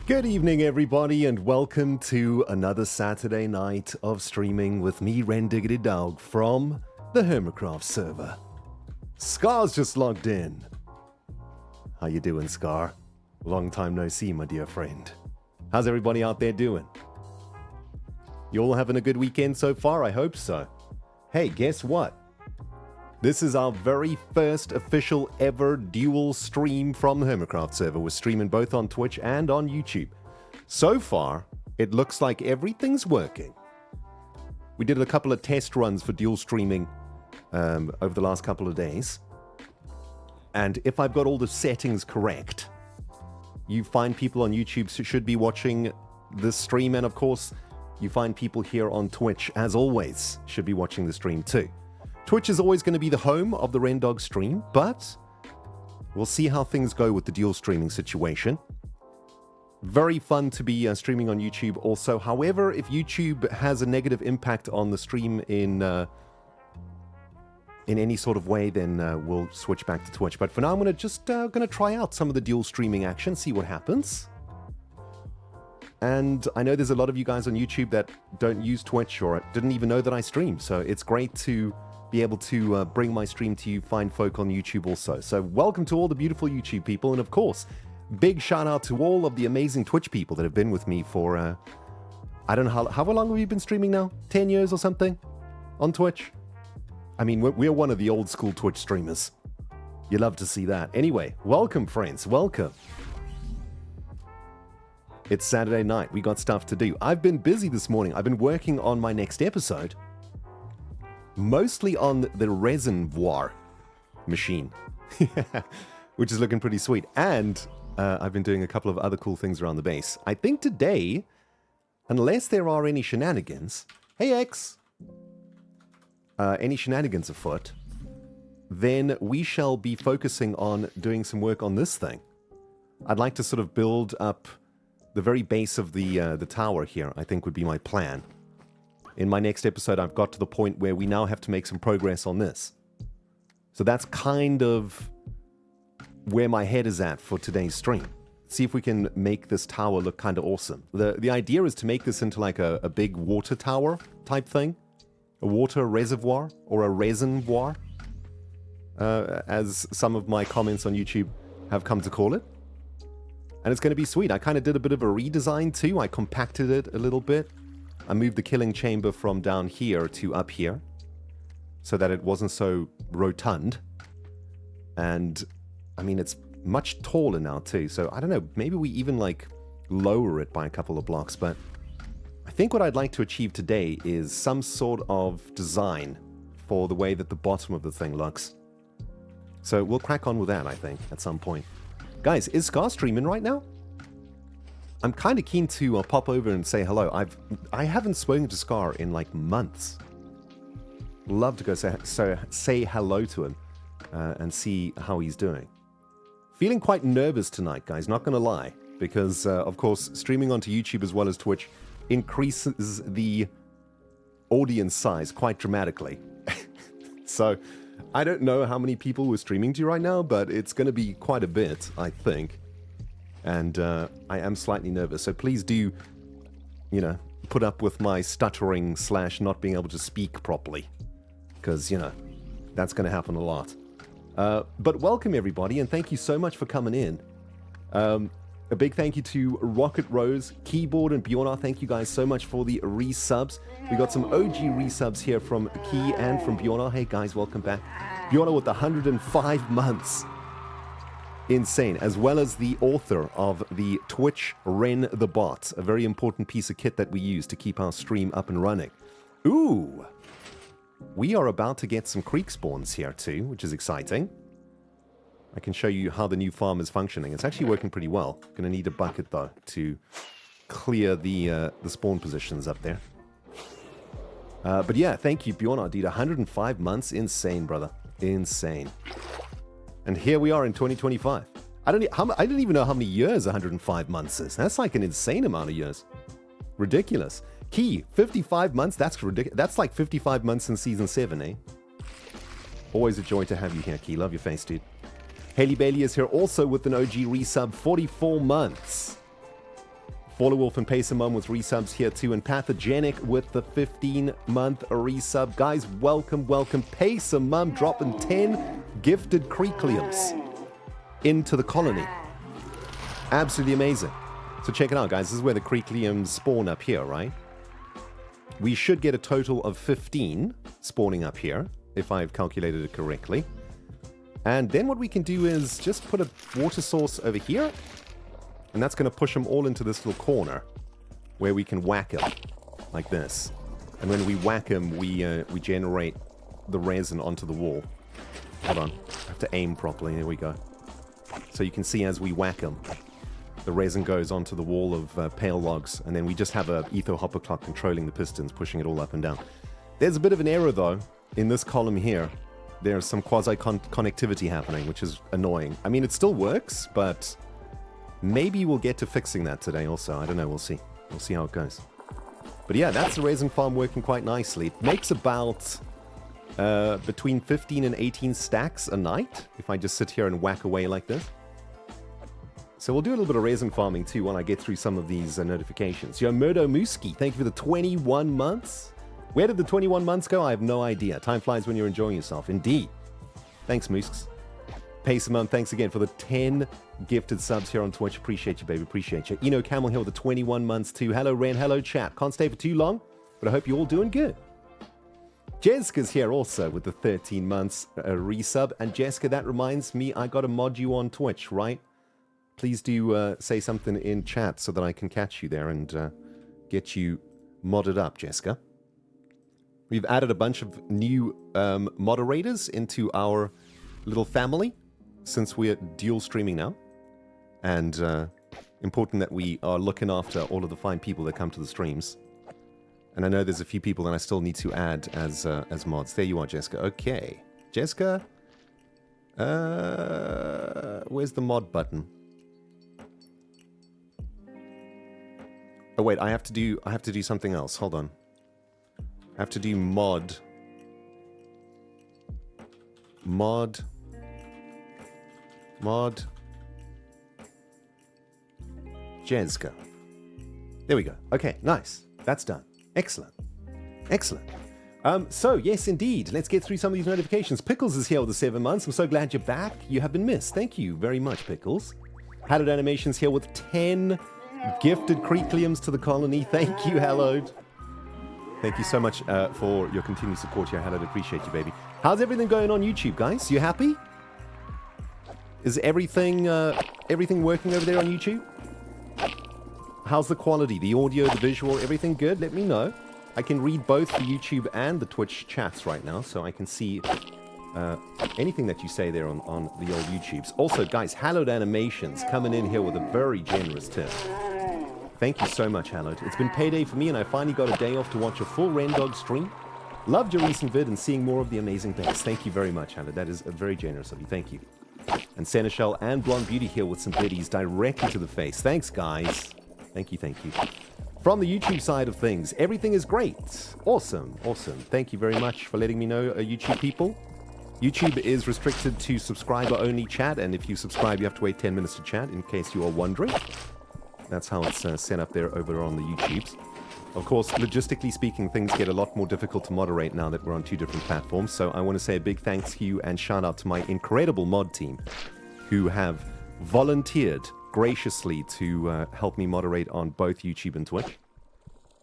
Good evening, everybody, and welcome to another Saturday night of streaming with me, Rendiggity Dog, from the Hermitcraft server. Scar's just logged in. How you doing, Scar? Long time no see, my dear friend. How's everybody out there doing? You all having a good weekend so far? I hope so. Hey, guess what? This is our very first official ever dual stream from the Hermitcraft server. We're streaming both on Twitch and on YouTube. So far, it looks like everything's working. We did a couple of test runs for dual streaming over the last couple of days. And if I've got all the settings correct, you find people on YouTube who should be watching this stream. And of course, you find people here on Twitch, as always, should be watching the stream too. Twitch is always going to be the home of the Rendog stream, but we'll see how things go with the dual streaming situation. Very fun to be streaming on YouTube also. However, if YouTube has a negative impact on the stream in any sort of way, then we'll switch back to Twitch. But for now, I'm going to try out some of the dual streaming action, see what happens. And I know there's a lot of you guys on YouTube that don't use Twitch or didn't even know that I stream, so it's great to be able to bring my stream to you fine folk on YouTube also. So welcome to all the beautiful YouTube people, and of course, big shout out to all of the amazing Twitch people that have been with me for, I don't know, how long have you been streaming now? 10 years or something on Twitch? I mean, we're one of the old school Twitch streamers. You love to see that. Anyway, welcome friends, welcome. It's Saturday night, we got stuff to do. I've been busy this morning. I've been working on my next episode. Mostly on the reservoir machine, which is looking pretty sweet. And I've been doing a couple of other cool things around the base. I think today, unless there are any shenanigans, hey X, any shenanigans afoot, then we shall be focusing on doing some work on this thing. I'd like to sort of build up the very base of the tower here, I think would be my plan. In my next episode, I've got to the point where we now have to make some progress on this. So that's kind of where my head is at for today's stream. See if we can make this tower look kind of awesome. The idea is to make this into like a big water tower type thing. A water reservoir or a reservoir, as some of my comments on YouTube have come to call it. And it's going to be sweet. I kind of did a bit of a redesign too. I compacted it a little bit. I moved the killing chamber from down here to up here so that it wasn't so rotund. And, I mean, it's much taller now too. So, I don't know, maybe we even, like, lower it by a couple of blocks. But I think what I'd like to achieve today is some sort of design for the way that the bottom of the thing looks. So, we'll crack on with that, I think, at some point. Guys, is Scar streaming right now? I'm kind of keen to pop over and say hello. I haven't spoken to Scar in like months. Love to go say hello to him and see how he's doing. Feeling quite nervous tonight, guys, not going to lie. Because, of course, streaming onto YouTube as well as Twitch increases the audience size quite dramatically. So, I don't know how many people we're streaming to right now, but it's going to be quite a bit, I think. And I am slightly nervous, so please do, you know, put up with my stuttering / not being able to speak properly. Because, you know, that's going to happen a lot. But welcome, everybody, and thank you so much for coming in. A big thank you to Rocket Rose, Keyboard, and Bjornar. Thank you guys so much for the resubs. We got some OG resubs here from Key and from Bjornar. Hey, guys, welcome back. Bjornar with 105 months. Insane, as well as the author of the Twitch Ren the Bot, a very important piece of kit that we use to keep our stream up and running. Ooh, we are about to get some creek spawns here too, which is exciting. I can show you how the new farm is functioning. It's actually working pretty well. Gonna need a bucket though to clear the spawn positions up there. But yeah, thank you, Bjornar, dude. 105 months, insane, brother, insane. And here we are in 2025. I didn't even know how many years 105 months is. That's like an insane amount of years. Ridiculous. Key, 55 months? That's ridiculous. That's like 55 months in Season 7, eh? Always a joy to have you here, Key. Love your face, dude. Haley Bailey is here also with an OG resub, 44 months. Faller Wolf and Pacermum with resubs here too, and Pathogenic with the 15-month resub. Guys, welcome, welcome. Pacermum dropping 10 gifted Creekliums into the colony. Absolutely amazing. So check it out, guys. This is where the Creekliums spawn up here, right? We should get a total of 15 spawning up here, if I've calculated it correctly. And then what we can do is just put a water source over here, and that's going to push them all into this little corner where we can whack them like this. And when we whack them, we generate the resin onto the wall. Hold on. I have to aim properly. There we go. So you can see as we whack them, the resin goes onto the wall of pale logs, and then we just have a etho hopper clock controlling the pistons, pushing it all up and down. There's a bit of an error, though, in this column here. There's some quasi-connectivity happening, which is annoying. I mean, it still works, but maybe we'll get to fixing that today also. I don't know. We'll see. We'll see how it goes. But yeah, that's the resin farm working quite nicely. It makes about between 15 and 18 stacks a night if I just sit here and whack away like this. So we'll do a little bit of resin farming too when I get through some of these notifications. Yo, Murdo Mooski, thank you for the 21 months. Where did the 21 months go? I have no idea. Time flies when you're enjoying yourself. Indeed. Thanks, Moosks. Pacermum, thanks again for the 10 gifted subs here on Twitch. Appreciate you, baby. Appreciate you. Eno Camel here with the 21 months too. Hello, Ren. Hello, chat. Can't stay for too long, but I hope you're all doing good. Jessica's here also with the 13 months resub. And Jessica, that reminds me, I got to mod you on Twitch, right? Please do say something in chat so that I can catch you there and get you modded up, Jessica. We've added a bunch of new moderators into our little family since we're dual streaming now. And important that we are looking after all of the fine people that come to the streams. And I know there's a few people that I still need to add as mods. There you are, Jessica. Okay. Jessica, where's the mod button? Oh wait, I have to do something else. Hold on. I have to do mod. Jessica. There we go. Okay, nice. That's done. Excellent. Excellent. So, yes, indeed. Let's get through some of these notifications. Pickles is here with the 7 months. I'm so glad you're back. You have been missed. Thank you very much, Pickles. Hallowed Animations here with 10 gifted Creekliums to the colony. Thank you, Hallowed. Thank you so much for your continued support here, Hallowed. Appreciate you, baby. How's everything going on YouTube, guys? You happy? Is everything working over there on YouTube? How's the quality? The audio, the visual, everything good? Let me know. I can read both the YouTube and the Twitch chats right now, so I can see anything that you say there on the old YouTubes. Also, guys, Hallowed Animations coming in here with a very generous tip. Thank you so much, Hallowed. It's been payday for me, and I finally got a day off to watch a full Rendog stream. Loved your recent vid and seeing more of the amazing bits. Thank you very much, Hallowed. That is very generous of you. Thank you. And Seneschal and Blonde Beauty here with some biddies directly to the face. Thanks, guys. Thank you, thank you. From the YouTube side of things, everything is great. Awesome, awesome. Thank you very much for letting me know, YouTube people. YouTube is restricted to subscriber-only chat, and if you subscribe, you have to wait 10 minutes to chat, in case you are wondering. That's how it's set up there over on the YouTubes. Of course, logistically speaking, things get a lot more difficult to moderate now that we're on 2 different platforms, so I want to say a big thanks to you and shout out to my incredible mod team who have volunteered graciously to help me moderate on both YouTube and Twitch.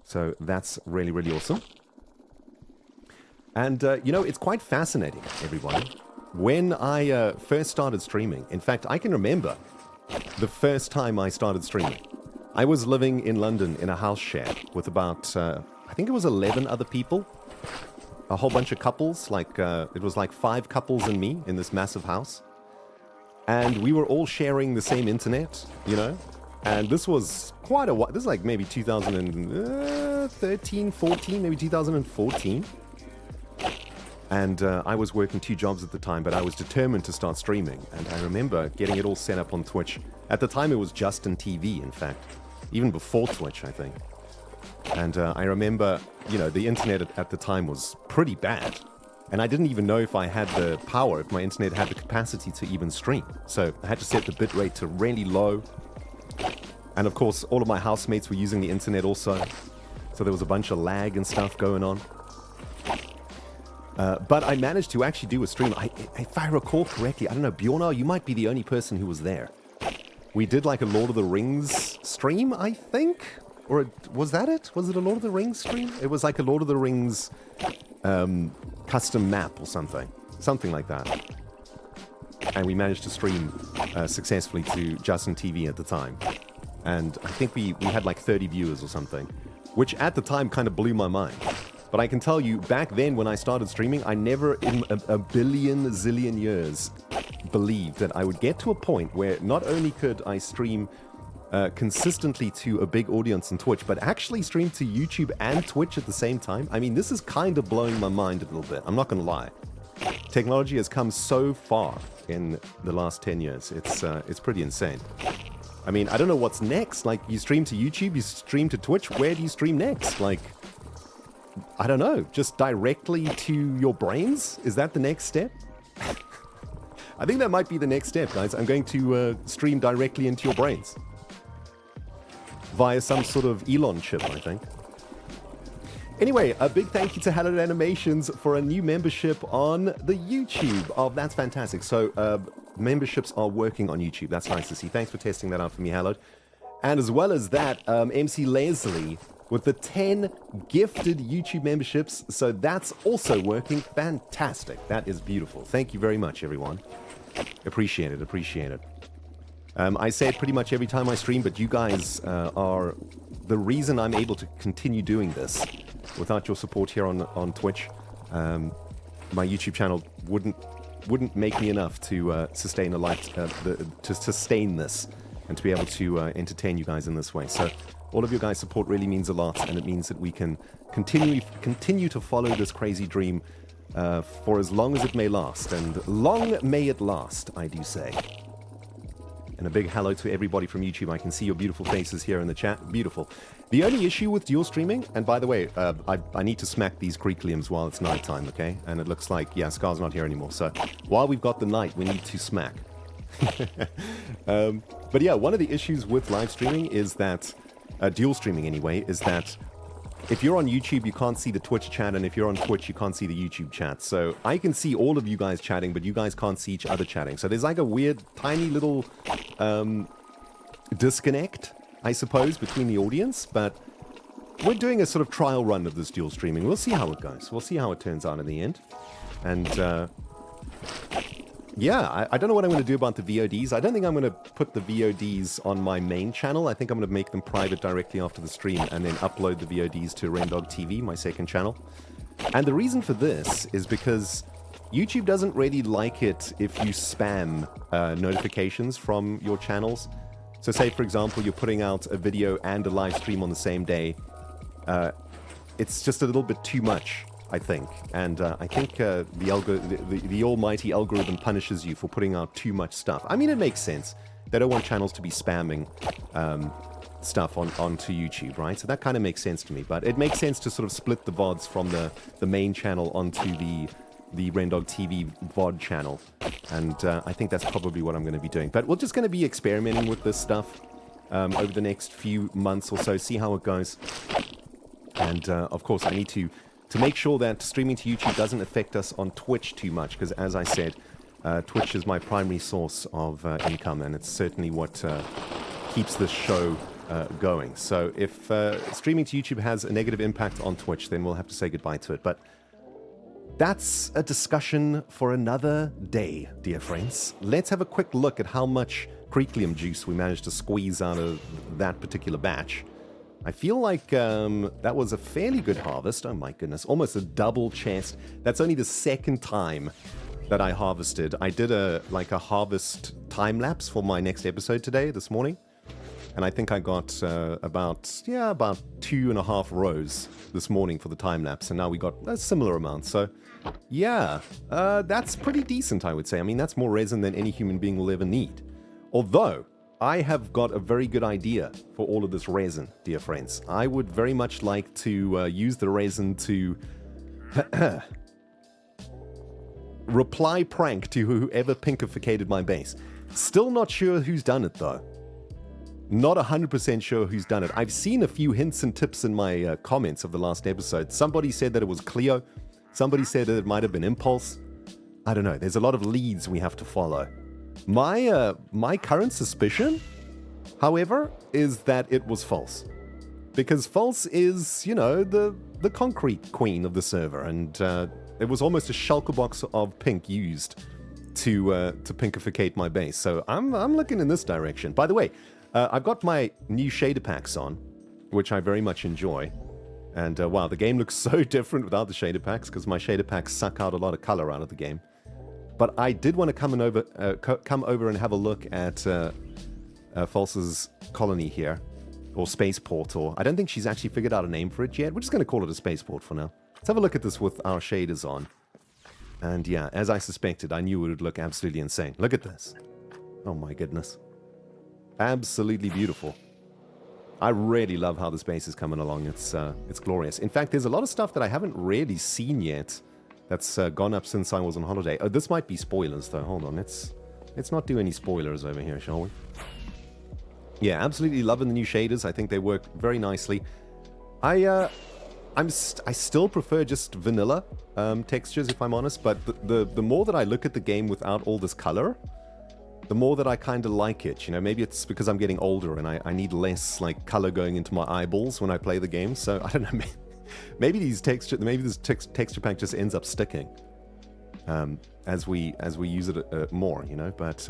So that's really, really awesome. And, you know, it's quite fascinating, everyone. When I first started streaming, in fact, I can remember the first time I started streaming. I was living in London in a house share with about, I think it was 11 other people. A whole bunch of couples, like, it was like 5 couples and me in this massive house. And we were all sharing the same internet, you know? And this was quite a while. This is like maybe 2013, 14, maybe 2014. And I was working 2 jobs at the time, but I was determined to start streaming. And I remember getting it all set up on Twitch. At the time, it was Justin TV, in fact. Even before Twitch, I think. And I remember, you know, the internet at the time was pretty bad. And I didn't even know if I had the power, if my internet had the capacity to even stream. So I had to set the bitrate to really low. And of course, all of my housemates were using the internet also. So there was a bunch of lag and stuff going on. But I managed to actually do a stream. If I recall correctly, I don't know, Bjornar, you might be the only person who was there. We did like a Lord of the Rings stream, I think? Or was that it? Was it a Lord of the Rings stream? It was like a Lord of the Rings custom map or something. Something like that. And we managed to stream successfully to Justin TV at the time. And I think we had like 30 viewers or something, which at the time kind of blew my mind. But I can tell you, back then when I started streaming, I never in a billion zillion years believed that I would get to a point where not only could I stream consistently to a big audience on Twitch, but actually stream to YouTube and Twitch at the same time. I mean, this is kind of blowing my mind a little bit. I'm not going to lie. Technology has come so far in the last 10 years. It's pretty insane. I mean, I don't know what's next. Like, you stream to YouTube, you stream to Twitch. Where do you stream next? Like, I don't know. Just directly to your brains? Is that the next step? I think that might be the next step, guys. I'm going to stream directly into your brains. Via some sort of Elon chip, I think. Anyway, a big thank you to Hallowed Animations for a new membership on the YouTube. Oh, that's fantastic. So, memberships are working on YouTube. That's nice to see. Thanks for testing that out for me, Hallowed. And as well as that, MC Leslie with the 10 gifted YouTube memberships. So that's also working. Fantastic. That is beautiful. Thank you very much, everyone. Appreciate it. Appreciate it. I say it pretty much every time I stream, but you guys are the reason I'm able to continue doing this. Without your support here on Twitch, my YouTube channel wouldn't make me enough to sustain a life, to sustain this, and to be able to entertain you guys in this way. So all of your guys' support really means a lot, and it means that we can continue to follow this crazy dream for as long as it may last, and long may it last, I do say. And a big hello to everybody from YouTube. I can see your beautiful faces here in the chat. Beautiful. The only issue with dual streaming, and by the way, I need to smack these creekliums while it's nighttime, okay? And it looks like, yeah, Scar's not here anymore. So while we've got the night, we need to smack. But yeah, one of the issues with live streaming is that, dual streaming anyway, is that if you're on YouTube, you can't see the Twitch chat, and if you're on Twitch, you can't see the YouTube chat. So I can see all of you guys chatting, but you guys can't see each other chatting. So there's like a weird, tiny little disconnect, I suppose, between the audience. But we're doing a sort of trial run of this dual streaming. We'll see how it goes. We'll see how it turns out in the end. And yeah, I don't know what I'm going to do about the VODs. I don't think I'm going to put the VODs on my main channel. I think I'm going to make them private directly after the stream and then upload the VODs to Rendog TV, my second channel. And the reason for this is because YouTube doesn't really like it if you spam notifications from your channels. So say, for example, you're putting out a video and a live stream on the same day. It's just a little bit too much, I think. And I think the almighty algorithm punishes you for putting out too much stuff. I mean, it makes sense. They don't want channels to be spamming stuff onto YouTube, right? So that kind of makes sense to me. But it makes sense to sort of split the VODs from the main channel onto the Rendog TV VOD channel. And I think that's probably what I'm going to be doing. But we're just going to be experimenting with this stuff over the next few months or so, see how it goes. And of course, I need to make sure that streaming to YouTube doesn't affect us on Twitch too much, because as I said, Twitch is my primary source of income, and it's certainly what keeps this show going. So if streaming to YouTube has a negative impact on Twitch, then we'll have to say goodbye to it. But that's a discussion for another day, dear friends. Let's have a quick look at how much Creeklium juice we managed to squeeze out of that particular batch. I feel like that was a fairly good harvest. Oh my goodness, almost a double chest. That's only the second time that I harvested. I did a harvest time lapse for my next episode today, this morning. And I think I got about 2.5 rows this morning for the time lapse. And now we got a similar amount. So yeah, that's pretty decent, I would say. I mean, that's more resin than any human being will ever need. Although I have got a very good idea for all of this resin, dear friends. I would very much like to use the resin to reply prank to whoever pinkificated my base. Still not sure who's done it, though. Not 100% sure who's done it. I've seen a few hints and tips in my comments of the last episode. Somebody said that it was Cleo. Somebody said that it might have been Impulse. I don't know. There's a lot of leads we have to follow. My current suspicion, however, is that it was False. Because False is, you know, the concrete queen of the server, and it was almost a shulker box of pink used to pinkificate my base. So I'm looking in this direction. By the way, I've got my new shader packs on, which I very much enjoy. And wow, the game looks so different without the shader packs, because my shader packs suck out a lot of color out of the game. But I did want to come over and have a look at False's colony here, or spaceport, or I don't think she's actually figured out a name for it yet. We're just going to call it a spaceport for now. Let's have a look at this with our shaders on. And yeah, as I suspected, I knew it would look absolutely insane. Look at this. Oh my goodness. Absolutely beautiful. I really love how this base is coming along. It's glorious. In fact, there's a lot of stuff that I haven't really seen yet that's gone up since I was on holiday. Oh, this might be spoilers, though. Hold on. Let's not do any spoilers over here, shall we? Yeah, absolutely loving the new shaders. I think they work very nicely. I still prefer just vanilla textures, if I'm honest. But the more that I look at the game without all this color, the more that I kind of like it. You know, maybe it's because I'm getting older and I need less like color going into my eyeballs when I play the game. So I don't know. Maybe this texture pack just ends up sticking as we use it more. You know, but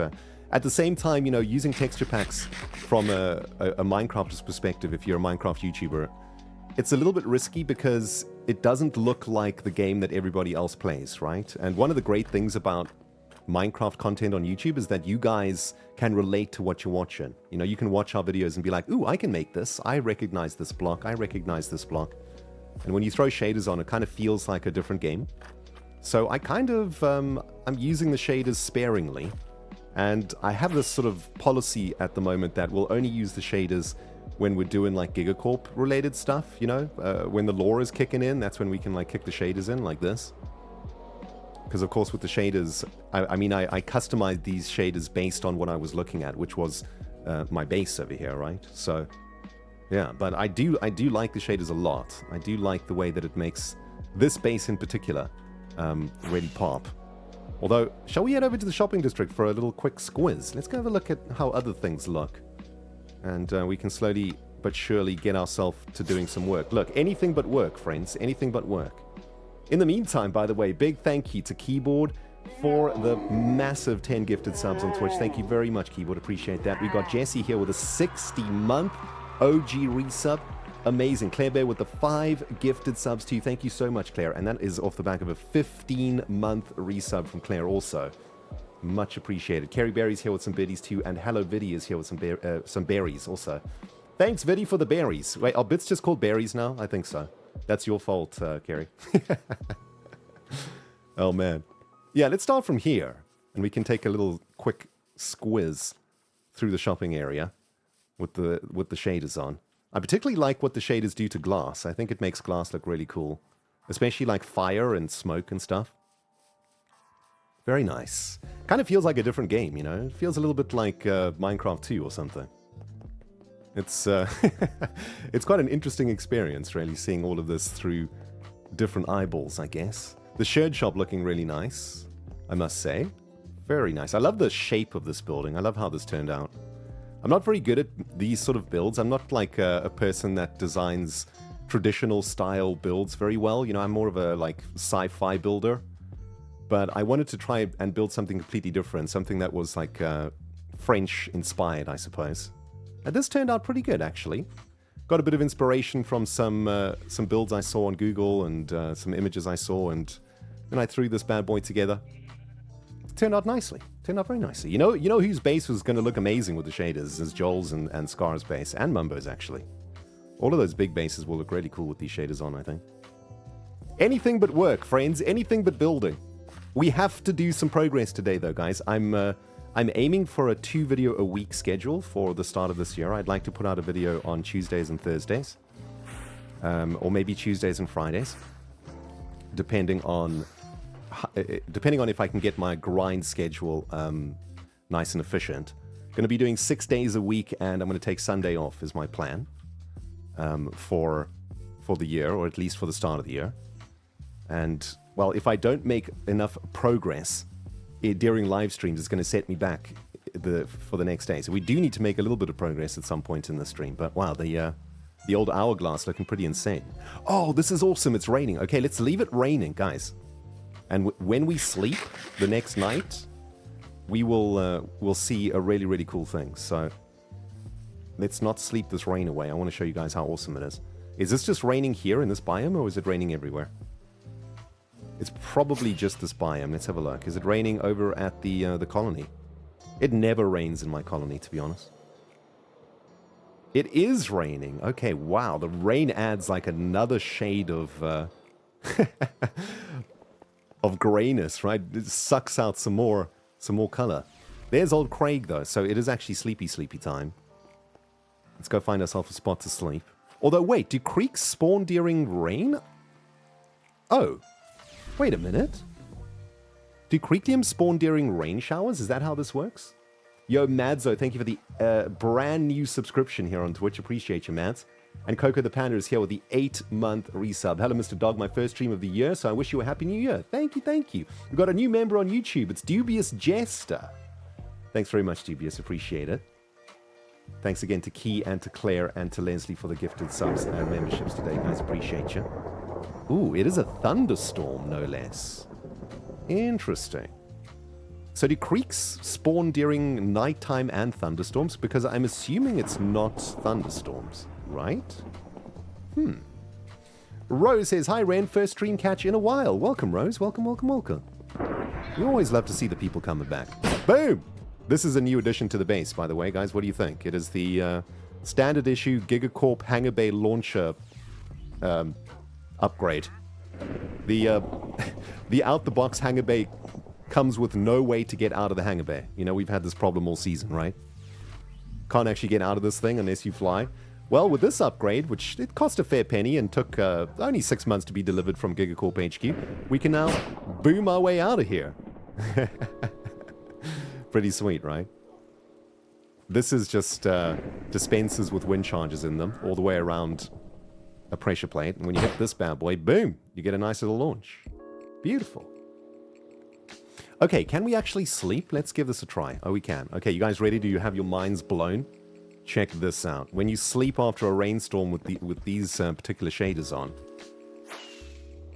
at the same time, you know, using texture packs from a Minecrafter's perspective, if you're a Minecraft YouTuber, it's a little bit risky because it doesn't look like the game that everybody else plays, right? And one of the great things about Minecraft content on YouTube is that you guys can relate to what you're watching. You know, you can watch our videos and be like, ooh, I can make this. I recognize this block. I recognize this block. And when you throw shaders on, it kind of feels like a different game. So I kind of, I'm using the shaders sparingly. And I have this sort of policy at the moment that we'll only use the shaders when we're doing like Gigacorp related stuff, you know, when the lore is kicking in, that's when we can like kick the shaders in like this. Because of course with the shaders, I mean, I customized these shaders based on what I was looking at, which was my base over here, right? So yeah, but I do like the shaders a lot. I do like the way that it makes this base in particular really pop. Although, shall we head over to the shopping district for a little quick squiz? Let's go have a look at how other things look. And we can slowly but surely get ourselves to doing some work. Look, anything but work, friends. Anything but work. In the meantime, by the way, big thank you to Keyboard for the massive 10 gifted subs on Twitch. Thank you very much, Keyboard. Appreciate that. We've got Jesse here with a 60-month OG resub. Amazing. Claire Bear with the 5 gifted subs to you. Thank you so much, Claire. And that is off the back of a 15-month resub from Claire also. Much appreciated. Kerry Berry's here with some biddies too, and Hello Viddy is here with some berries also. Thanks, Viddy, for the berries. Wait, are bits just called berries now? I think so. That's your fault, Kerry. Oh, man. Yeah, let's start from here, and we can take a little quick squiz through the shopping area with the shaders on. I particularly like what the shaders do to glass. I think it makes glass look really cool, especially like fire and smoke and stuff. Very nice. Kind of feels like a different game, you know? It feels a little bit like Minecraft 2 or something. It's it's quite an interesting experience, really, seeing all of this through different eyeballs, I guess. The shared shop looking really nice, I must say. Very nice. I love the shape of this building. I love how this turned out. I'm not very good at these sort of builds. I'm not like a person that designs traditional style builds very well. You know, I'm more of a like sci-fi builder. But I wanted to try and build something completely different, something that was like French-inspired, I suppose. And this turned out pretty good, actually. Got a bit of inspiration from some builds I saw on Google and some images I saw, and then I threw this bad boy together. It turned out nicely. Turned out very nicely. You know whose base was going to look amazing with the shaders is Joel's and Scar's base, and Mumbo's, actually. All of those big bases will look really cool with these shaders on, I think. Anything but work, friends. Anything but building. We have to do some progress today, though, guys. I'm aiming for a 2-video-a-week schedule for the start of this year. I'd like to put out a video on Tuesdays and Thursdays, or maybe Tuesdays and Fridays, depending on if I can get my grind schedule nice and efficient. Going to be doing 6 days a week, and I'm going to take Sunday off is my plan for the year, or at least for the start of the year. And, well, if I don't make enough progress during live streams, it's going to set me back for the next day. So we do need to make a little bit of progress at some point in the stream. But, wow, the old hourglass looking pretty insane. Oh, this is awesome. It's raining. Okay, let's leave it raining, guys. And when we sleep the next night, we'll see a really, really cool thing. So let's not sleep this rain away. I want to show you guys how awesome it is. Is this just raining here in this biome, or is it raining everywhere? It's probably just this biome. Let's have a look. Is it raining over at the colony? It never rains in my colony, to be honest. It is raining. Okay, wow. The rain adds like another shade of of grayness, right? It sucks out some more color. There's old Craig, though, so it is actually sleepy time. Let's go find ourselves a spot to sleep. Although, wait, do creeks spawn during rain? Oh, wait a minute. Do creekdiums spawn during rain showers? Is that how this works? Yo, Madzo, thank you for the brand new subscription here on Twitch. Appreciate you, Mads. And Coco the Panda is here with the 8-month resub. Hello, Mr. Dog, my first stream of the year, so I wish you a happy new year. Thank you, thank you. We've got a new member on YouTube. It's Dubious Jester. Thanks very much, Dubious. Appreciate it. Thanks again to Key and to Claire and to Leslie for the gifted subs and memberships today, guys. Appreciate you. Ooh, it is a thunderstorm, no less. Interesting. So do creeks spawn during nighttime and thunderstorms? Because I'm assuming it's not thunderstorms, right? Rose says, hi, Ren. First stream catch in a while. Welcome, Rose. Welcome, welcome, welcome. We always love to see the people coming back. Boom! This is a new addition to the base, by the way, guys. What do you think? It is the standard issue Gigacorp Hangar Bay launcher upgrade. The out-the-box Hangar Bay comes with no way to get out of the hangar bay. You know, we've had this problem all season, right? Can't actually get out of this thing unless you fly. Well, with this upgrade, which it cost a fair penny and took only 6 months to be delivered from Gigacorp HQ, we can now boom our way out of here. Pretty sweet, right? This is just dispensers with wind charges in them all the way around a pressure plate. And when you hit this bad boy, boom, you get a nice little launch. Beautiful. Okay, can we actually sleep? Let's give this a try. Oh, we can. Okay, you guys ready? Do you have your minds blown? Check this out. When you sleep after a rainstorm with these particular shaders on,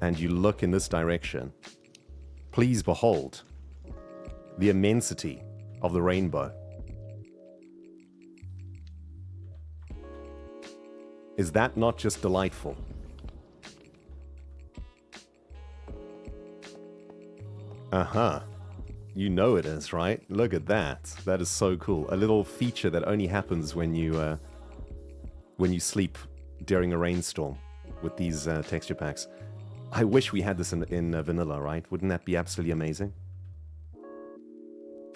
and you look in this direction, please behold the immensity of the rainbow. Is that not just delightful? Uh-huh. You know it is, right? Look at that. That is so cool. A little feature that only happens when you sleep during a rainstorm with these texture packs. I wish we had this in vanilla, right? Wouldn't that be absolutely amazing?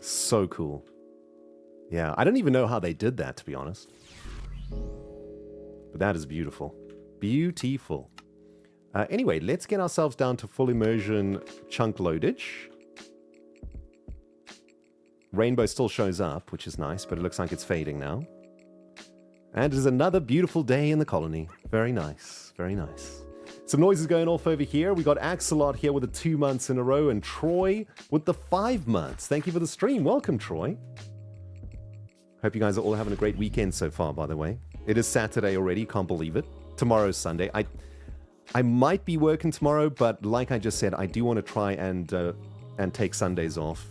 So cool. Yeah, I don't even know how they did that, to be honest. But that is beautiful. Beautiful. Anyway, let's get ourselves down to full immersion chunk loadage. Rainbow still shows up, which is nice, but it looks like it's fading now. And it is another beautiful day in the colony. Very nice, very nice. Some noises going off over here. We got Axelot here with the 2 months in a row, and Troy with the 5 months. Thank you for the stream. Welcome, Troy. Hope you guys are all having a great weekend so far, by the way. It is Saturday already, can't believe it. Tomorrow's Sunday. I might be working tomorrow, but like I just said, I do want to try and take Sundays off.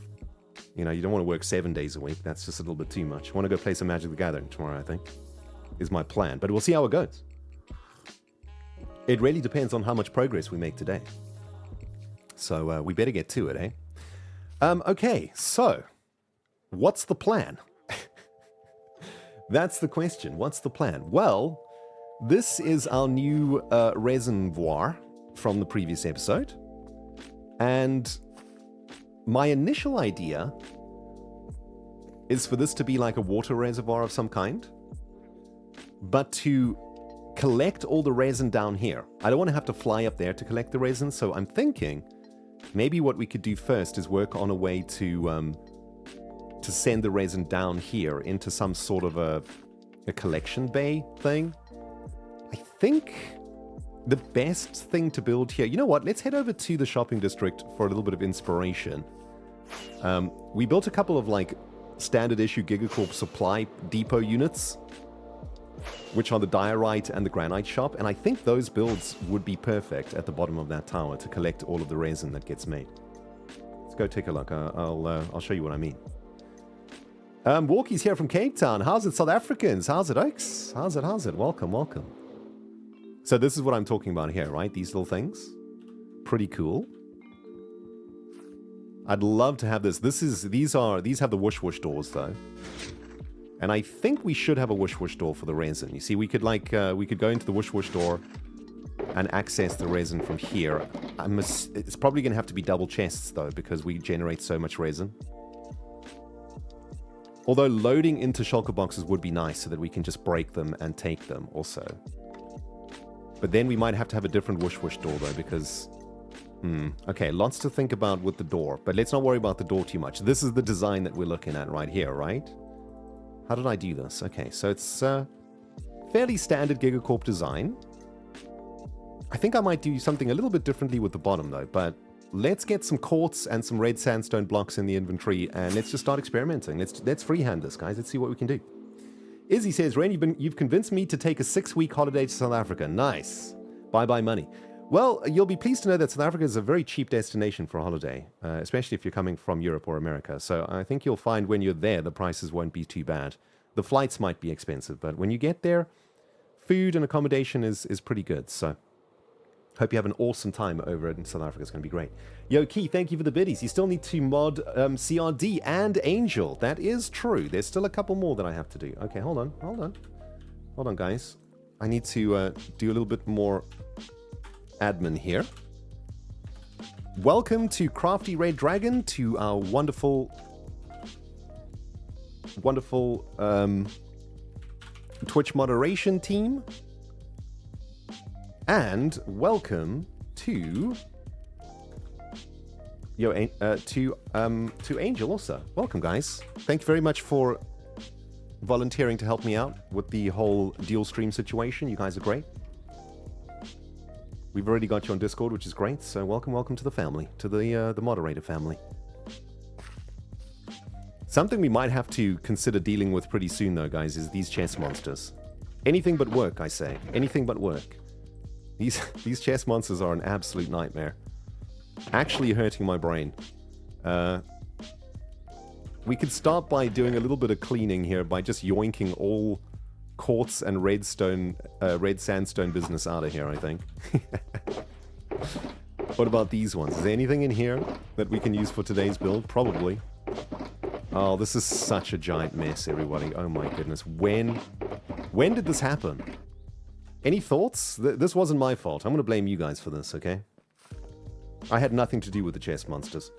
You know, you don't want to work 7 days a week. That's just a little bit too much. I want to go play some Magic the Gathering tomorrow, I think, is my plan. But we'll see how it goes. It really depends on how much progress we make today. So we better get to it, eh? Okay, so what's the plan? That's the question. What's the plan? Well, this is our new reservoir from the previous episode. And my initial idea is for this to be like a water reservoir of some kind, but to collect all the resin down here. I don't want to have to fly up there to collect the resin, so I'm thinking maybe what we could do first is work on a way to to send the resin down here into some sort of a collection bay thing. I think the best thing to build here... You know what? Let's head over to the shopping district for a little bit of inspiration. We built a couple of, like, standard issue Gigacorp supply depot units, which are the diorite and the granite shop, and I think those builds would be perfect at the bottom of that tower to collect all of the resin that gets made. Let's go take a look. I'll show you what I mean. Walkie's here from Cape Town. How's it, South Africans? How's it, Oaks? How's it? Welcome, welcome. So this is what I'm talking about here, right? These little things. Pretty cool. I'd love to have this. These have the whoosh whoosh doors though. And I think we should have a whoosh whoosh door for the resin. You see, we could go into the whoosh whoosh door and access the resin from here. It's probably going to have to be double chests though, because we generate so much resin. Although loading into shulker boxes would be nice so that we can just break them and take them also. But then we might have to have a different whoosh whoosh door though, because... okay, lots to think about with the door. But let's not worry about the door too much. This is the design that we're looking at right here, right? How did I do this? Okay, so it's fairly standard Gigacorp design. I think I might do something a little bit differently with the bottom though, but let's get some quartz and some red sandstone blocks in the inventory and let's just start experimenting. Let's freehand this, guys. Let's see what we can do. Izzy says, Rain, you've convinced me to take a 6-week holiday to South Africa. Nice. Bye-bye money. Well, you'll be pleased to know that South Africa is a very cheap destination for a holiday, especially if you're coming from Europe or America. So I think you'll find when you're there, the prices won't be too bad. The flights might be expensive, but when you get there, food and accommodation is pretty good. So hope you have an awesome time over in South Africa. It's going to be great. Yo, Key, thank you for the biddies. You still need to mod CRD and Angel. That is true. There's still a couple more that I have to do. Okay, hold on, guys. I need to do a little bit more... admin here. Welcome to Crafty Red Dragon, to our wonderful Twitch moderation team, and welcome to Angel also. Welcome, guys. Thank you very much for volunteering to help me out with the whole dual stream situation. You guys are great. We've already got you on Discord, which is great. So welcome to the family, to the moderator family. Something we might have to consider dealing with pretty soon, though, guys, is these chest monsters. Anything but work, I say. Anything but work. These chest monsters are an absolute nightmare. Actually hurting my brain. We could start by doing a little bit of cleaning here by just yoinking all quartz and red sandstone business out of here, I think. What about these ones? Is there anything in here that we can use for today's build? Probably. Oh, this is such a giant mess, everybody. Oh my goodness. When did this happen? Any thoughts? This wasn't my fault. I'm going to blame you guys for this, okay? I had nothing to do with the chest monsters.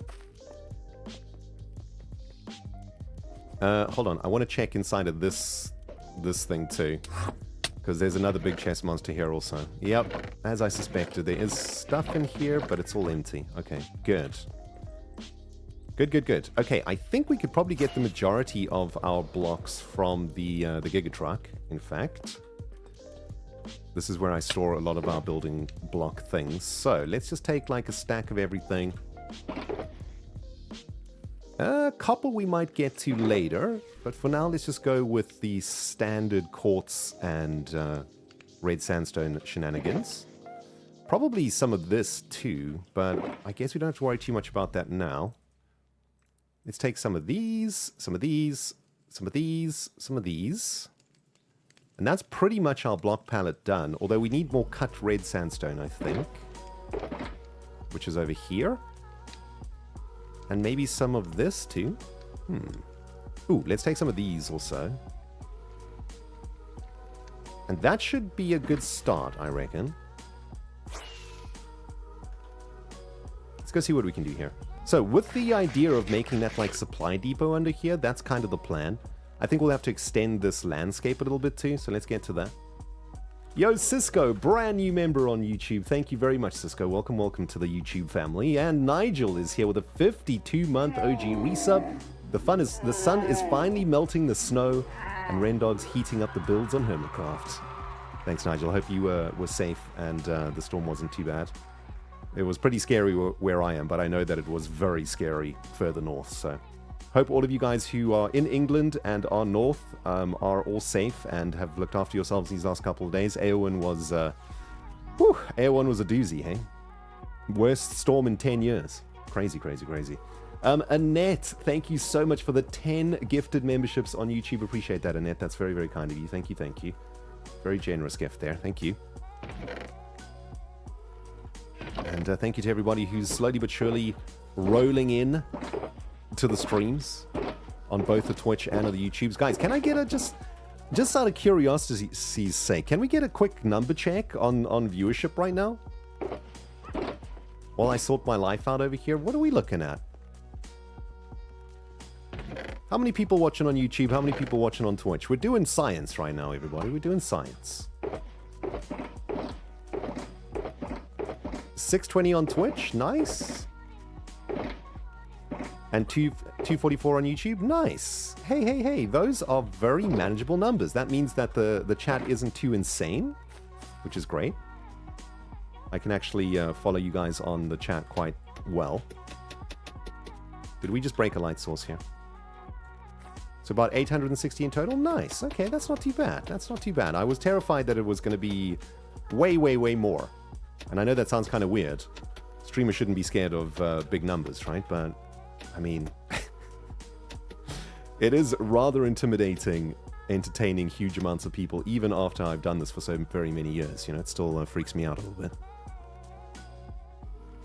Hold on. I want to check inside of this thing too, because there's another big chest monster here also. Yep, as I suspected, there is stuff in here, but it's all empty. Okay, good. Good. Okay, I think we could probably get the majority of our blocks from the Gigatruck, in fact. This is where I store a lot of our building block things. So, let's just take like a stack of everything. Copper we might get to later, but for now let's just go with the standard quartz and red sandstone shenanigans. Probably some of this too, but I guess we don't have to worry too much about that now. Let's take some of these, some of these, some of these, some of these. And that's pretty much our block palette done, although we need more cut red sandstone, I think, which is over here. And maybe some of this too. Ooh, let's take some of these also. And that should be a good start, I reckon. Let's go see what we can do here. So with the idea of making that like supply depot under here, that's kind of the plan. I think we'll have to extend this landscape a little bit too, so let's get to that. Yo, Cisco, brand new member on YouTube. Thank you very much, Cisco. Welcome to the YouTube family. And Nigel is here with a 52-month OG resub. The sun is finally melting the snow, and Rendog's heating up the builds on Hermitcraft. Thanks, Nigel. Hope you were safe and the storm wasn't too bad. It was pretty scary where I am, but I know that it was very scary further north. So, hope all of you guys who are in England and are north are all safe and have looked after yourselves these last couple of days. Eowyn was, Eowyn was a doozy, hey? Worst storm in 10 years. Crazy, crazy, crazy. Annette, thank you so much for the 10 gifted memberships on YouTube. Appreciate that, Annette. That's very, very kind of you. Thank you, thank you. Very generous gift there. Thank you. And thank you to everybody who's slowly but surely rolling in to the streams on both the Twitch and on the YouTubes. Guys, can I get a just out of curiosity's sake, can we get a quick number check on viewership right now? While I sort my life out over here, what are we looking at? How many people watching on YouTube? How many people watching on Twitch? We're doing science right now, everybody. We're doing science. 620 on Twitch. Nice. And 244 on YouTube. Nice. Hey, hey, hey. Those are very manageable numbers. That means that the chat isn't too insane, which is great. I can actually follow you guys on the chat quite well. Did we just break a light source here? So about 860 in total? Nice. Okay, that's not too bad. That's not too bad. I was terrified that it was going to be way, way, way more. And I know that sounds kind of weird. Streamers shouldn't be scared of big numbers, right? But, I mean, it is rather intimidating, entertaining huge amounts of people, even after I've done this for so very many years. You know, it still freaks me out a little bit.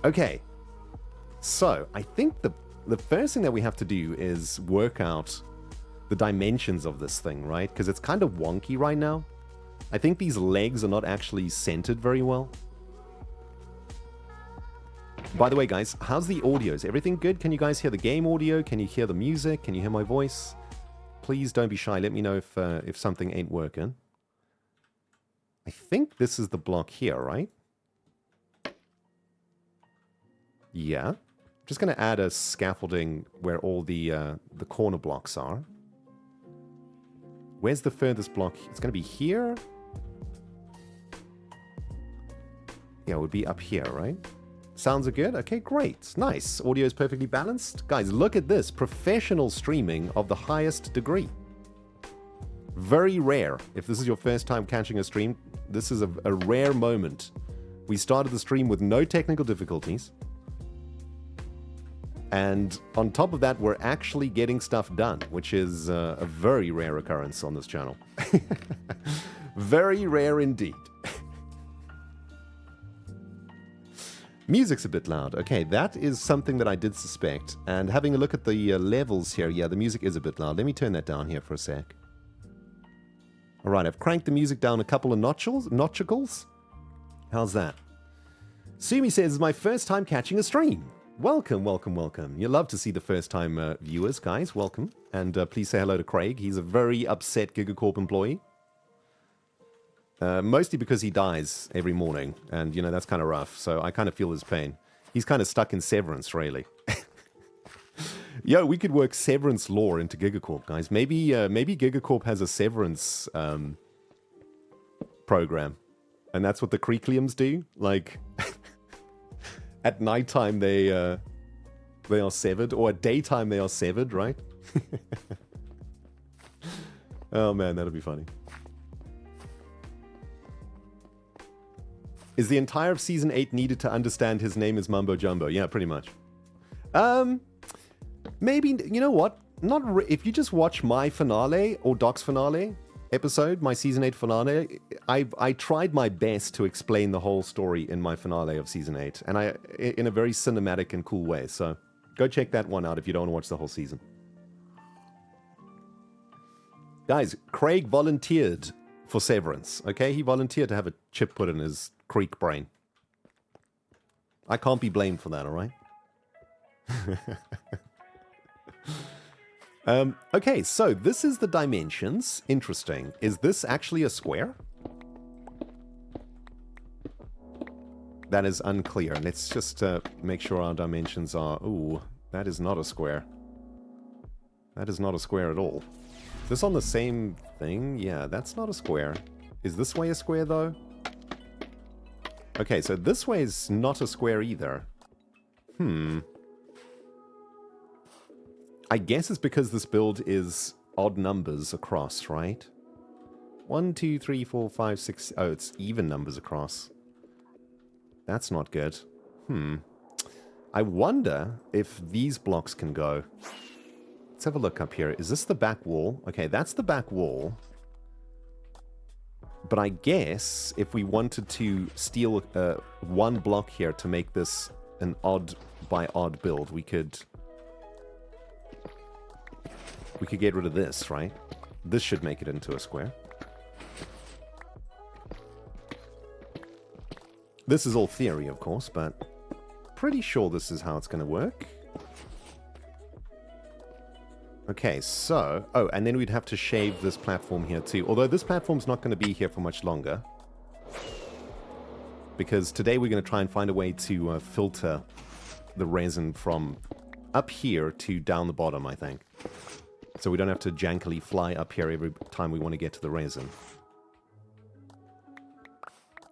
Okay. So, I think the first thing that we have to do is work out the dimensions of this thing, right? Because it's kind of wonky right now. I think these legs are not actually centered very well. By the way, guys, how's the audio? Is everything good? Can you guys hear the game audio? Can you hear the music? Can you hear my voice? Please don't be shy. Let me know if something ain't working. I think this is the block here, right? Yeah. I'm just going to add a scaffolding where all the corner blocks are. Where's the furthest block? It's going to be here. Yeah, it would be up here, right? Sounds good? Okay, great. Nice. Audio is perfectly balanced. Guys, look at this. Professional streaming of the highest degree. Very rare. If this is your first time catching a stream, this is a rare moment. We started the stream with no technical difficulties. And on top of that, we're actually getting stuff done, which is a very rare occurrence on this channel. Very rare indeed. Music's a bit loud. Okay, that is something that I did suspect. And having a look at the levels here, yeah, the music is a bit loud. Let me turn that down here for a sec. All right, I've cranked the music down a couple of notchicles. How's that? Sumi says, it's my first time catching a stream. Welcome, welcome, welcome. You love to see the first-time viewers, guys. Welcome. And please say hello to Craig. He's a very upset GigaCorp employee. Mostly because he dies every morning. And, you know, that's kind of rough. So I kind of feel his pain. He's kind of stuck in Severance, really. Yo, we could work Severance lore into GigaCorp, guys. Maybe GigaCorp has a Severance program. And that's what the Creekliums do. Like... At nighttime, they are severed, or at daytime, they are severed, right? Oh, man, that'll be funny. Is the entire of Season 8 needed to understand his name is Mumbo Jumbo? Yeah, pretty much. Maybe, you know what? If you just watch my finale, or Doc's finale episode, my Season 8 finale, I tried my best to explain the whole story in my finale of Season 8, and in a very cinematic and cool way, so go check that one out if you don't want to watch the whole season. Guys, Craig volunteered for Severance, okay? He volunteered to have a chip put in his creek brain. I can't be blamed for that, alright? Okay, so this is the dimensions. Interesting. Is this actually a square? That is unclear. Let's just make sure our dimensions are... Ooh, that is not a square. That is not a square at all. Is this on the same thing? Yeah, that's not a square. Is this way a square, though? Okay, so this way is not a square either. I guess it's because this build is odd numbers across, right? 1, 2, 3, 4, 5, 6... Oh, it's even numbers across. That's not good. I wonder if these blocks can go. Let's have a look up here. Is this the back wall? Okay, that's the back wall. But I guess if we wanted to steal one block here to make this an odd by odd build, we could get rid of this, right? This should make it into a square. This is all theory, of course, but pretty sure this is how it's going to work. Okay, so... Oh, and then we'd have to shave this platform here too. Although this platform's not going to be here for much longer. Because today we're going to try and find a way to filter the resin from up here to down the bottom, I think. So we don't have to jankily fly up here every time we want to get to the resin.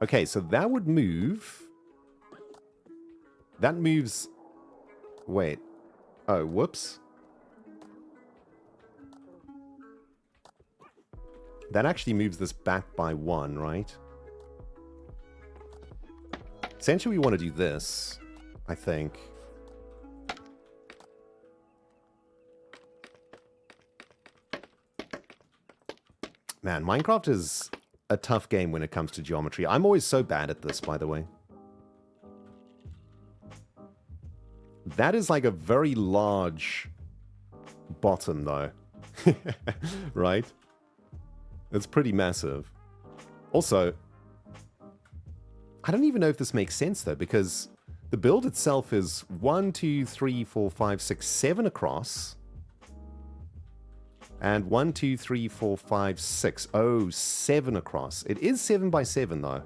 Okay, so that would move... That moves... Wait. Oh, whoops. That actually moves this back by 1, right? Essentially, we want to do this, I think. Man, Minecraft is a tough game when it comes to geometry. I'm always so bad at this, by the way. That is like a very large bottom, though. Right? It's pretty massive. Also, I don't even know if this makes sense, though, because the build itself is 1, 2, 3, 4, 5, 6, 7 across. And 1, 2, 3, 4, 5, 6. Oh, 7 across. It is 7 by 7, though.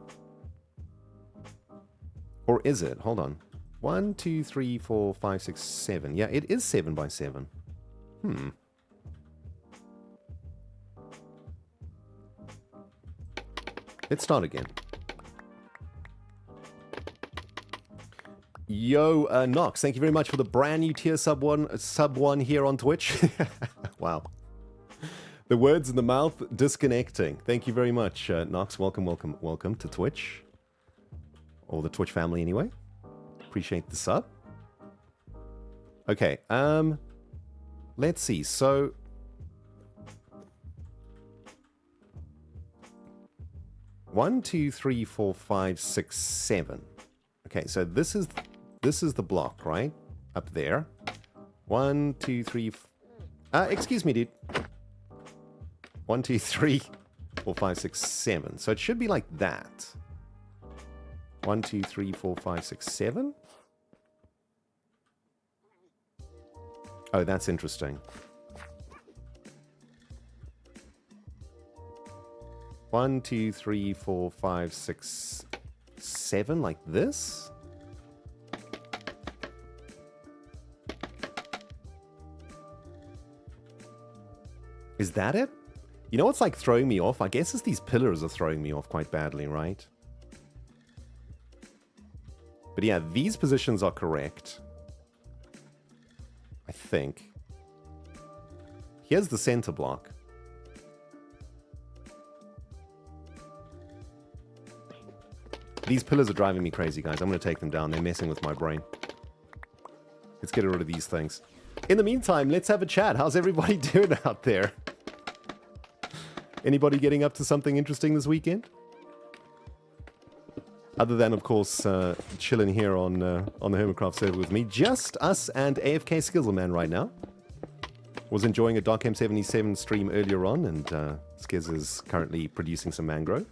Or is it? Hold on. 1, 2, 3, 4, 5, 6, 7. Yeah, it is 7 by 7. Let's start again. Yo, Nox, thank you very much for the brand new tier sub one here on Twitch. Wow. The words in the mouth disconnecting. Thank you very much, Nox. Welcome to Twitch. Or the Twitch family anyway. Appreciate the sub. Okay, let's see. So 1, 2, 3, 4, 5, 6, 7. Okay, so this is the block, right? Up there. 1, 2, 3... excuse me, dude. 1, 2, 3, 4, 5, 6, 7. So it should be like that. 1, 2, 3, 4, 5, 6, 7. Oh, that's interesting. 1, 2, 3, 4, 5, 6, 7, like this. Is that it? You know what's like throwing me off? I guess it's these pillars are throwing me off quite badly, right? But yeah, these positions are correct. I think. Here's the center block. These pillars are driving me crazy, guys. I'm going to take them down. They're messing with my brain. Let's get rid of these things. In the meantime, let's have a chat. How's everybody doing out there? Anybody getting up to something interesting this weekend? Other than, of course, chilling here on the Hermitcraft server with me. Just us and AFK Skizzleman right now. Was enjoying a DarkM77 stream earlier on, and Skizz is currently producing some mangrove.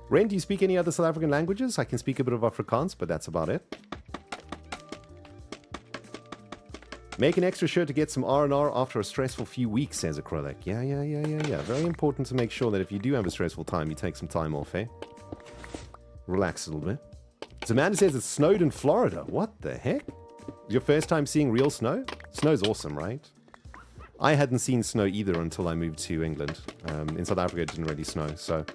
Ren, do you speak any other South African languages? I can speak a bit of Afrikaans, but that's about it. Make an extra shirt to get some R&R after a stressful few weeks, says Acrylic. Yeah. Very important to make sure that if you do have a stressful time, you take some time off, eh? Relax a little bit. So Amanda says it snowed in Florida. What the heck? Your first time seeing real snow? Snow's awesome, right? I hadn't seen snow either until I moved to England. In South Africa, it didn't really snow, so...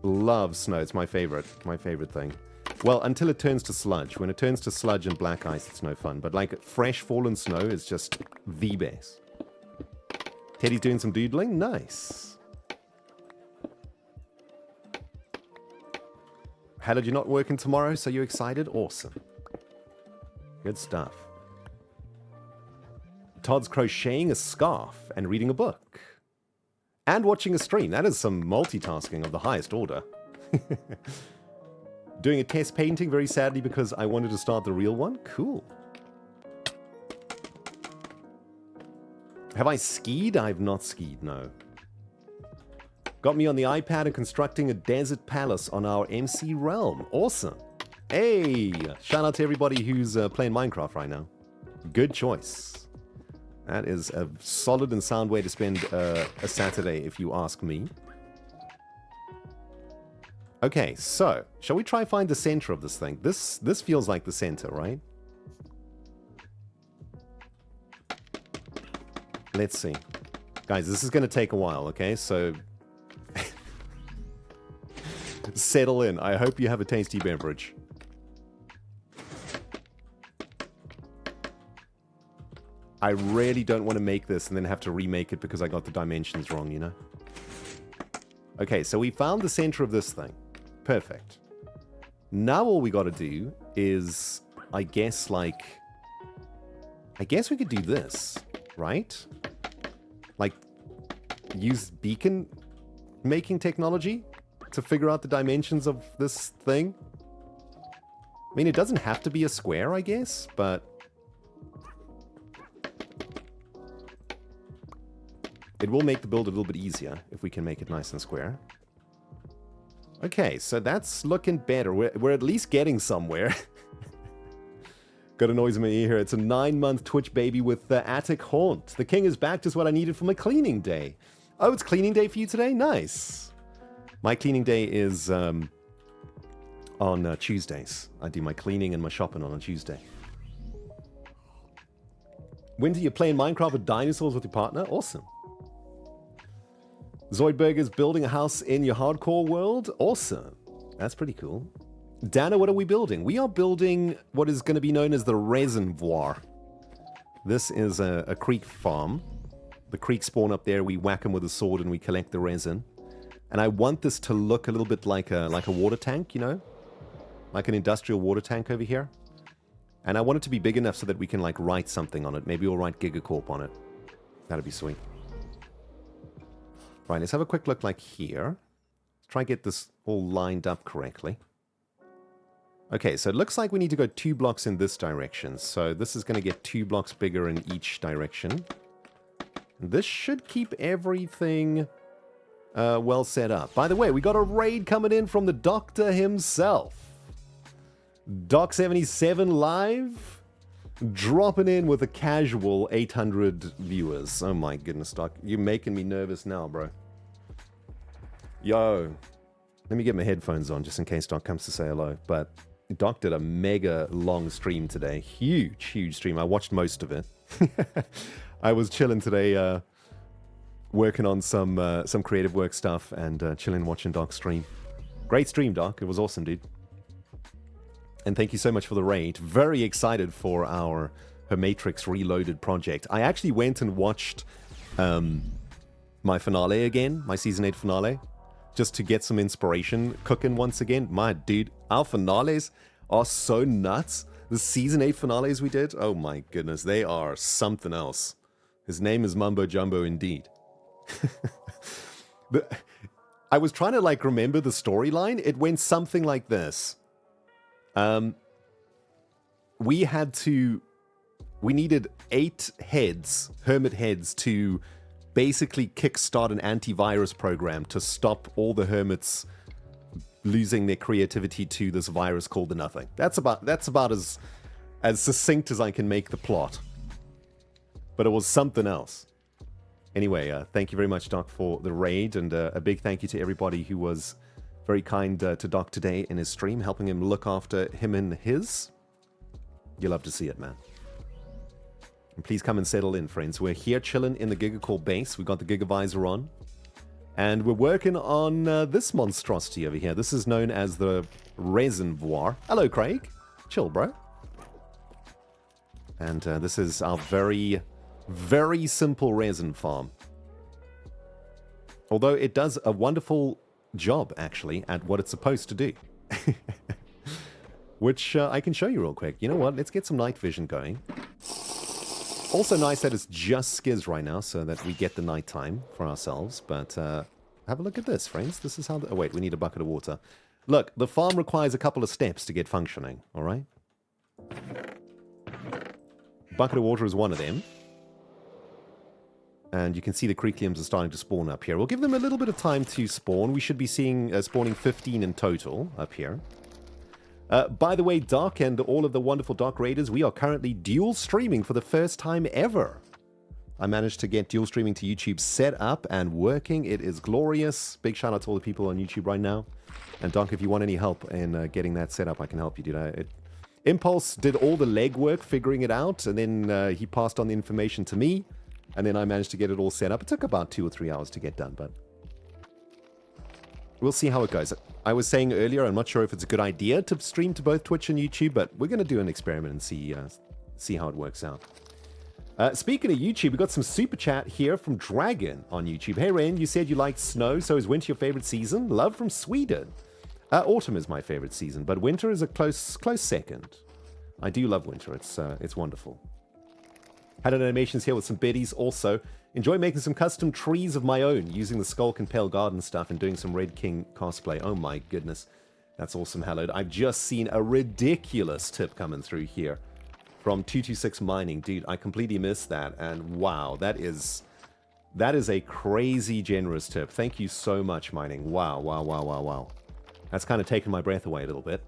Love snow. It's my favorite thing. Well, until it turns to sludge. When it turns to sludge and black ice, it's no fun. But like fresh fallen snow is just the best. Teddy's doing some doodling. Nice. How did you not working tomorrow? So you excited? Awesome. Good stuff. Todd's crocheting a scarf and reading a book. And watching a stream. That is some multitasking of the highest order. Doing a test painting very sadly because I wanted to start the real one. Cool. Have I skied? I've not skied, no. Got me on the iPad and constructing a desert palace on our MC realm. Awesome. Hey, shout out to everybody who's playing Minecraft right now. Good choice. That is a solid and sound way to spend a Saturday, if you ask me. Okay, so, shall we try find the center of this thing? This feels like the center, right? Let's see. Guys, this is going to take a while, okay? So, settle in. I hope you have a tasty beverage. I really don't want to make this and then have to remake it because I got the dimensions wrong, you know? Okay, so we found the center of this thing. Perfect. Now all we got to do is, I guess we could do this, right? Like, use beacon making technology to figure out the dimensions of this thing. I mean, it doesn't have to be a square, I guess, but... it will make the build a little bit easier if we can make it nice and square. Okay, so that's looking better. We're at least getting somewhere. Got a noise in my ear here. It's a 9-month Twitch baby with the attic haunt. The king is back, just what I needed for my cleaning day. Oh, it's cleaning day for you today? Nice. My cleaning day is on Tuesdays. I do my cleaning and my shopping on a Tuesday. Winter, you're playing Minecraft with dinosaurs with your partner? Awesome. Zoidberger's building a house in your hardcore world? Awesome. That's pretty cool. Dana, what are we building? We are building what is going to be known as the reservoir. This is a creek farm. The creek spawn up there, we whack them with a sword and we collect the resin. And I want this to look a little bit like a water tank, you know? Like an industrial water tank over here. And I want it to be big enough so that we can like write something on it. Maybe we'll write Gigacorp on it. That'd be sweet. Right, let's have a quick look like here. Let's try and get this all lined up correctly. Okay, so it looks like we need to go 2 blocks in this direction. So this is going to get 2 blocks bigger in each direction. This should keep everything well set up. By the way, we got a raid coming in from the Doctor himself. Doc77 live, dropping in with a casual 800 viewers. Oh my goodness, Doc. You're making me nervous now, bro. Yo. Let me get my headphones on just in case Doc comes to say hello. But Doc did a mega long stream today. Huge stream. I watched most of it. I was chilling today, working on some creative work stuff and chilling watching Doc stream. Great stream, Doc. It was awesome, dude. And thank you so much for the raid. Very excited for our Hermitcraft Reloaded project. I actually went and watched my finale again, my Season 8 finale, just to get some inspiration cooking once again. My dude, our finales are so nuts. The Season 8 finales we did, oh my goodness, they are something else. His name is Mumbo Jumbo indeed. I was trying to like remember the storyline. It went something like this. We needed 8 heads, hermit heads, to basically kickstart an antivirus program to stop all the hermits losing their creativity to this virus called the Nothing. That's about as succinct as I can make the plot. But it was something else. Anyway, thank you very much, Doc, for the raid, and a big thank you to everybody who was very kind to Doc today in his stream, helping him look after him and his. You love to see it, man. And please come and settle in, friends. We're here chilling in the Gigacore base. We've got the Gigavisor on. And we're working on this monstrosity over here. This is known as the Reservoir. Hello, Craig. Chill, bro. And this is our very, very simple resin farm. Although it does a wonderful job, actually, at what it's supposed to do. Which I can show you real quick. You know what? Let's get some night vision going. Also nice that it's just skiz right now, so that we get the nighttime for ourselves. But have a look at this, friends. This is how... Oh, wait, we need a bucket of water. Look, the farm requires a couple of steps to get functioning, all right? Bucket of water is one of them. And you can see the creekliums are starting to spawn up here. We'll give them a little bit of time to spawn. We should be seeing spawning 15 in total up here. By the way, Doc and all of the wonderful Doc Raiders, we are currently dual streaming for the first time ever. I managed to get dual streaming to YouTube set up and working. It is glorious. Big shout out to all the people on YouTube right now. And Doc, if you want any help in getting that set up, I can help you, dude. Impulse did all the legwork figuring it out, and then he passed on the information to me, and then I managed to get it all set up. It took about 2 or 3 hours to get done, but we'll see how it goes. I was saying earlier, I'm not sure if it's a good idea to stream to both Twitch and YouTube, but we're going to do an experiment and see how it works out. Speaking of YouTube, we got some super chat here from Dragon on YouTube. Hey, Ren, you said you liked snow, so is winter your favorite season? Love from Sweden. Autumn is my favorite season, but winter is a close second. I do love winter. It's wonderful. Had an animations here with some biddies also. Enjoy making some custom trees of my own using the Skulk and Pale Garden stuff and doing some Red King cosplay. Oh my goodness. That's awesome, Hallowed. I've just seen a ridiculous tip coming through here from 226 Mining. Dude, I completely missed that. And wow, that is a crazy generous tip. Thank you so much, Mining. Wow, wow, wow, wow, wow. That's kind of taken my breath away a little bit.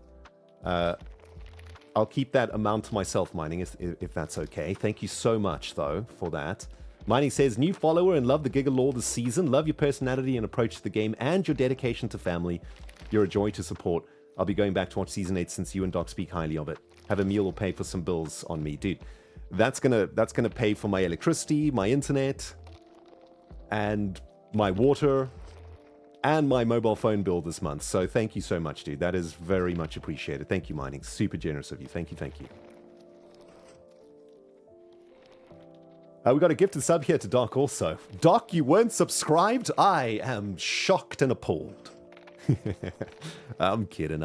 I'll keep that amount to myself, Mining, if that's okay. Thank you so much, though, for that. Mining says, new follower and love the Giga Lore this season. Love your personality and approach to the game and your dedication to family. You're a joy to support. I'll be going back to watch Season 8 since you and Doc speak highly of it. Have a meal or pay for some bills on me. Dude, that's gonna pay for my electricity, my internet, and my water, and my mobile phone bill this month. So thank you so much, dude. That is very much appreciated. Thank you, Mining. Super generous of you. Thank you, thank you. We got a gifted sub here to Doc also. Doc, you weren't subscribed? I am shocked and appalled. I'm kidding.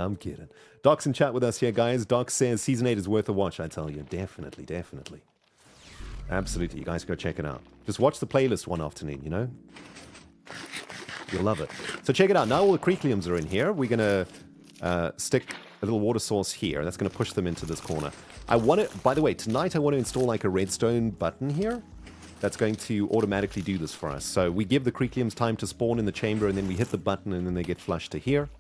Doc's in chat with us here, guys. Doc says Season 8 is worth a watch, I tell you. Definitely, definitely. Absolutely. You guys go check it out. Just watch the playlist one afternoon, you know? You'll love it. So check it out. Now all the creekliums are in here. We're going to stick a little water source here. That's going to push them into this corner. I want to, by the way, tonight I want to install like a redstone button here that's going to automatically do this for us. So we give the creekliums time to spawn in the chamber, and then we hit the button, and then they get flushed to here.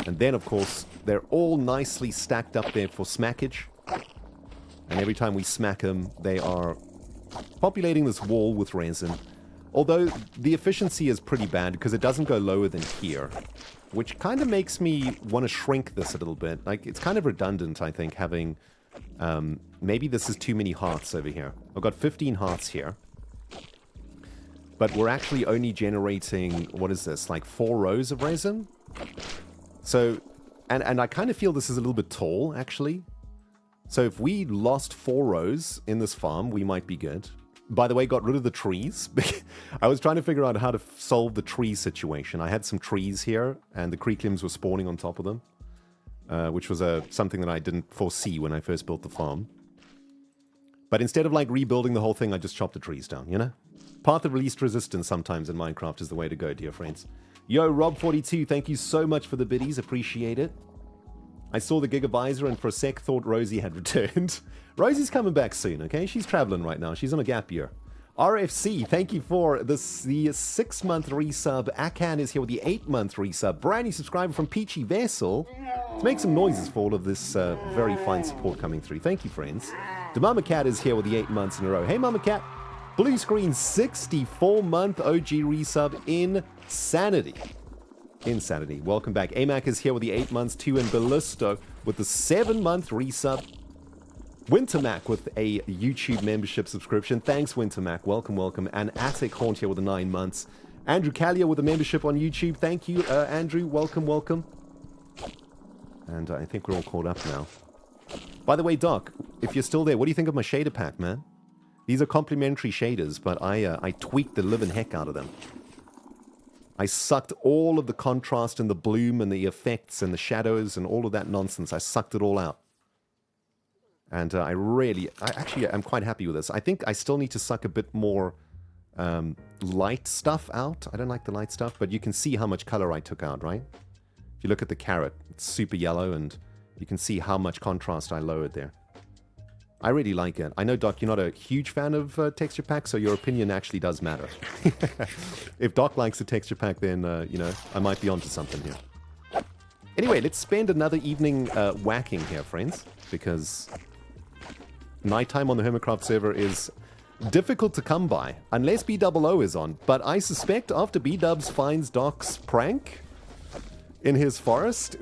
And then, of course, they're all nicely stacked up there for smackage. And every time we smack them, they are populating this wall with resin. Although the efficiency is pretty bad because it doesn't go lower than here, which kind of makes me want to shrink this a little bit. Like, it's kind of redundant, I think, having... maybe this is too many hearts over here. I've got 15 hearts here. But we're actually only generating, what is this, like 4 rows of resin? So, and I kind of feel this is a little bit tall, actually. So if we lost 4 rows in this farm, we might be good. By the way, got rid of the trees. I was trying to figure out how to solve the tree situation. I had some trees here, and the creeklims were spawning on top of them. Which was something that I didn't foresee when I first built the farm. But instead of like rebuilding the whole thing, I just chopped the trees down, you know? Path of least resistance sometimes in Minecraft is the way to go, dear friends. Yo, Rob42, thank you so much for the biddies. Appreciate it. I saw the Gigavisor and for a sec thought Rosie had returned. Rosie's coming back soon, okay? She's traveling right now. She's on a gap year. RFC, thank you for the 6-month resub. Akan is here with the 8-month resub. Brand new subscriber from Peachy Vessel. Let's make some noises for all of this very fine support coming through. Thank you, friends. The Mama Cat is here with the 8 months in a row. Hey, Mama Cat. Blue Screen, 64-month OG resub. Insanity. Insanity. Welcome back. AMAC is here with the 8 months too, and Ballisto with the 7-month resub. Wintermac with a YouTube membership subscription. Thanks, Wintermac. Welcome, welcome. And Attic Haunt here with the 9 months. Andrew Callier with a membership on YouTube. Thank you, Andrew. Welcome, welcome. And I think we're all caught up now. By the way, Doc, if you're still there, what do you think of my shader pack, man? These are complimentary shaders, but I tweaked the living heck out of them. I sucked all of the contrast and the bloom and the effects and the shadows and all of that nonsense. I sucked it all out. And I actually am quite happy with this. I think I still need to suck a bit more light stuff out. I don't like the light stuff, but you can see how much color I took out, right? If you look at the carrot, it's super yellow, and you can see how much contrast I lowered there. I really like it. I know, Doc, you're not a huge fan of texture packs, so your opinion actually does matter. If Doc likes a texture pack, then, you know, I might be onto something here. Anyway, let's spend another evening whacking here, friends, because nighttime on the Hermitcraft server is difficult to come by, unless BOO is on. But I suspect after B-Dubs finds Doc's prank in his forest,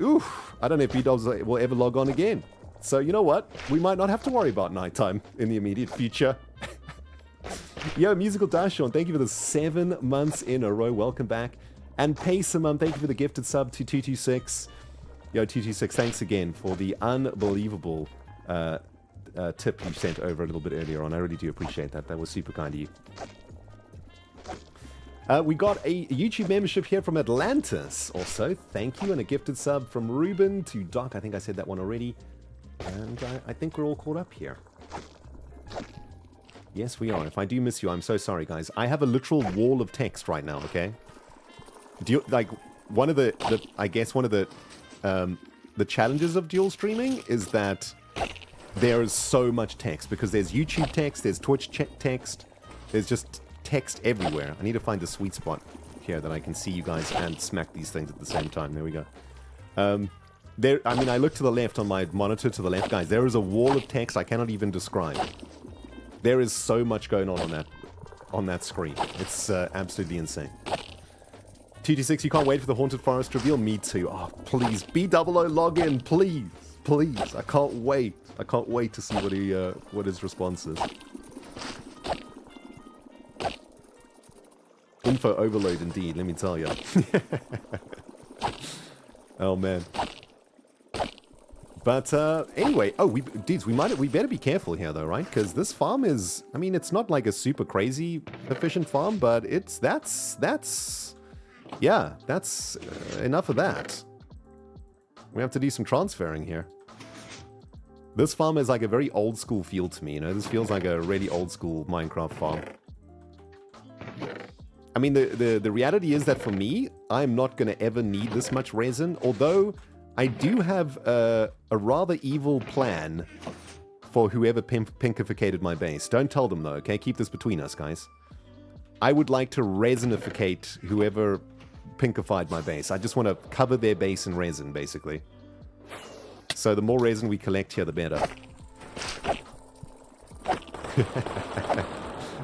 I don't know if B-Dubs will ever log on again. So you know what? We might not have to worry about nighttime in the immediate future. Yo, Musical Dashon, thank you for the 7 months in a row. Welcome back. And Paysamum, thank you for the gifted sub to 226. Yo, 226, thanks again for the unbelievable tip you sent over a little bit earlier on. I really do appreciate that. That was super kind of you. We got a YouTube membership here from Atlantis also. Thank you. And a gifted sub from Ruben to Doc. I think I said that one already. And I think we're all caught up here. Yes, we are. If I do miss you, I'm so sorry, guys. I have a literal wall of text right now, okay? Do you, like, one of the I guess one of the challenges of dual streaming is that there is so much text, because there's YouTube text, there's Twitch text, there's just text everywhere. I need to find the sweet spot here that I can see you guys and smack these things at the same time. There we go. I mean, I look to the left on my monitor to the left, guys. There is a wall of text I cannot even describe. There is so much going on that screen. It's absolutely insane. 226, you can't wait for the Haunted Forest reveal? Me too. Oh, please. BOO log in, please. Please. I can't wait. I can't wait to see what his response is. Info overload indeed, let me tell you. Oh, man. But anyway, dudes, we better be careful here though, right? Because this farm is, I mean, it's not like a super crazy efficient farm, but that's enough of that. We have to do some transferring here. This farm is like a very old school feel to me, you know? This feels like a really old school Minecraft farm. I mean, the reality is that for me, I'm not going to ever need this much resin, although I do have a rather evil plan for whoever pinkificated my base. Don't tell them though, okay? Keep this between us, guys. I would like to resinificate whoever pinkified my base. I just want to cover their base in resin, basically. So the more resin we collect here, the better.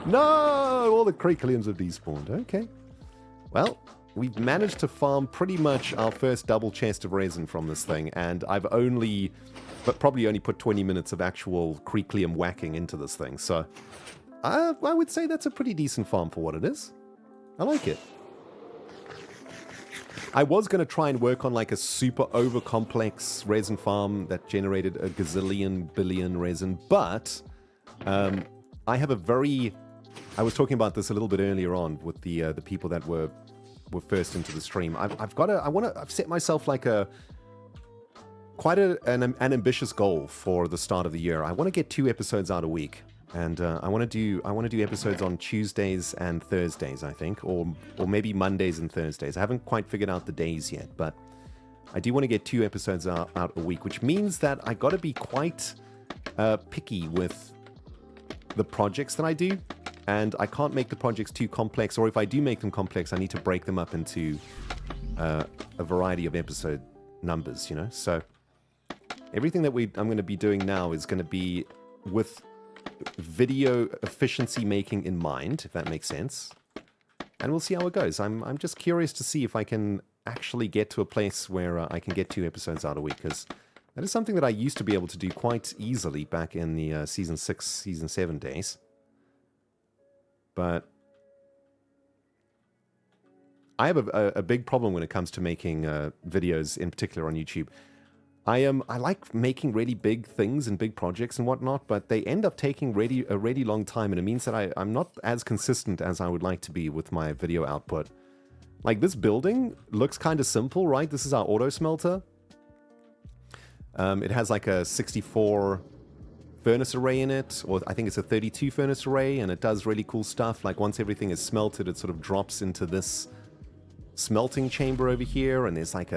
No! All the Creeklians have despawned. Okay. Well, we've managed to farm pretty much our first double chest of resin from this thing, and I've probably only put 20 minutes of actual Creeklium whacking into this thing, so I would say that's a pretty decent farm for what it is. I like it. I was going to try and work on like a super over-complex resin farm that generated a gazillion billion resin, but I have a very... I was talking about this a little bit earlier on with the people that were first into the stream. I've set myself like quite an ambitious goal for the start of the year. I want to get 2 episodes out a week, and I want to do episodes on Tuesdays and Thursdays, I think, or maybe Mondays and Thursdays. I haven't quite figured out the days yet, but I do want to get 2 episodes out a week, which means that I got to be quite picky with the projects that I do. And I can't make the projects too complex, or if I do make them complex, I need to break them up into a variety of episode numbers, you know? So everything that I'm going to be doing now is going to be with video efficiency making in mind, if that makes sense. And we'll see how it goes. I'm just curious to see if I can actually get to a place where I can get 2 episodes out a week, because That is something that I used to be able to do quite easily back in the Season 6, Season 7 days. But I have a big problem when it comes to making videos, in particular on YouTube. I like making really big things and big projects and whatnot, but they end up taking a really long time, and it means that I'm not as consistent as I would like to be with my video output. Like, this building looks kind of simple, right? This is our auto smelter. It has like a 64 furnace array in it, or I think it's a 32 furnace array, and it does really cool stuff. Like, once everything is smelted, it sort of drops into this smelting chamber over here, and there's like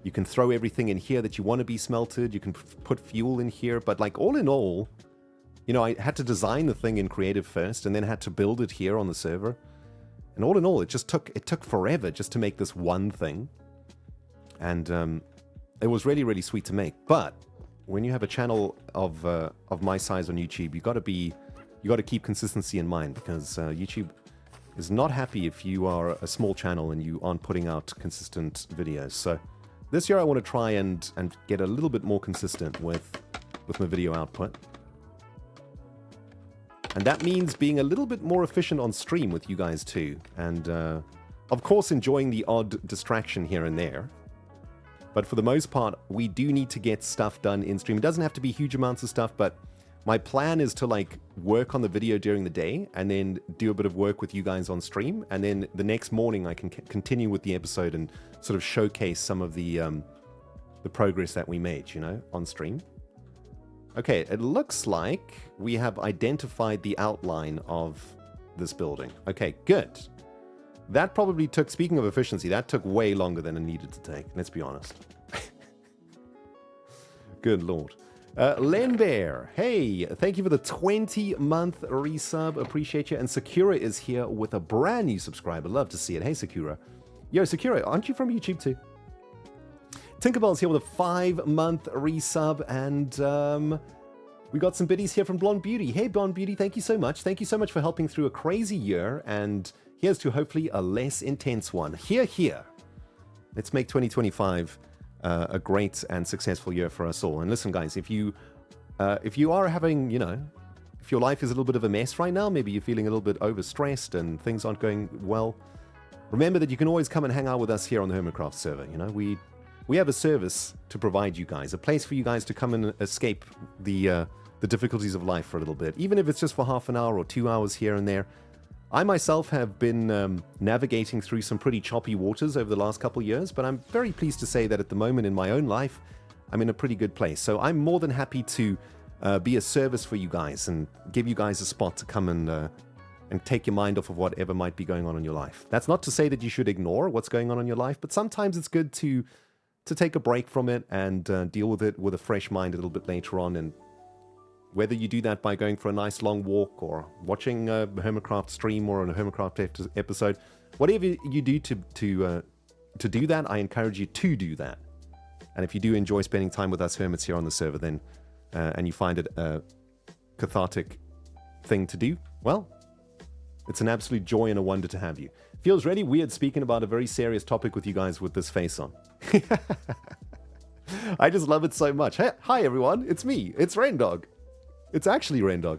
you can throw everything in here that you want to be smelted. You can put fuel in here, but like, all in all, you know, I had to design the thing in Creative first, and then had to build it here on the server. And all in all, it took forever just to make this one thing. And it was really, really sweet to make. But when you have a channel of my size on YouTube, you got to keep consistency in mind, because YouTube is not happy if you are a small channel and you aren't putting out consistent videos. So this year I want to try and get a little bit more consistent with my video output. And that means being a little bit more efficient on stream with you guys too. And of course enjoying the odd distraction here and there. But for the most part, we do need to get stuff done in stream. It doesn't have to be huge amounts of stuff, but my plan is to like work on the video during the day and then do a bit of work with you guys on stream. And then the next morning I can continue with the episode and sort of showcase some of the progress that we made, you know, on stream. Okay, it looks like we have identified the outline of this building. Okay, good. That probably took, speaking of efficiency, that took way longer than it needed to take, let's be honest. Good lord. Len Bear, hey, thank you for the 20-month resub. Appreciate you. And Sakura is here with a brand new subscriber. Love to see it. Hey, Sakura. Yo, Sakura, aren't you from YouTube too? Tinkerbell's here with a 5-month resub. And we got some biddies here from Blonde Beauty. Hey, Blonde Beauty, thank you so much. Thank you so much for helping through a crazy year. And here's to hopefully a less intense one. Here. Let's make 2025 a great and successful year for us all. And listen, guys, if you are having, you know, if your life is a little bit of a mess right now, maybe you're feeling a little bit overstressed and things aren't going well, remember that you can always come and hang out with us here on the Hermitcraft server. You know, we have a service to provide you guys, a place for you guys to come and escape the difficulties of life for a little bit, even if it's just for half an hour or 2 hours here and there. I myself have been navigating through some pretty choppy waters over the last couple years, but I'm very pleased to say that at the moment in my own life, I'm in a pretty good place. So I'm more than happy to be a service for you guys and give you guys a spot to come and take your mind off of whatever might be going on in your life. That's not to say that you should ignore what's going on in your life, but sometimes it's good to take a break from it and deal with it with a fresh mind a little bit later on. And whether you do that by going for a nice long walk or watching a Hermitcraft stream or a Hermitcraft episode, whatever you do to do that, I encourage you to do that. And if you do enjoy spending time with us hermits here on the server, then and you find it a cathartic thing to do, well, it's an absolute joy and a wonder to have you. Feels really weird speaking about a very serious topic with you guys with this face on. I just love it so much. Hey, hi everyone, it's me, it's Rendog. It's actually Rendog.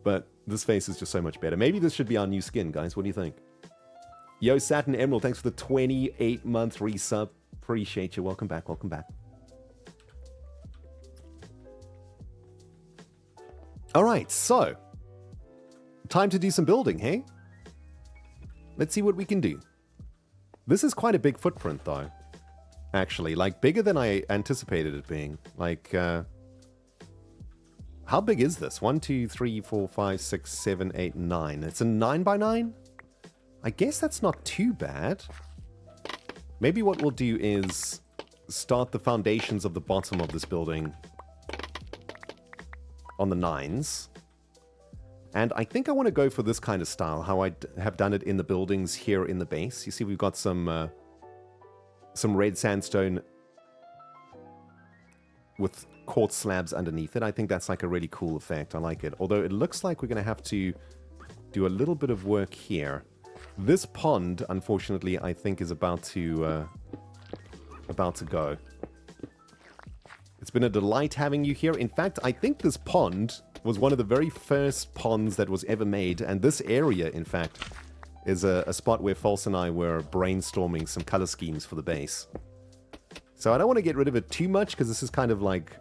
But this face is just so much better. Maybe this should be our new skin, guys. What do you think? Yo, Saturn Emerald, thanks for the 28-month resub. Appreciate you. Welcome back, welcome back. All right, so time to do some building, hey? Let's see what we can do. This is quite a big footprint, though. Actually, like, bigger than I anticipated it being. Like, how big is this? 1, 2, 3, 4, 5, 6, 7, 8, 9. It's a 9x9? I guess that's not too bad. Maybe what we'll do is start the foundations of the bottom of this building on the 9s. And I think I want to go for this kind of style, how I have done it in the buildings here in the base. You see we've got some red sandstone with quartz slabs underneath it. I think that's like a really cool effect. I like it. Although it looks like we're going to have to do a little bit of work here. This pond, unfortunately, I think is about to go. It's been a delight having you here. In fact, I think this pond was one of the very first ponds that was ever made. And this area, in fact, is a spot where False and I were brainstorming some color schemes for the base. So I don't want to get rid of it too much because this is kind of like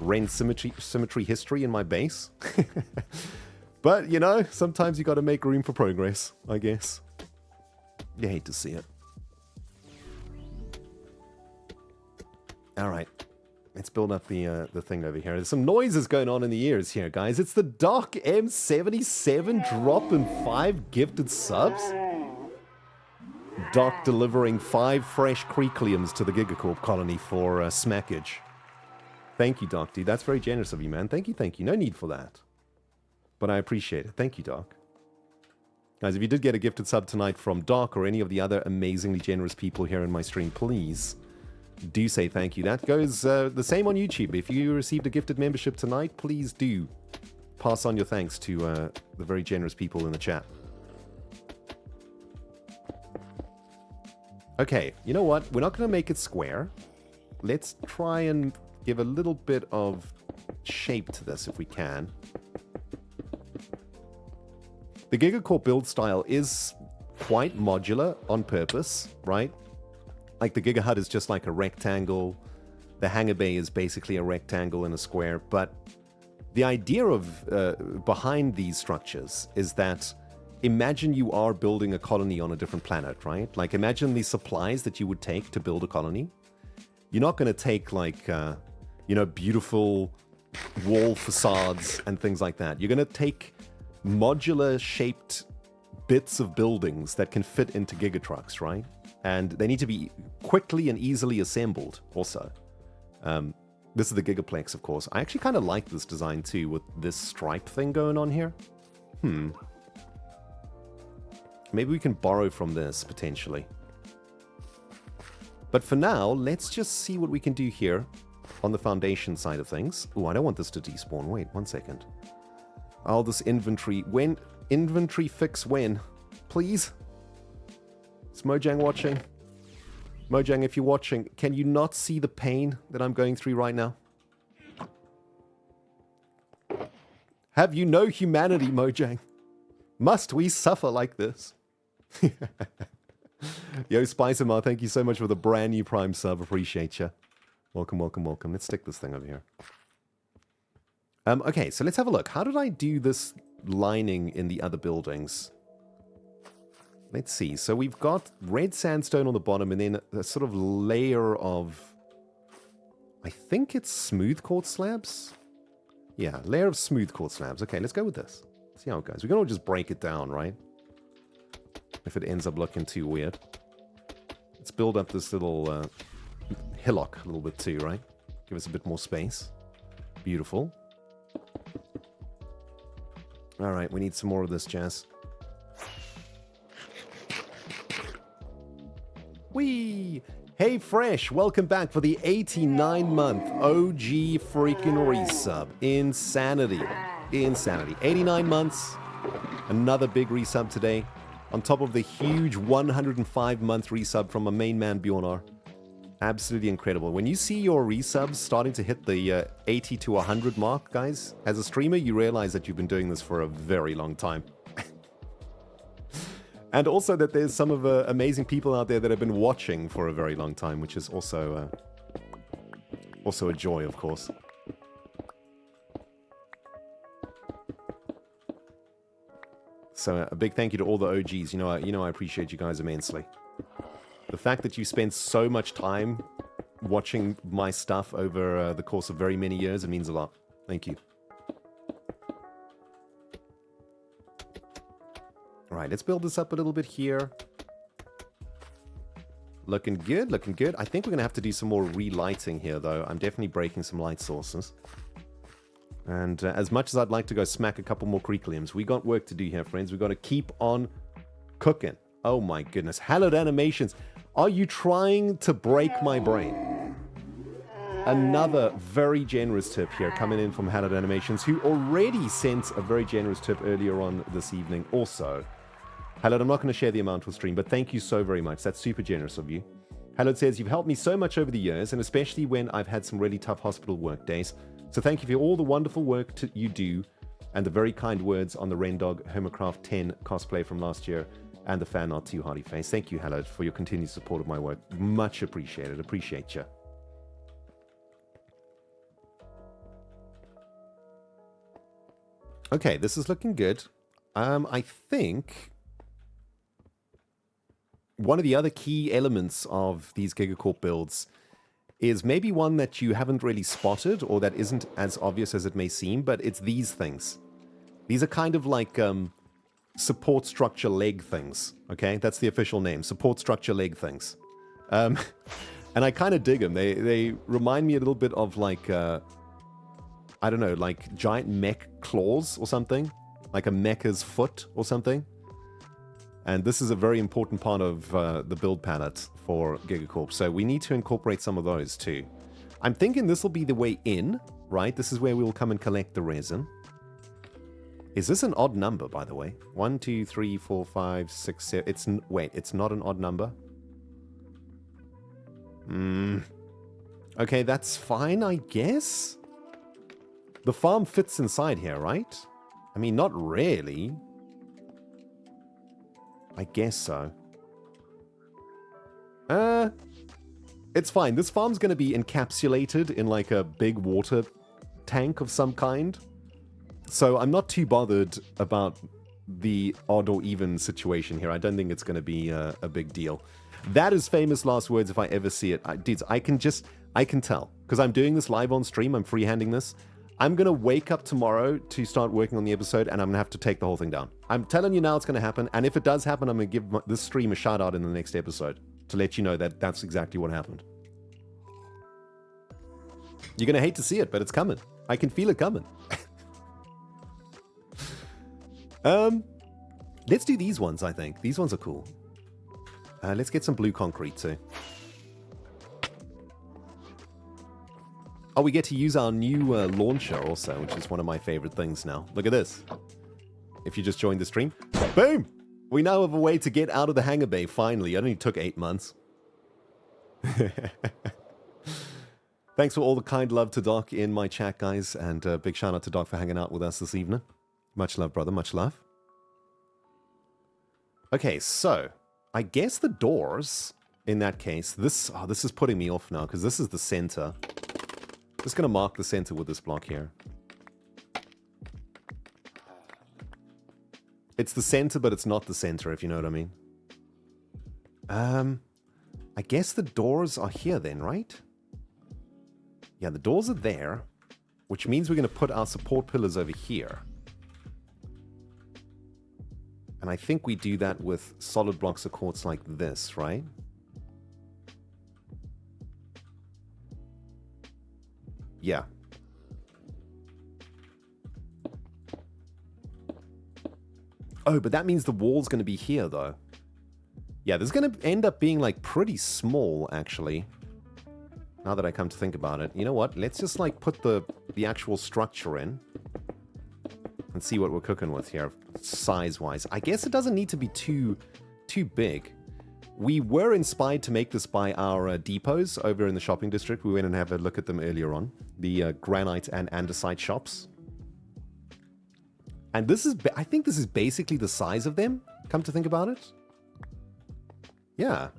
Ren symmetry history in my base. But, you know, sometimes you got to make room for progress, I guess. You hate to see it. All right. Let's build up the thing over here. There's some noises going on in the ears here, guys. It's the Doc M77 dropping 5 gifted subs. Doc delivering 5 fresh Creekliums to the Gigacorp colony for smackage. Thank you, Doc, dude. That's very generous of you, man. Thank you, thank you. No need for that. But I appreciate it. Thank you, Doc. Guys, if you did get a gifted sub tonight from Doc or any of the other amazingly generous people here in my stream, please do say thank you. That goes the same on YouTube. If you received a gifted membership tonight, please do pass on your thanks to the very generous people in the chat. Okay, you know what? We're not going to make it square. Let's try and give a little bit of shape to this if we can. The Gigacorp build style is quite modular on purpose, right? Like the Giga Hut is just like a rectangle. The hangar bay is basically a rectangle in a square. But the idea of behind these structures is that imagine you are building a colony on a different planet, right? Like imagine the supplies that you would take to build a colony. You're not going to take like, you know, beautiful wall facades and things like that. You're going to take modular shaped bits of buildings that can fit into Gigatrucks, right? And they need to be quickly and easily assembled also. This is the Gigaplex, of course. I actually kind of like this design too with this stripe thing going on here. Maybe we can borrow from this potentially. But for now, let's just see what we can do here on the foundation side of things. Oh, I don't want this to despawn. Wait, 1 second. Oh, this inventory. When? Inventory fix when? Please? Is Mojang watching? Mojang, if you're watching, can you not see the pain that I'm going through right now? Have you no humanity, Mojang? Must we suffer like this? Yo, Spicermar, thank you so much for the brand new Prime sub. Appreciate you. Welcome, welcome, welcome. Let's stick this thing over here. Okay, so let's have a look. How did I do this lining in the other buildings? Let's see. So we've got red sandstone on the bottom and then a sort of layer of... I think it's smooth quartz slabs? Yeah, layer of smooth quartz slabs. Okay, let's go with this. See how it goes. We can all just break it down, right? If it ends up looking too weird. Let's build up this little hillock a little bit too, right? Give us a bit more space. Beautiful. All right, we need some more of this jazz. Whee! Hey Fresh, welcome back for the 89-month OG freaking resub. Insanity. Insanity. 89 months. Another big resub today. On top of the huge 105-month resub from my main man Bjornar. Absolutely incredible. When you see your resubs starting to hit the 80 to 100 mark, guys, as a streamer, you realize that you've been doing this for a very long time. And also that there's some of the amazing people out there that have been watching for a very long time, which is also a joy, of course. So a big thank you to all the OGs. You know I appreciate you guys immensely. The fact that you spend so much time watching my stuff over the course of very many years, it means a lot. Thank you. All right, let's build this up a little bit here. Looking good, looking good. I think we're going to have to do some more relighting here, though. I'm definitely breaking some light sources. And as much as I'd like to go smack a couple more Creekliums, we got work to do here, friends. We've got to keep on cooking. Oh my goodness. Hallowed Animations. Are you trying to break my brain? Another very generous tip here coming in from Hallowed Animations, who already sent a very generous tip earlier on this evening also. Hallowed, I'm not going to share the amount with stream, but thank you so very much. That's super generous of you. Hallowed says, you've helped me so much over the years, and especially when I've had some really tough hospital work days. So thank you for all the wonderful work you do, and the very kind words on the Rendog Hermitcraft 10 cosplay from last year, and the fan art to Hardy Face. Thank you, Hallowed, for your continued support of my work. Much appreciated. Appreciate you. Okay, this is looking good. I think one of the other key elements of these GigaCorp builds is maybe one that you haven't really spotted or that isn't as obvious as it may seem, but it's these things. These are kind of like support structure leg things, okay? That's the official name, support structure leg things. And I kind of dig them. They remind me a little bit of like, I don't know, like giant mech claws or something. Like a mecha's foot or something. And this is a very important part of the build palette for GigaCorp. So we need to incorporate some of those too. I'm thinking this will be the way in, right? This is where we will come and collect the resin. Is this an odd number, by the way? 1, 2, 3, 4, 5, 6, 7. Wait, it's not an odd number? Okay, that's fine, I guess. The farm fits inside here, right? I mean, not really. I guess so. It's fine. This farm's going to be encapsulated in like a big water tank of some kind. So I'm not too bothered about the odd or even situation here. I don't think it's going to be a big deal. That is famous last words if I ever see it. Dudes, I can tell. Because I'm doing this live on stream. I'm freehanding this. I'm going to wake up tomorrow to start working on the episode, and I'm going to have to take the whole thing down. I'm telling you now it's going to happen, and if it does happen, I'm going to give this stream a shout-out in the next episode to let you know that that's exactly what happened. You're going to hate to see it, but it's coming. I can feel it coming. Let's do these ones, I think. These ones are cool. Let's get some blue concrete, too. Oh, we get to use our new launcher also, which is one of my favorite things now. Look at this. If you just joined the stream, boom! We now have a way to get out of the hangar bay, finally. It only took 8 months. Thanks for all the kind love to Doc in my chat, guys. And big shout out to Doc for hanging out with us this evening. Much love, brother. Much love. Okay, so I guess the doors, in that case, this is putting me off now because this is the center. Just going to mark the center with this block here. It's the center, but it's not the center, if you know what I mean. I guess the doors are here then, right? Yeah, the doors are there, which means we're going to put our support pillars over here. And I think we do that with solid blocks of quartz like this, right? Yeah. Oh, but that means the wall's going to be here, though. Yeah, this is going to end up being, like, pretty small, actually. Now that I come to think about it. You know what? Let's just, like, put the actual structure in. And see what we're cooking with here, size-wise. I guess it doesn't need to be too big. We were inspired to make this by our depots over in the shopping district. We went and had a look at them earlier on. The granite and andesite shops. And this is, I think this is basically the size of them, come to think about it. Yeah,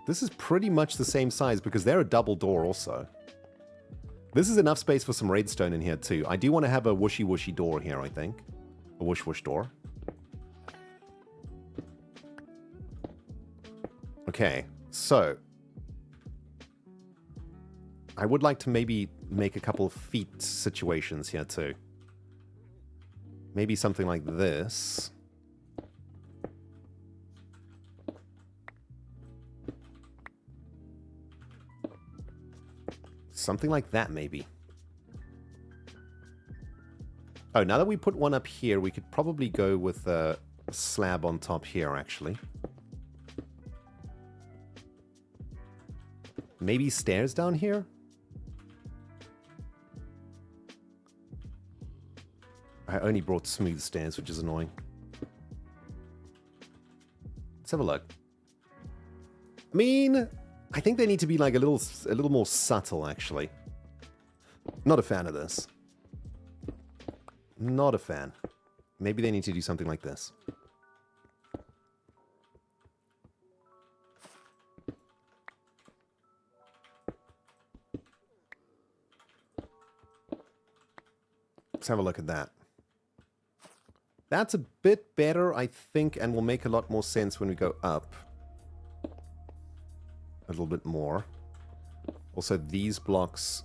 this is pretty much the same size because they're a double door also. This is enough space for some redstone in here too. I do want to have a whooshy door here, I think. A whoosh door. Okay, so I would like to maybe make a couple of feet situations here too. Maybe something like this. Something like that, maybe. Oh, now that we put one up here, we could probably go with a slab on top here, actually. Maybe stairs down here? I only brought smooth stairs, which is annoying. Let's have a look. I mean, I think they need to be like a little more subtle, actually. Not a fan of this. Not a fan. Maybe they need to do something like this. Let's have a look at that. That's a bit better, I think, and will make a lot more sense when we go up. A little bit more. Also, these blocks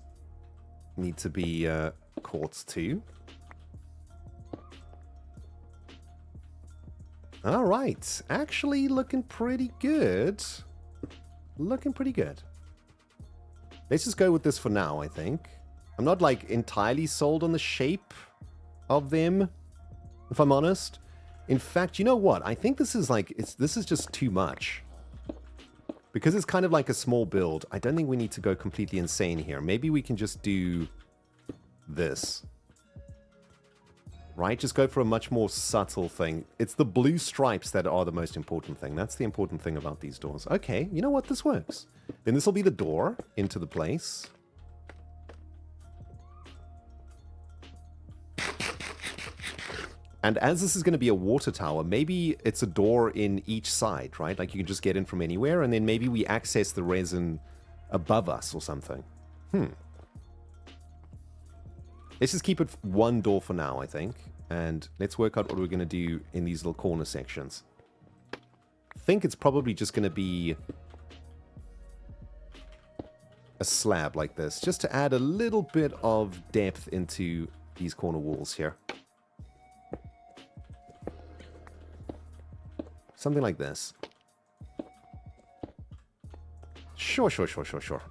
need to be quartz too. All right. Actually looking pretty good. Looking pretty good. Let's just go with this for now, I think. I'm not, like, entirely sold on the shape of them, if I'm honest. In fact, you know what? I think this is, like, this is just too much. Because it's kind of like a small build, I don't think we need to go completely insane here. Maybe we can just do this. Right? Just go for a much more subtle thing. It's the blue stripes that are the most important thing. That's the important thing about these doors. Okay, you know what? This works. Then this will be the door into the place. And as this is going to be a water tower, maybe it's a door in each side, right? Like you can just get in from anywhere, and then maybe we access the resin above us or something. Let's just keep it one door for now, I think. And let's work out what we're going to do in these little corner sections. I think it's probably just going to be a slab like this, just to add a little bit of depth into these corner walls here. Something like this. Sure.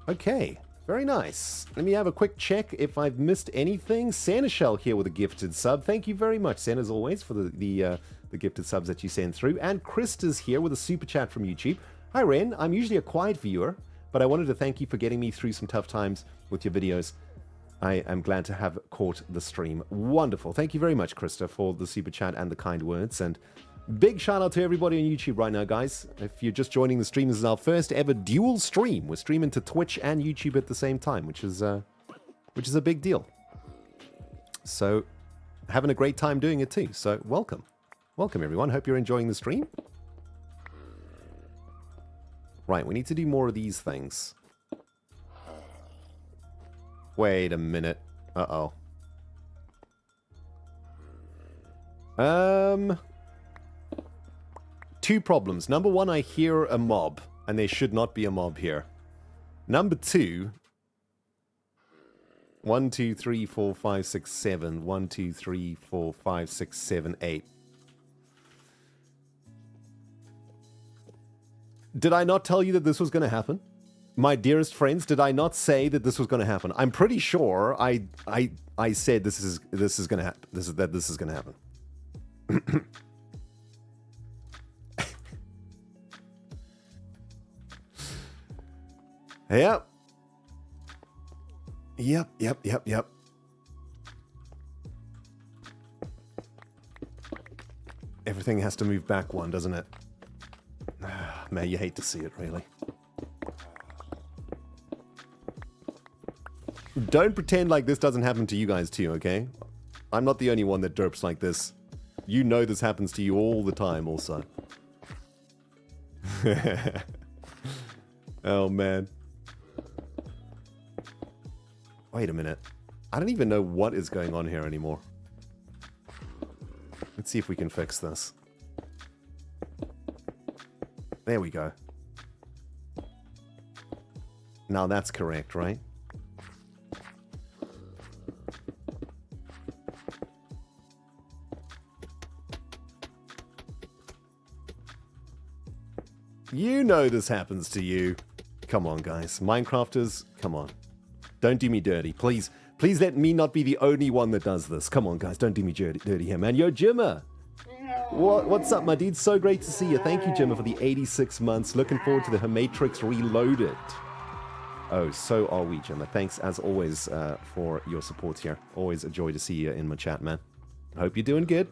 Okay. Very nice. Let me have a quick check if I've missed anything. Santa Shell here with a gifted sub. Thank you very much, Santa, as always, for the gifted subs that you send through. And Krista's here with a super chat from YouTube. Hi, Ren. I'm usually a quiet viewer, but I wanted to thank you for getting me through some tough times with your videos. I am glad to have caught the stream. Wonderful. Thank you very much, Krista, for the super chat and the kind words. And big shout out to everybody on YouTube right now, guys. If you're just joining the stream, this is our first ever dual stream. We're streaming to Twitch and YouTube at the same time, which is a big deal. So, having a great time doing it too. So, welcome. Welcome, everyone. Hope you're enjoying the stream. Right, we need to do more of these things. Wait a minute. Uh-oh. Two problems. Number one, I hear a mob, and there should not be a mob here. Number two, 1, 2, 3, 4, 5, 6, 7. 1, 2, 3, 4, 5, 6, 7, 8. Did I not tell you that this was going to happen? My dearest friends, did I not say that this was going to happen? I'm pretty sure I said this is going to happen. This is going to happen. Yep. Everything has to move back one, doesn't it? Man, you hate to see it, really. Don't pretend like this doesn't happen to you guys too, okay? I'm not the only one that derps like this. You know this happens to you all the time also. Oh, man. Wait a minute. I don't even know what is going on here anymore. Let's see if we can fix this. There we go. Now that's correct, right? You know this happens to you. Come on, guys. Minecrafters, come on. Don't do me dirty. Please let me not be the only one that does this. Come on, guys. Don't do me dirty here, man. Yo, Jimmer. What's up, my dude? So great to see you. Thank you, Jimmer, for the 86 months. Looking forward to the Hermitcraft Reloaded. Oh, so are we, Jimmer. Thanks, as always, for your support here. Always a joy to see you in my chat, man. Hope you're doing good.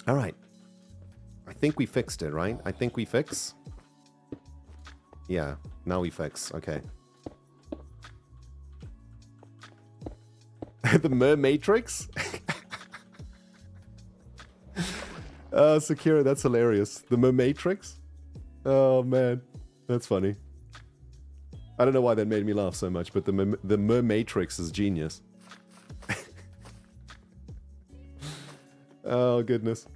All right. I think we fixed it, right? I think we fix. Yeah, now we fix. Okay. The Mermatrix? Sakura, that's hilarious. The Mermatrix? Oh, man. That's funny. I don't know why that made me laugh so much, but the Mermatrix is genius. Oh, goodness.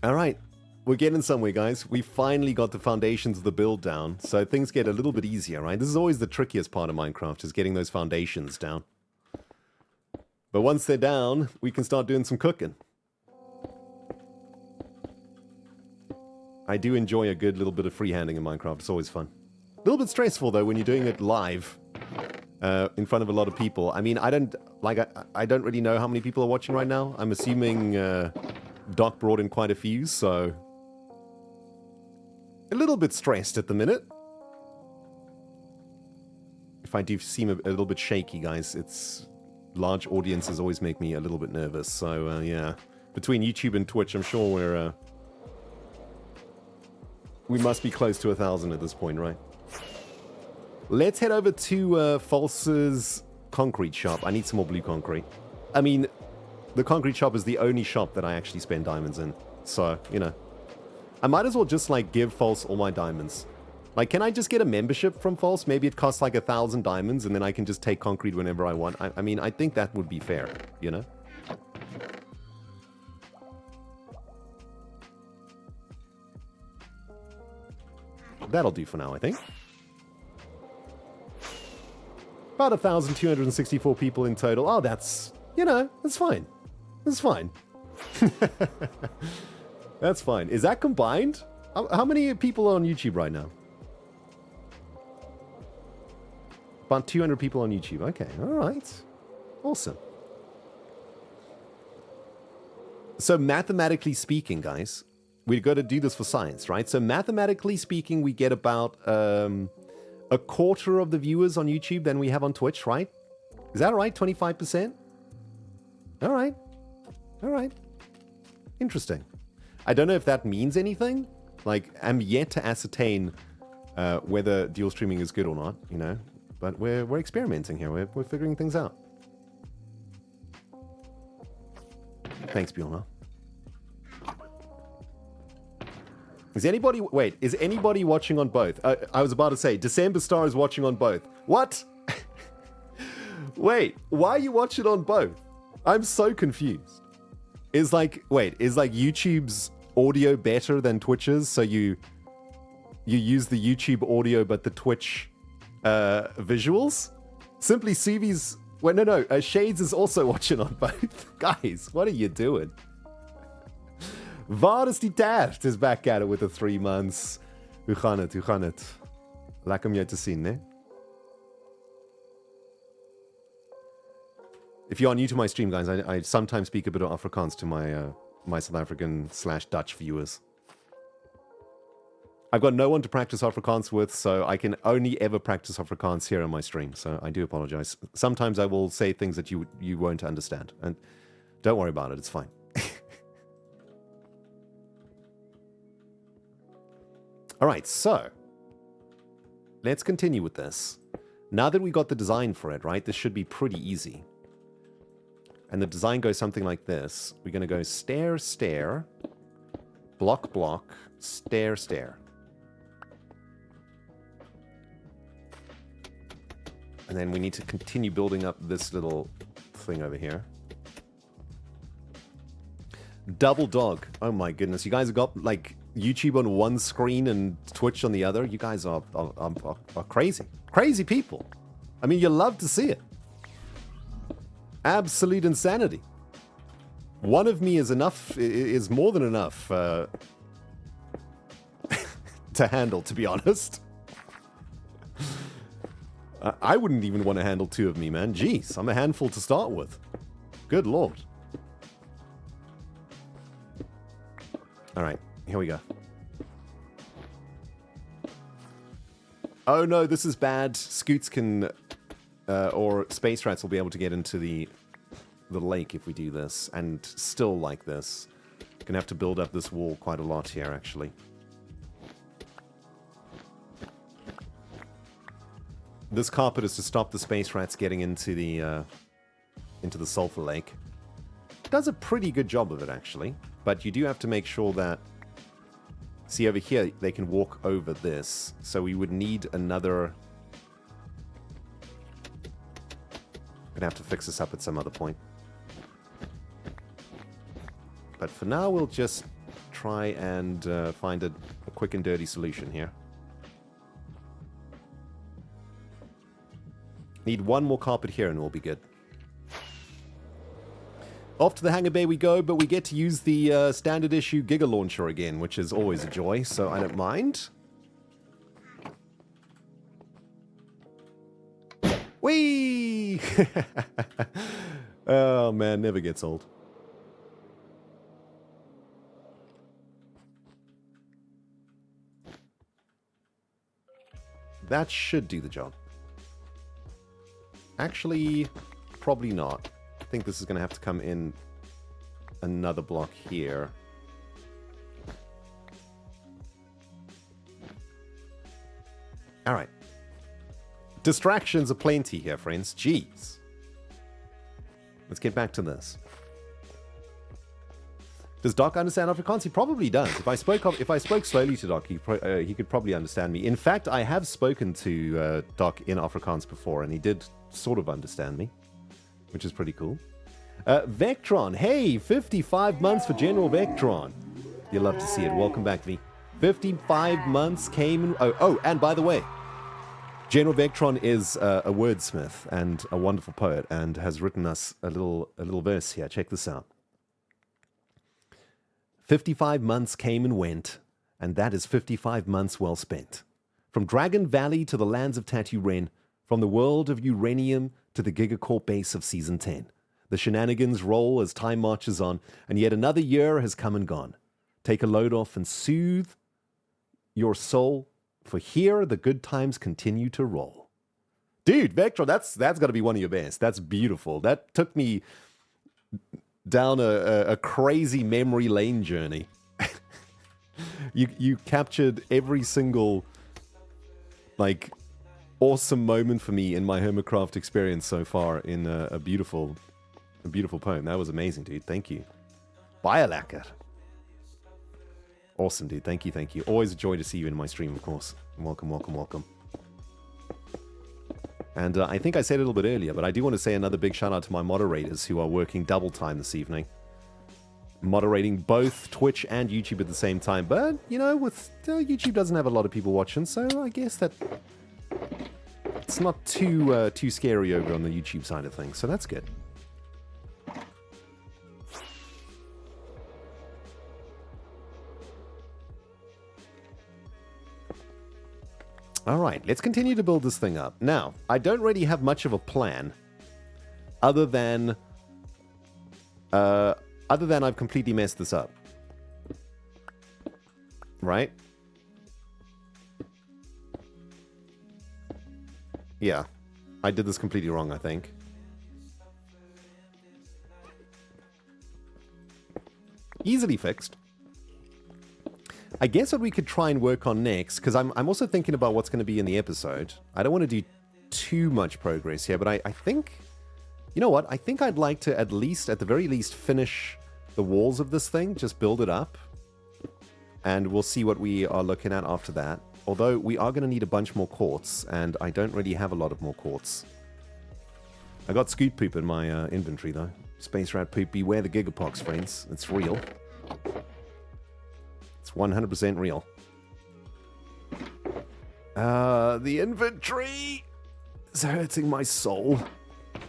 All right. We're getting somewhere, guys. We finally got the foundations of the build down, so things get a little bit easier, right? This is always the trickiest part of Minecraft, is getting those foundations down. But once they're down, we can start doing some cooking. I do enjoy a good little bit of freehanding in Minecraft. It's always fun. A little bit stressful, though, when you're doing it live in front of a lot of people. I mean, I don't really know how many people are watching right now. I'm assuming Doc brought in quite a few, so a little bit stressed at the minute. If I do seem a little bit shaky, guys, it's large audiences always make me a little bit nervous. So yeah, between YouTube and Twitch, I'm sure we must be close to 1,000 at this point, right? Let's head over to False's concrete shop. I need some more blue concrete. I mean, the concrete shop is the only shop that I actually spend diamonds in. So, you know, I might as well just, like, give False all my diamonds. Like, can I just get a membership from False? Maybe it costs, like, 1,000 diamonds, and then I can just take concrete whenever I want. I mean, I think that would be fair, you know? That'll do for now, I think. About 1,264 people in total. Oh, that's, you know, that's fine. That's fine. That's fine. Is that combined? How many people are on YouTube right now? About 200 people on YouTube. Okay, all right. Awesome. So mathematically speaking, guys, we've got to do this for science, right? So mathematically speaking, we get about a quarter of the viewers on YouTube than we have on Twitch, right? Is that right? 25%? All right. All right. Interesting. I don't know if that means anything. Like, I'm yet to ascertain whether dual streaming is good or not, you know? But we're experimenting here. We're figuring things out. Thanks, Bjorn. Is anybody... Wait, is anybody watching on both? I was about to say, December Star is watching on both. What? Wait, why are you watching on both? I'm so confused. Is like YouTube's audio better than Twitch's? So you use the YouTube audio but the Twitch visuals? Simply Suvi's... Well, no, Shades is also watching on both. Guys, what are you doing? Waar is die taart is back at it with the 3 months. Hoe gaan het? Hoe gaan het? Lekker om jou te zien, né? If you are new to my stream, guys, I sometimes speak a bit of Afrikaans to my South African/Dutch viewers. I've got no one to practice Afrikaans with, so I can only ever practice Afrikaans here on my stream. So I do apologize. Sometimes I will say things that you won't understand, and don't worry about it. It's fine. All right, so let's continue with this. Now that we got the design for it, right, this should be pretty easy. And the design goes something like this. We're going to go stair, stair, block, block, stair, stair. And then we need to continue building up this little thing over here. Double dog. Oh my goodness. You guys have got like YouTube on one screen and Twitch on the other. You guys are crazy. Crazy people. I mean, you love to see it. Absolute insanity. One of me is enough, is more than enough to handle, to be honest. I wouldn't even want to handle 2 of me, man. Jeez, I'm a handful to start with. Good lord. All right, here we go. Oh no, this is bad. Scoots can, or space rats will be able to get into the lake if we do this, and still like this. Gonna have to build up this wall quite a lot here, actually. This carpet is to stop the space rats getting into the sulfur lake. Does a pretty good job of it, actually. But you do have to make sure that... See, over here, they can walk over this. So we would need another... Gonna have to fix this up at some other point. But for now, we'll just try and find a quick and dirty solution here. Need one more carpet here and we'll be good. Off to the hangar bay we go, but we get to use the standard issue Giga Launcher again, which is always a joy, so I don't mind. Whee! Oh man, never gets old. That should do the job. Actually, probably not. I think this is going to have to come in another block here. All right. Distractions aplenty here, friends. Jeez. Let's get back to this. Does Doc understand Afrikaans? He probably does. If I spoke slowly to Doc, he could probably understand me. In fact, I have spoken to Doc in Afrikaans before, and he did sort of understand me, which is pretty cool. Vectron, hey, 55 months for General Vectron. You'll love to see it. Welcome back, V. 55 months came and... Oh, and by the way, General Vectron is a wordsmith and a wonderful poet, and has written us a little verse here. Check this out. 55 months came and went, and that is 55 months well spent. From Dragon Valley to the lands of Taturen, from the world of uranium to the Gigacorp base of Season 10. The shenanigans roll as time marches on, and yet another year has come and gone. Take a load off and soothe your soul, for here the good times continue to roll. Dude, Vectron, that's got to be one of your best. That's beautiful. That took me down a crazy memory lane journey. You captured every single like awesome moment for me in my Hermitcraft experience so far in a beautiful poem. That was amazing, dude. Thank you. Biolacker. Awesome, dude. Thank you. Always a joy to see you in my stream, of course. Welcome. And I think I said it a little bit earlier, but I do want to say another big shout out to my moderators who are working double time this evening. Moderating both Twitch and YouTube at the same time. But, you know, with YouTube doesn't have a lot of people watching, so I guess that it's not too scary over on the YouTube side of things, so that's good. All right, let's continue to build this thing up. Now, I don't really have much of a plan, other than I've completely messed this up. Right? Yeah, I did this completely wrong, I think. Easily fixed. I guess what we could try and work on next, because I'm also thinking about what's going to be in the episode. I don't want to do too much progress here, but I think, you know what? I think I'd like to at the very least, finish the walls of this thing, just build it up, and we'll see what we are looking at after that. Although we are going to need a bunch more quartz, and I don't really have a lot of more quartz. I got scoot poop in my inventory, though. Space rat poop, beware the gigapox, friends. It's real. It's 100% real. The inventory is hurting my soul.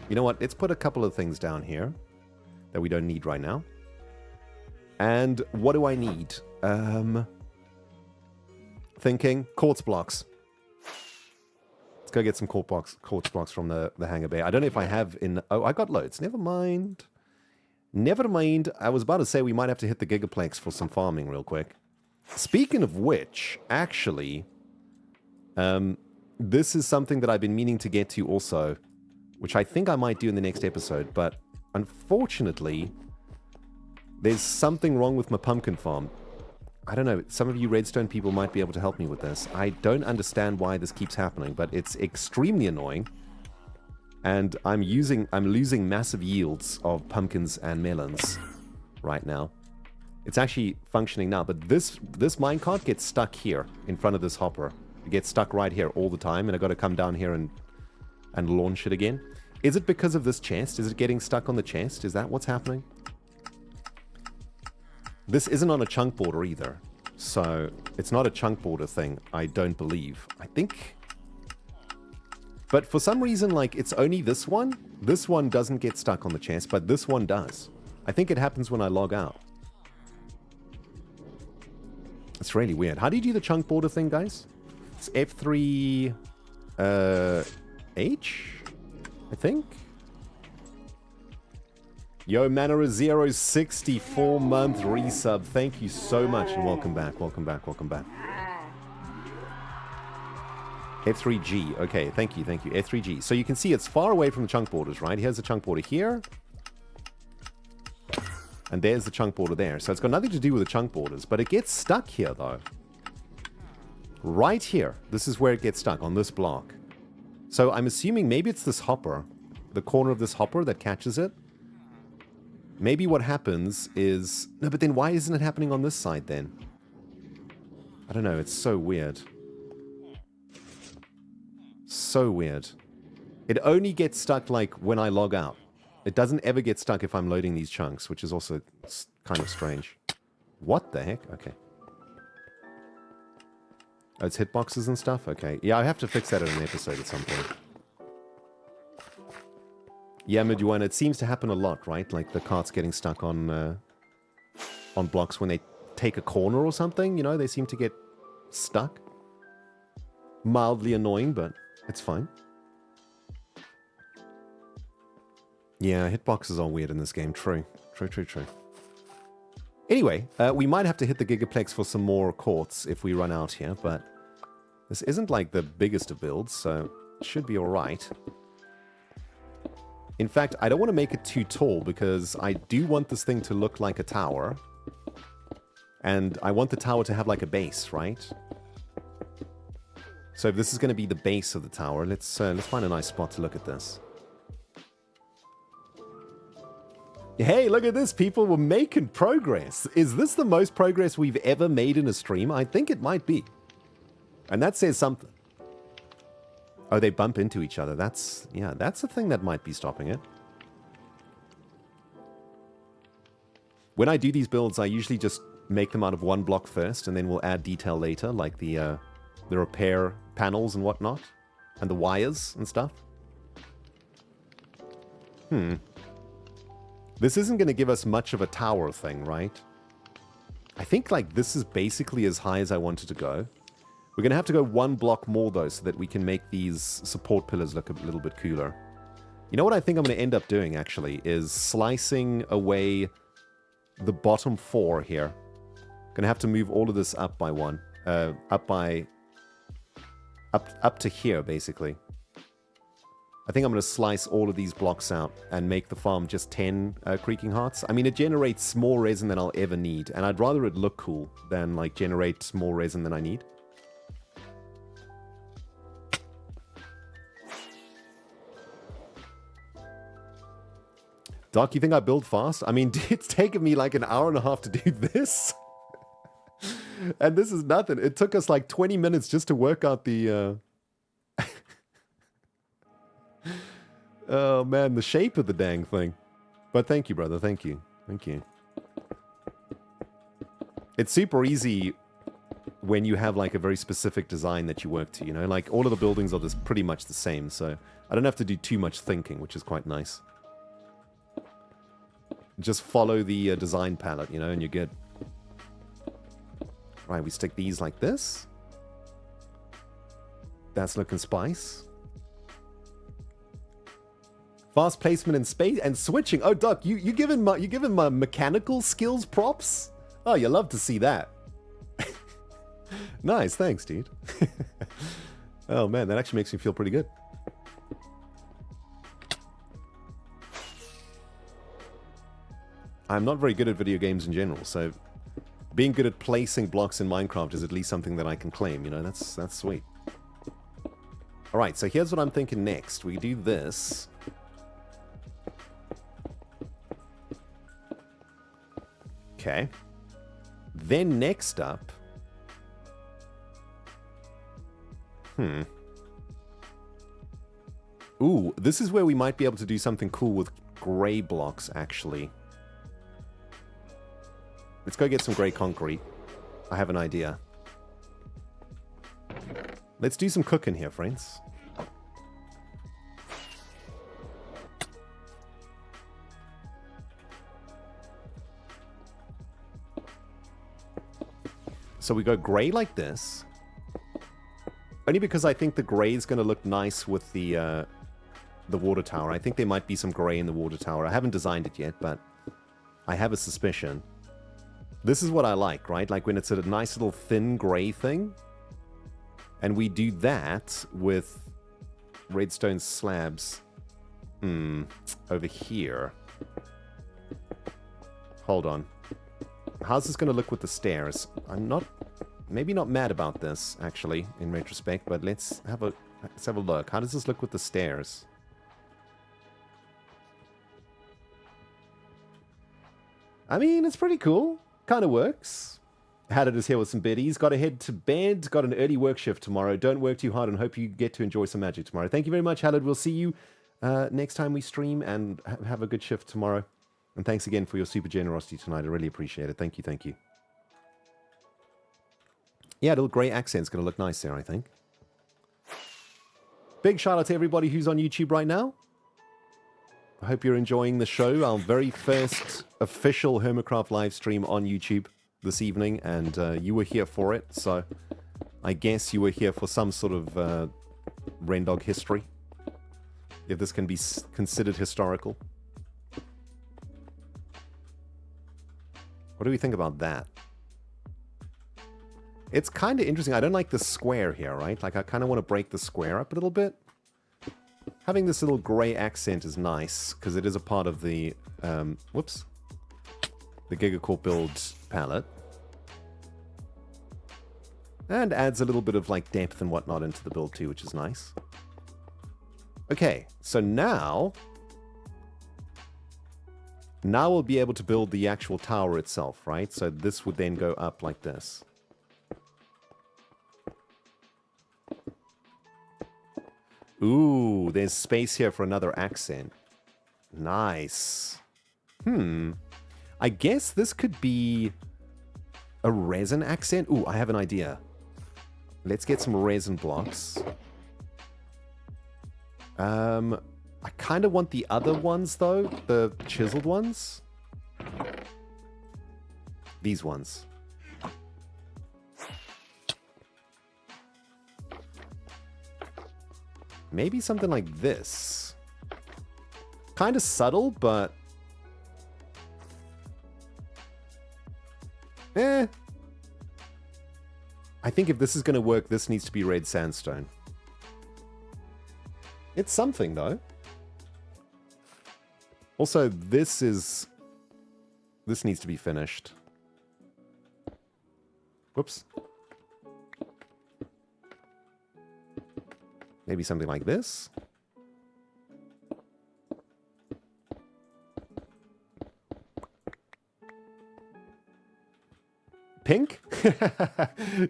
You know what? Let's put a couple of things down here that we don't need right now. And what do I need? Thinking quartz blocks. Let's go get some quartz blocks from the hangar bay. I don't know if I have in... Oh, I got loads. Never mind. I was about to say we might have to hit the Gigaplex for some farming real quick. Speaking of which, actually, this is something that I've been meaning to get to also, which I think I might do in the next episode, but unfortunately, There's something wrong with my pumpkin farm. I don't know. Some of you redstone people might be able to help me with this. I don't understand why this keeps happening, but it's extremely annoying. And I'm losing massive yields of pumpkins and melons right now. It's actually functioning now, but this minecart gets stuck here in front of this hopper. It gets stuck right here all the time, and I got to come down here and launch it again. Is it because of this chest? Is it getting stuck on the chest? Is that what's happening? This isn't on a chunk border either, so it's not a chunk border thing, I don't believe. I think... But for some reason, like, it's only this one. This one doesn't get stuck on the chest, but this one does. I think it happens when I log out. It's really weird. How do you do the chunk border thing, guys? It's F3... H? I think? Yo, Manor 064-month resub. Thank you so much, and welcome back, welcome back, welcome back. F3G. Okay, thank you, thank you. F3G. So you can see it's far away from the chunk borders, right? Here's the chunk border here. And there's the chunk border there. So it's got nothing to do with the chunk borders, but it gets stuck here, though. Right here. This is where it gets stuck, on this block. So I'm assuming maybe it's this hopper, the corner of this hopper that catches it. Maybe what happens is... No, but then why isn't it happening on this side, then? I don't know, it's so weird. So weird. It only gets stuck, like, when I log out. It doesn't ever get stuck if I'm loading these chunks, which is also kind of strange. What the heck? Okay. Oh, it's hitboxes and stuff? Okay. Yeah, I have to fix that in an episode at some point. Yeah, Midjuan, it seems to happen a lot, right? Like the carts getting stuck on blocks when they take a corner or something, you know? They seem to get stuck. Mildly annoying, but it's fine. Yeah, hitboxes are weird in this game. True. True, true, true. Anyway, we might have to hit the Gigaplex for some more quartz if we run out here, but this isn't like the biggest of builds, so it should be alright. In fact, I don't want to make it too tall because I do want this thing to look like a tower. And I want the tower to have like a base, right? So if this is going to be the base of the tower, let's find a nice spot to look at this. Hey, look at this, people. We're making progress. Is this the most progress we've ever made in a stream? I think it might be. And that says something. Oh, they bump into each other. That's a thing that might be stopping it. When I do these builds, I usually just make them out of one block first, and then we'll add detail later, like the repair panels and whatnot, and the wires and stuff. This isn't going to give us much of a tower thing, right? I think, like, this is basically as high as I wanted to go. We're going to have to go one block more, though, so that we can make these support pillars look a little bit cooler. You know what I think I'm going to end up doing, actually, is slicing away the bottom 4 here. Going to have to move all of this up by one. Up to here, basically. I think I'm going to slice all of these blocks out and make the farm just 10 creaking hearts. I mean, it generates more resin than I'll ever need, and I'd rather it look cool than, like, generate more resin than I need. Doc, you think I build fast? I mean, it's taken me like an hour and a half to do this. And this is nothing. It took us like 20 minutes just to work out the... Oh, man, the shape of the dang thing. But thank you, brother. Thank you. Thank you. It's super easy when you have like a very specific design that you work to, you know? Like all of the buildings are pretty much the same, so I don't have to do too much thinking, which is quite nice. Just follow the design palette, you know, and you're good. Right, we stick these like this. That's looking spice. Fast placement in space and switching. Oh, Doc, you giving my mechanical skills props? Oh, you love to see that. Nice, thanks, dude. Oh man, that actually makes me feel pretty good. I'm not very good at video games in general, so being good at placing blocks in Minecraft is at least something that I can claim, you know, that's sweet. Alright, so here's what I'm thinking next. We do this. Okay. Then next up... Ooh, this is where we might be able to do something cool with gray blocks, actually. Let's go get some gray concrete. I have an idea. Let's do some cooking here, friends. So we go gray like this. Only because I think the gray is going to look nice with the water tower. I think there might be some gray in the water tower. I haven't designed it yet, but I have a suspicion. This is what I like, right? Like when it's a nice little thin gray thing. And we do that with redstone slabs. Over here. Hold on. How's this going to look with the stairs? I'm not... Maybe not mad about this, actually, in retrospect, but let's have a look. How does this look with the stairs? I mean, it's pretty cool. Kind of works. Had it as here with some biddies. Got to head to bed. Got an early work shift tomorrow. Don't work too hard and hope you get to enjoy some magic tomorrow. Thank you very much, Halid. We'll see you next time we stream and have a good shift tomorrow. And thanks again for your super generosity tonight. I really appreciate it. Thank you, thank you. Yeah, a little grey accent's going to look nice there, I think. Big shout out to everybody who's on YouTube right now. I hope you're enjoying the show. Our very first official Hermitcraft live stream on YouTube this evening, and you were here for it, so I guess you were here for some sort of Rendog history, if this can be considered historical. What do we think about that? It's kind of interesting. I don't like the square here, right? Like, I kind of want to break the square up a little bit. Having this little gray accent is nice, because it is a part of the, the Gigacorp build palette. And adds a little bit of, like, depth and whatnot into the build, too, which is nice. Okay, so now we'll be able to build the actual tower itself, right? So this would then go up like this. Ooh, there's space here for another accent. Nice. I guess this could be a resin accent. Ooh, I have an idea. Let's get some resin blocks. I kind of want the other ones, though. The chiseled ones. These ones. Maybe something like this. Kind of subtle, but... I think if this is going to work, this needs to be red sandstone. It's something, though. Also, this needs to be finished. Whoops. Maybe something like this. Pink?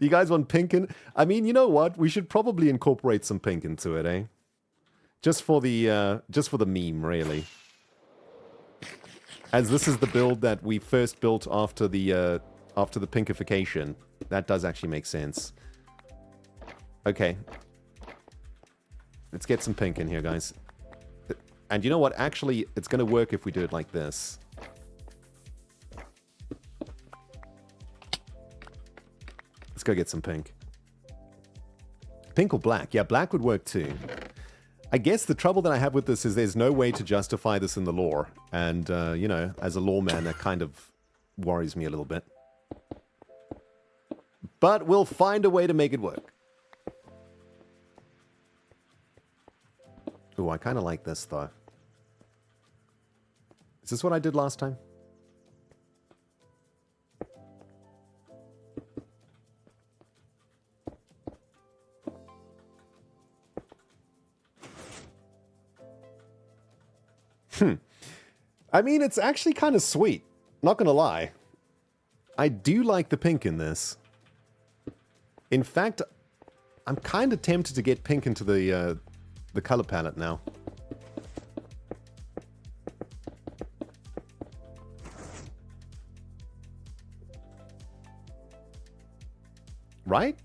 You guys want pink in? I mean, you know what? We should probably incorporate some pink into it, eh? Just for the meme, really. As this is the build that we first built after the pinkification. That does actually make sense. Okay. Let's get some pink in here, guys. And you know what? Actually, it's going to work if we do it like this. Let's go get some pink. Pink or black? Yeah, black would work too. I guess the trouble that I have with this is there's no way to justify this in the lore. And, you know, as a lawman, that kind of worries me a little bit. But we'll find a way to make it work. Ooh, I kind of like this, though. Is this what I did last time? I mean, it's actually kind of sweet. Not gonna lie. I do like the pink in this. In fact, I'm kind of tempted to get pink into the color palette now. Right?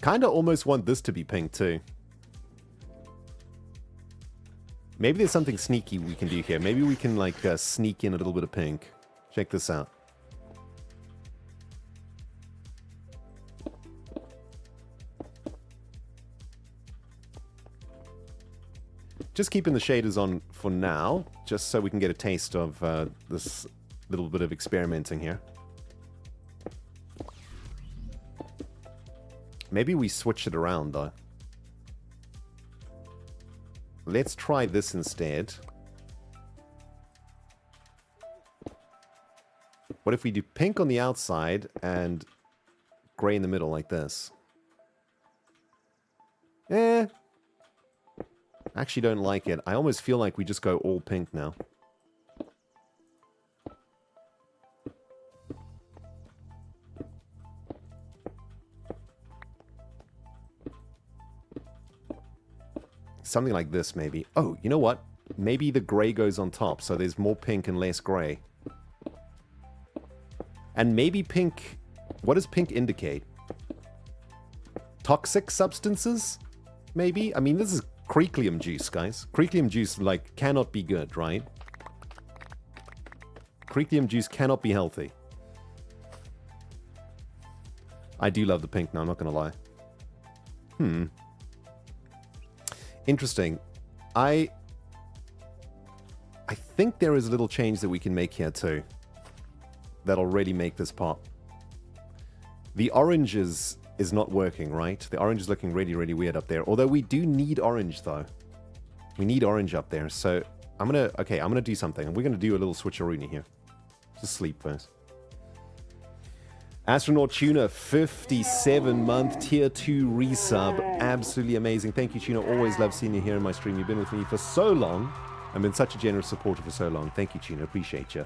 Kind of almost want this to be pink too. Maybe there's something sneaky we can do here. Maybe we can like sneak in a little bit of pink. Check this out. Just keeping the shaders on for now, just so we can get a taste of this little bit of experimenting here. Maybe we switch it around though. Let's try this instead. What if we do pink on the outside and gray in the middle like this? I actually don't like it. I almost feel like we just go all pink now. Something like this, maybe. Oh, you know what? Maybe the gray goes on top, so there's more pink and less gray. And maybe pink... What does pink indicate? Toxic substances? Maybe? I mean, this is Creeklium juice, guys. Creeklium juice, like, cannot be good, right? Creeklium juice cannot be healthy. I do love the pink now, I'm not gonna lie. Interesting. I think there is a little change that we can make here too. That'll really make this pop. The orange is not working, right? The orange is looking really, really weird up there. Although we do need orange though. We need orange up there. So I'm gonna do something. We're gonna do a little switcheroonie here. Just sleep first. Astronaut Tuna, 57-month tier 2 resub. Absolutely amazing. Thank you, Tuna. Always love seeing you here in my stream. You've been with me for so long. I've been such a generous supporter for so long. Thank you, Tuna. Appreciate you.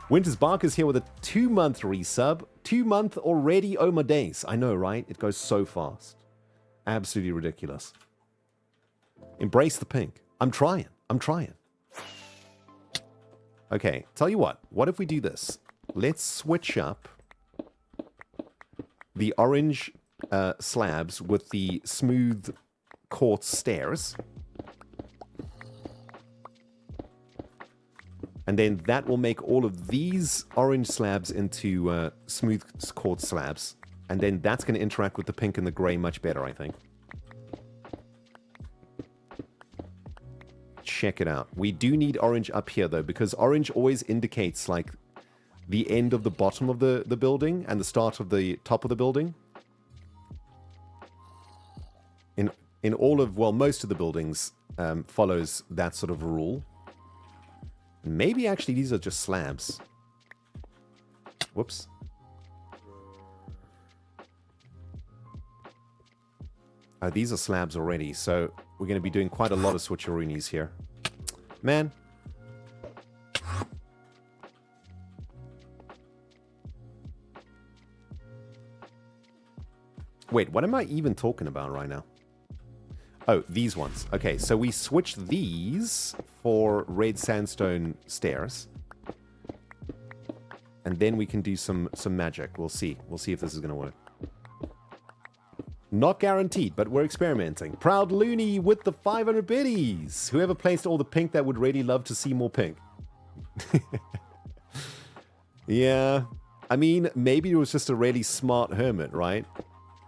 Winter's Bark is here with a 2-month resub. 2-month already. Oh my days. I know, right? It goes so fast. Absolutely ridiculous. Embrace the pink. I'm trying. Okay, tell you what. What if we do this? Let's switch up the orange slabs with the smooth quartz stairs. And then that will make all of these orange slabs into smooth quartz slabs. And then that's going to interact with the pink and the gray much better, I think. Check it out. We do need orange up here, though, because orange always indicates, like, the end of the bottom of the building and the start of the top of the building. In all of, well, most of the buildings follows that sort of rule. Maybe actually these are just slabs. Whoops. Oh, these are slabs already, so we're going to be doing quite a lot of switcheroonies here. Man. Wait, what am I even talking about right now? Oh, these ones. Okay, so we switched these for red sandstone stairs. And then we can do some magic. We'll see. We'll see if this is going to work. Not guaranteed, but we're experimenting. Proud Looney with the 500 biddies. Whoever placed all the pink that would really love to see more pink. Yeah. I mean, maybe it was just a really smart hermit, right?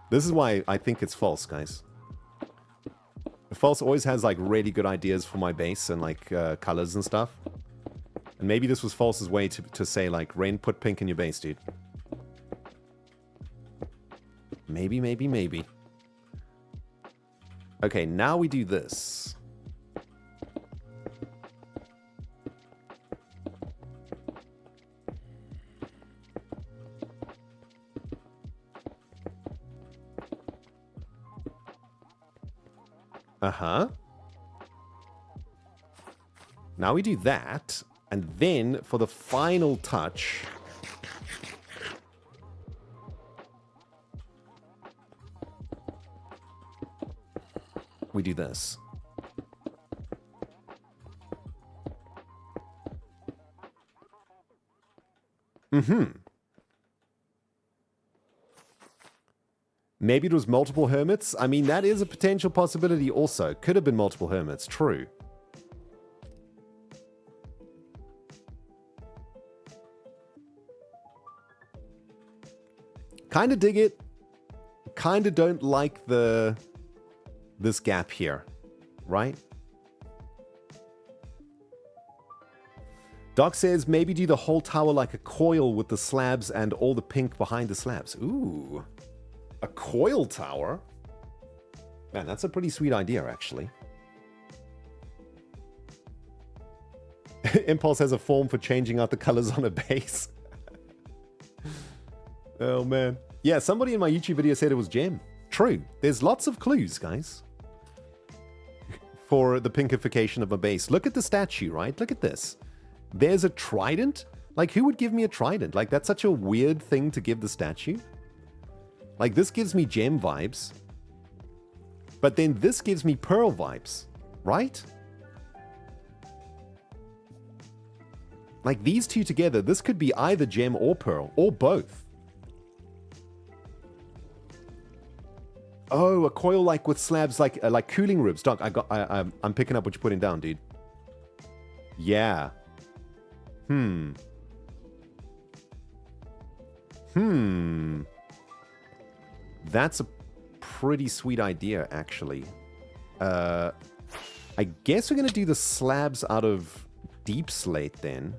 This is why I think it's false, guys. False always has, like, really good ideas for my base and, like, colors and stuff. And maybe this was False's way to say, like, Ren, put pink in your base, dude. Maybe, maybe, maybe. Okay, now we do this. Uh-huh. Now we do that. And then, for the final touch... we do this. Mm-hmm. Maybe it was multiple hermits? I mean, that is a potential possibility also. Could have been multiple hermits, true. Kind of dig it. Kind of don't like this gap here, right? Doc says maybe do the whole tower like a coil with the slabs and all the pink behind the slabs. Ooh, a coil tower? Man, that's a pretty sweet idea, actually. Impulse has a form for changing out the colors on a base. Oh, man. Yeah, somebody in my YouTube video said it was gem. True. There's lots of clues, guys, for the pinkification of a base. Look at the statue, right? Look at this. There's a trident. Like, who would give me a trident? Like, that's such a weird thing to give the statue. Like, this gives me gem vibes. But then this gives me pearl vibes, right? Like, these two together, this could be either gem or pearl, or both. Oh, a coil like with slabs, like cooling ribs. Doc, I'm picking up what you're putting down, dude. Yeah. That's a pretty sweet idea, actually. I guess we're gonna do the slabs out of deep slate then.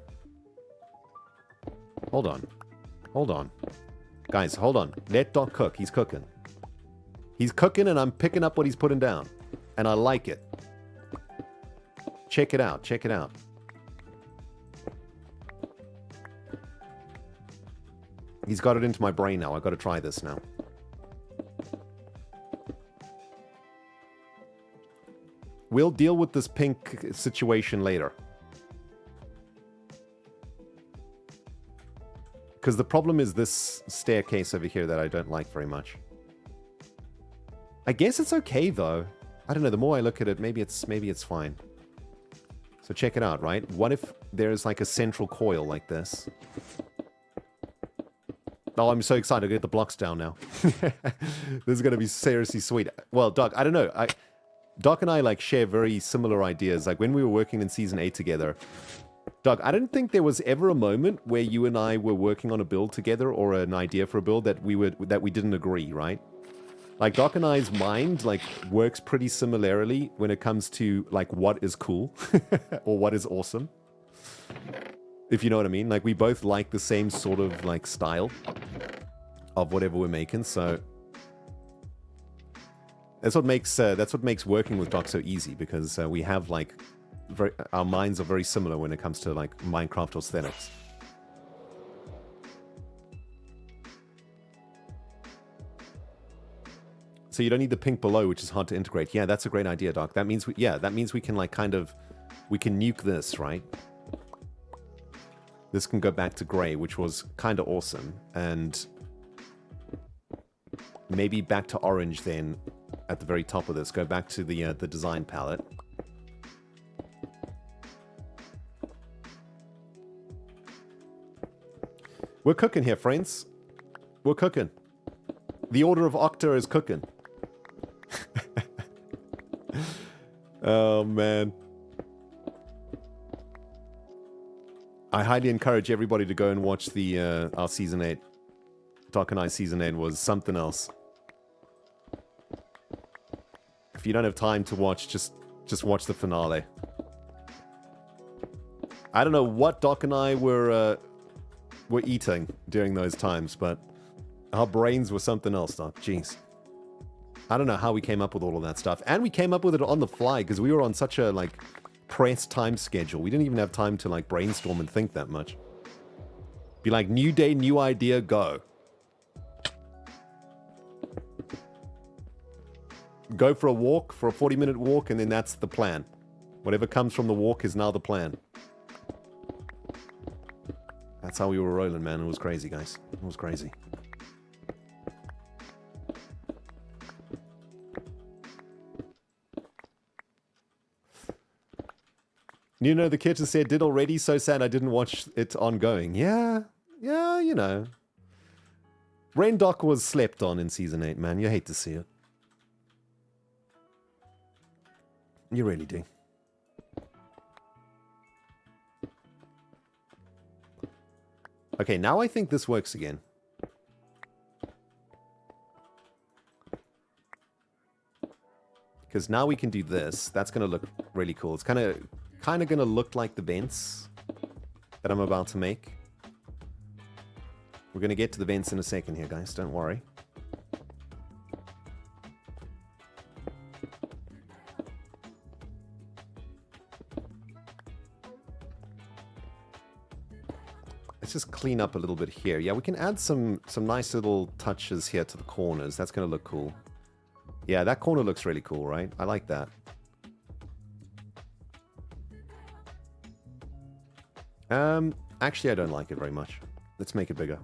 Hold on. Hold on. Guys, hold on. Let Doc cook. He's cooking. He's cooking and I'm picking up what he's putting down. And I like it. Check it out. Check it out. He's got it into my brain now. I've got to try this now. We'll deal with this pink situation later. Because the problem is this staircase over here that I don't like very much. I guess it's okay, though. I don't know, the more I look at it, maybe it's fine. So check it out, right? What if there's like a central coil like this? Oh, I'm so excited to get the blocks down now. This is going to be seriously sweet. Well, Doc, I don't know. Doc and I like share very similar ideas. Like when we were working in Season 8 together, Doc, I don't think there was ever a moment where you and I were working on a build together or an idea for a build that we didn't agree, right? Like, Doc and I's mind, like, works pretty similarly when it comes to, like, what is cool or what is awesome. If you know what I mean. Like, we both like the same sort of, like, style of whatever we're making, so... That's what makes working with Doc so easy, because we have, like, our minds are very similar when it comes to, like, Minecraft aesthetics. So you don't need the pink below, which is hard to integrate. Yeah, that's a great idea, Doc. That means we can like we can nuke this, right? This can go back to gray, which was kind of awesome, and maybe back to orange then at the very top of this. Go back to the design palette. We're cooking here, friends. We're cooking. The Order of Octa is cooking. Oh, man. I highly encourage everybody to go and watch our Season 8. Doc and I Season 8 was something else. If you don't have time to watch, just watch the finale. I don't know what Doc and I were eating during those times, but our brains were something else, Doc. Jeez. I don't know how we came up with all of that stuff. And we came up with it on the fly, because we were on such a, like, pressed time schedule. We didn't even have time to, like, brainstorm and think that much. Be like, new day, new idea, go. go for a walk, for a 40-minute walk, and then that's the plan. Whatever comes from the walk is now the plan. That's how we were rolling, man. It was crazy, guys. It was crazy. You know, the kid just said, did already? So sad I didn't watch it ongoing. Yeah, you know. Raindock was slept on in Season 8, man. You hate to see it. You really do. Okay, now I think this works again. Because now we can do this. That's going to look really cool. It's kind of going to look like the vents that I'm about to make. We're going to get to the vents in a second here, guys. Don't worry. Let's just clean up a little bit here. Yeah, we can add some nice little touches here to the corners. That's going to look cool. Yeah, that corner looks really cool, right? I like that. Actually, I don't like it very much. Let's make it bigger.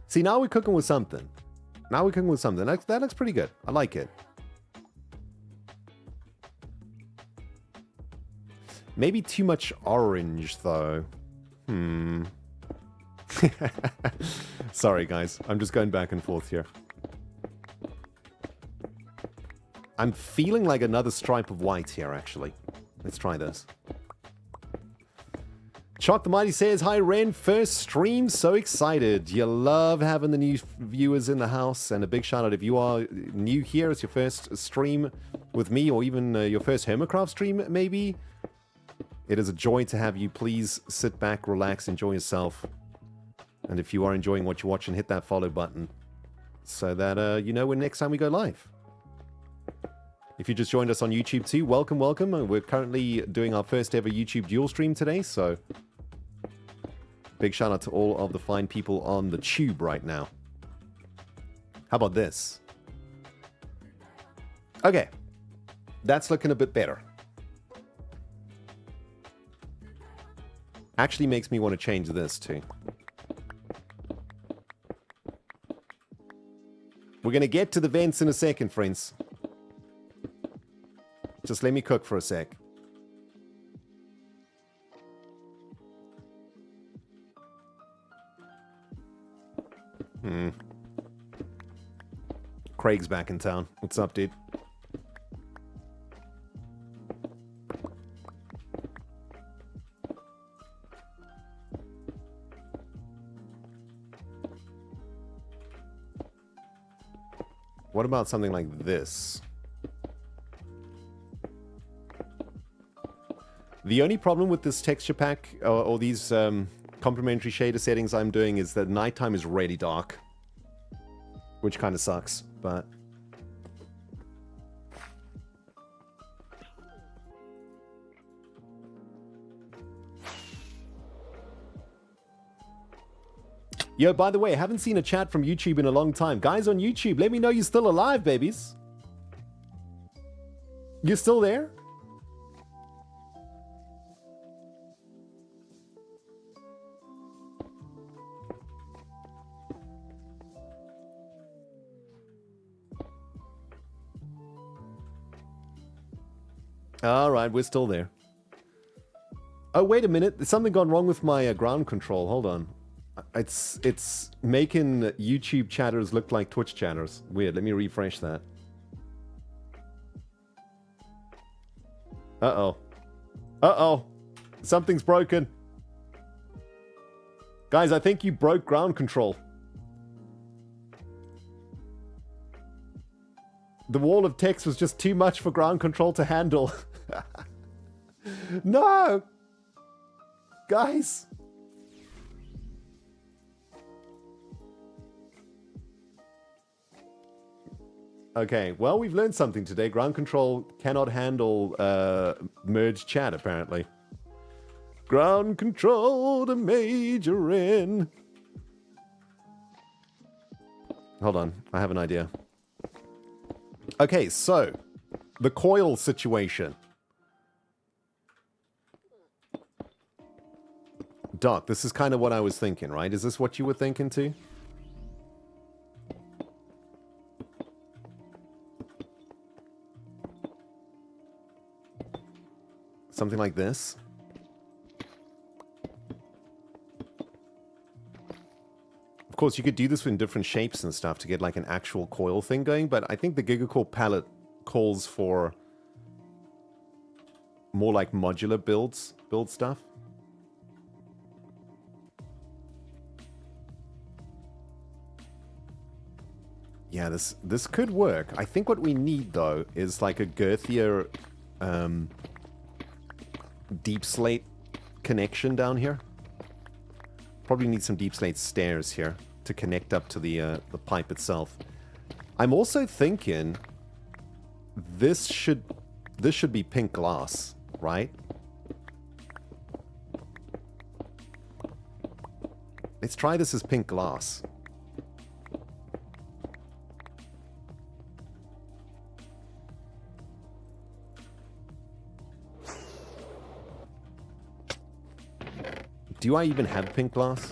See, now we're cooking with something. Now we're cooking with something. That looks pretty good. I like it. Maybe too much orange, though. Sorry, guys. I'm just going back and forth here. I'm feeling like another stripe of white here, actually. Let's try this. Chalk the Mighty says, hi, Ren. First stream. So excited. You love having the new viewers in the house. And a big shout out if you are new here. It's your first stream with me, or even your first Hermitcraft stream, maybe. It is a joy to have you. Please sit back, relax, enjoy yourself. And if you are enjoying what you're watching, hit that follow button so that you know when next time we go live. If you just joined us on YouTube too, welcome, welcome. We're currently doing our first ever YouTube dual stream today, so big shout out to all of the fine people on the tube right now. How about this? Okay, that's looking a bit better. Actually makes me want to change this too. We're going to get to the vents in a second, friends. Just let me cook for a sec. Craig's back in town. What's up, dude? What about something like this? The only problem with this texture pack, or these complementary shader settings I'm doing, is that nighttime is really dark. Which kind of sucks, but... Yo, by the way, I haven't seen a chat from YouTube in a long time. Guys on YouTube, let me know you're still alive, babies. You still there? Alright, we're still there. Oh, wait a minute. There's something gone wrong with my ground control. Hold on. It's making YouTube chatters look like Twitch chatters. Weird. Let me refresh that. Uh-oh. Uh-oh. Something's broken. Guys, I think you broke ground control. The wall of text was just too much for ground control to handle. No! Guys! Okay, well, we've learned something today. Ground control cannot handle merged chat, apparently. Ground control to Major in. Hold on, I have an idea. Okay, so the coil situation. Doc, this is kind of what I was thinking, right? Is this what you were thinking too? Something like this. Of course, you could do this in different shapes and stuff to get like an actual coil thing going, but I think the Gigacore palette calls for more like modular build stuff. Yeah, this could work. I think what we need though is like a girthier deep slate connection down here. Probably need some deep slate stairs here to connect up to the pipe itself. I'm also thinking this should be pink glass, right? Let's try this as pink glass. Do I even have pink glass?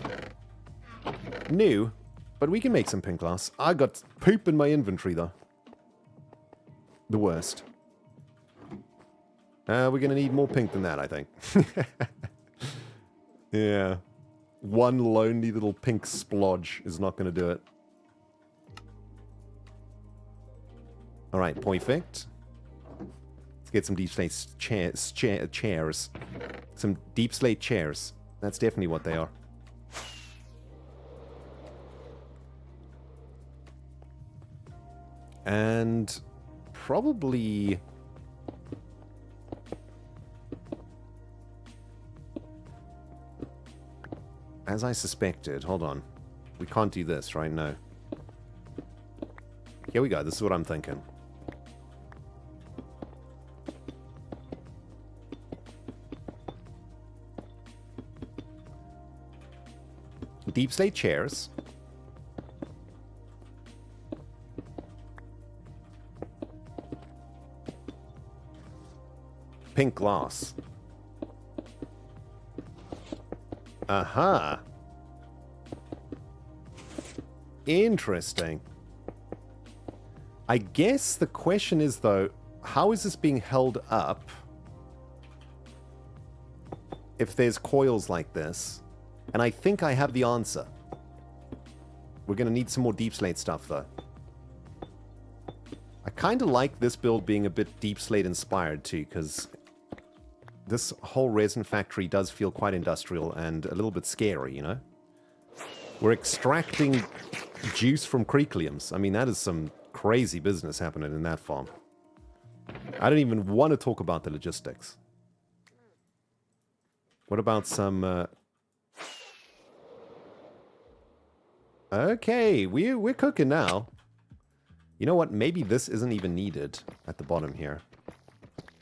New, but we can make some pink glass. I got poop in my inventory, though. The worst. We're going to need more pink than that, I think. Yeah. One lonely little pink splodge is not going to do it. Alright, perfect. Let's get some deep slate chairs. Some deep slate chairs. That's definitely what they are. And probably... as I suspected, hold on. We can't do this right now. Here we go, this is what I'm thinking. Deep slate chairs. Pink glass. Aha. Interesting. I guess the question is, though, how is this being held up if there's coils like this? And I think I have the answer. We're going to need some more deep slate stuff, though. I kind of like this build being a bit deep slate inspired, too, because this whole resin factory does feel quite industrial and a little bit scary, you know? We're extracting juice from creekliums. I mean, that is some crazy business happening in that farm. I don't even want to talk about the logistics. What about some... Okay, we're cooking now. You know what? Maybe this isn't even needed at the bottom here.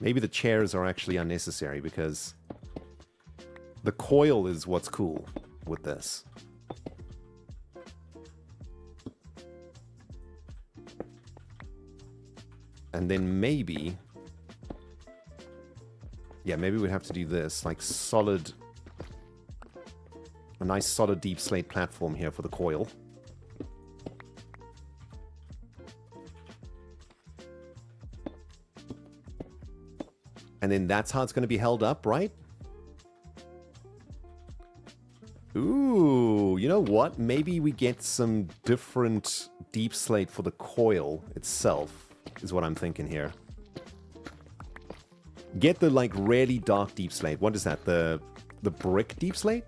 Maybe the chairs are actually unnecessary because the coil is what's cool with this. And then maybe... yeah, maybe we have to do this, like solid... a nice solid deep slate platform here for the coil. And then that's how it's going to be held up, right? Ooh, you know what? Maybe we get some different deep slate for the coil itself, is what I'm thinking here. Get the, like, really dark deep slate. What is that? The brick deep slate?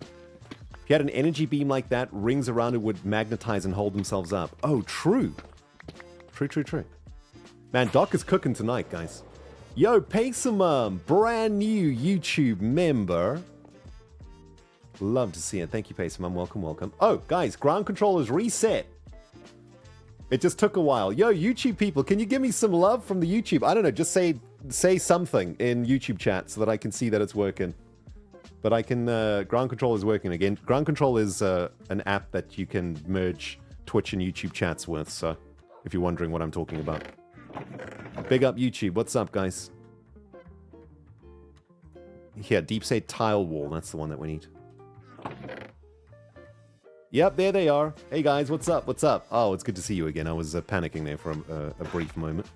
If you had an energy beam like that, rings around it would magnetize and hold themselves up. Oh, true. True. Man, Doc is cooking tonight, guys. Yo, Paysamum, brand new YouTube member. Love to see it. Thank you, Paysamum. Welcome. Oh, guys, ground control is reset. It just took a while. Yo, YouTube people, can you give me some love from the YouTube? I don't know, just say say something in YouTube chat so that I can see that it's working. But I can... Ground Control is working again. Ground Control is an app that you can merge Twitch and YouTube chats with, so if you're wondering what I'm talking about. Big up YouTube. What's up, guys? Here, Deep State Tile Wall. That's the one that we need. Yep, there they are. Hey, guys, what's up? What's up? Oh, it's good to see you again. I was panicking there for a brief moment.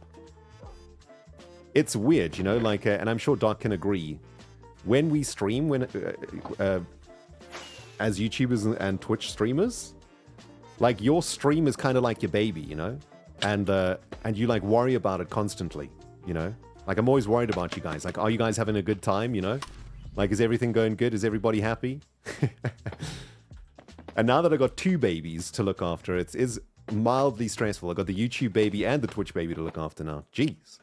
It's weird, you know, like, and I'm sure Doc can agree. When we stream, as YouTubers and Twitch streamers, like, your stream is kind of like your baby, you know? And you, like, worry about it constantly, you know? Like, I'm always worried about you guys. Like, are you guys having a good time, you know? Like, is everything going good? Is everybody happy? And now that I've got 2 babies to look after, it is mildly stressful. I've got the YouTube baby and the Twitch baby to look after now. Jeez.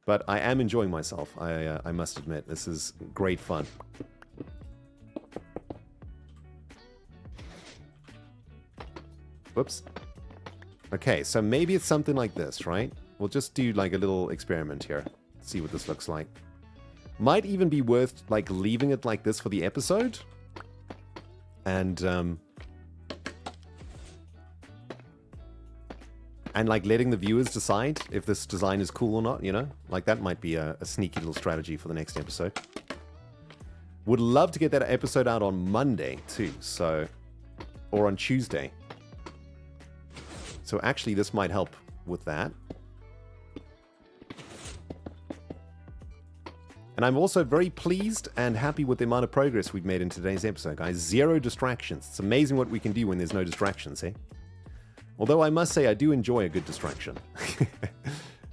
But I am enjoying myself, I must admit. This is great fun. Whoops. Okay, so maybe it's something like this, right? We'll just do like a little experiment here. See what this looks like. Might even be worth like leaving it like this for the episode. And like letting the viewers decide if this design is cool or not, you know? Like that might be a sneaky little strategy for the next episode. Would love to get that episode out on Monday too, so... Or on Tuesday. So actually this might help with that. And I'm also very pleased and happy with the amount of progress we've made in today's episode, guys. 0 distractions. It's amazing what we can do when there's no distractions, eh? Although I must say I do enjoy a good distraction.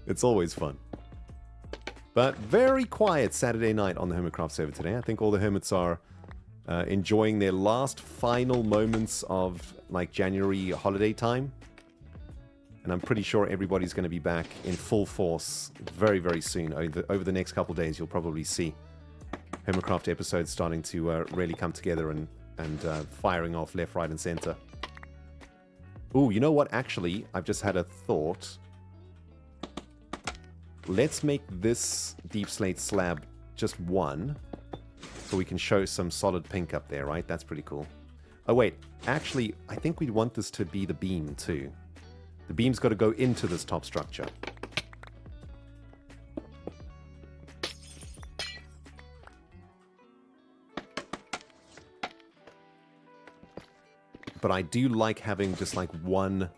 It's always fun. But very quiet Saturday night on the Hermitcraft server today. I think all the hermits are enjoying their last final moments of like January holiday time. And I'm pretty sure everybody's going to be back in full force very, very soon. Over the next couple of days, you'll probably see Hermitcraft episodes starting to really come together and firing off left, right, and center. Ooh, you know what? Actually, I've just had a thought. Let's make this deep slate slab just 1. So we can show some solid pink up there, right? That's pretty cool. Oh, wait. Actually, I think we'd want this to be the beam, too. The beam's got to go into this top structure. But I do like having just like one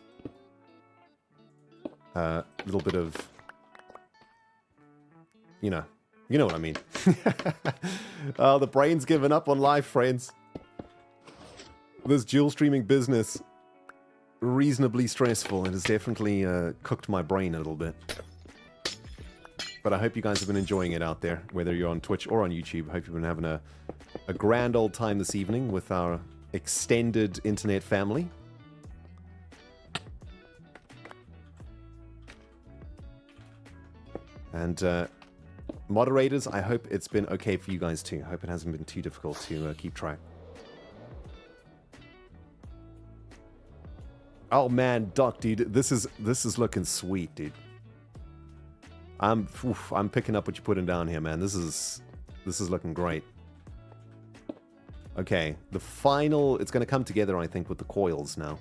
little bit of, you know what I mean. Oh, the brain's given up on life, friends. This dual streaming business, reasonably stressful. It has definitely cooked my brain a little bit. But I hope you guys have been enjoying it out there, whether you're on Twitch or on YouTube. Hope you've been having a grand old time this evening with our extended internet family. And moderators, I hope it's been okay for you guys too. I hope it hasn't been too difficult to keep track. Oh man, Doc, dude, this is looking sweet, dude. I'm picking up what you're putting down here, man. This is looking great. Okay, the final, it's going to come together, I think, with the coils now.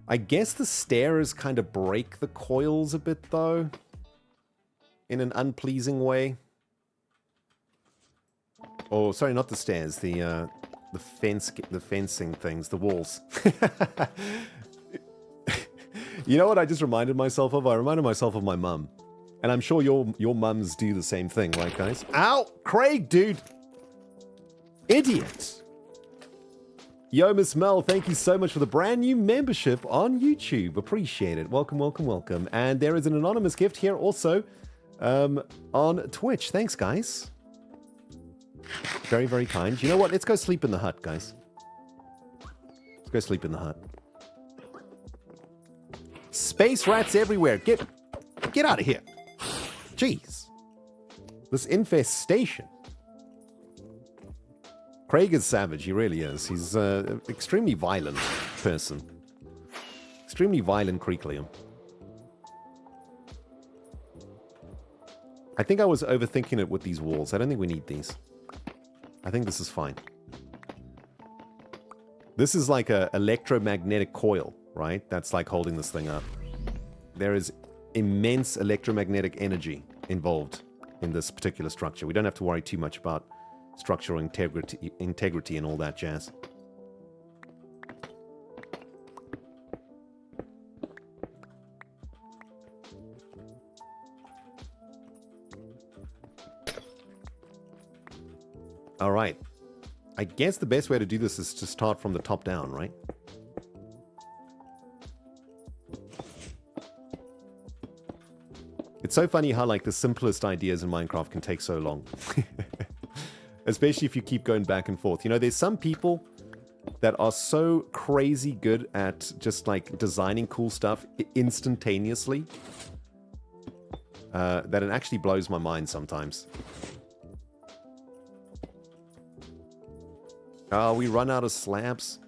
I guess the stairs kind of break the coils a bit, though, in an unpleasing way. Oh, sorry, not the stairs. The fencing things, the walls. You know what I just reminded myself of? I reminded myself of my mum, and I'm sure your mums do the same thing, right, guys? Ow, Craig, dude, idiot. Yo, Miss Mel, thank you so much for the brand new membership on YouTube. Appreciate it. Welcome, welcome, welcome. And there is an anonymous gift here also on Twitch. Thanks, guys. Very, very kind. You know what? Let's go sleep in the hut, guys. Let's go sleep in the hut. Space rats everywhere. Get out of here. Jeez. This infestation. Craig is savage. He really is. He's an extremely violent person. Extremely violent Creeklium. I think I was overthinking it with these walls. I don't think we need these. I think this is fine. This is like a electromagnetic coil, right? That's like holding this thing up. There is immense electromagnetic energy involved in this particular structure. We don't have to worry too much about structural integrity and all that jazz. All right. I guess the best way to do this is to start from the top down, right? It's so funny how like the simplest ideas in Minecraft can take so long. Especially if you keep going back and forth. You know, there's some people that are so crazy good at just like designing cool stuff instantaneously that it actually blows my mind sometimes. We run out of slabs.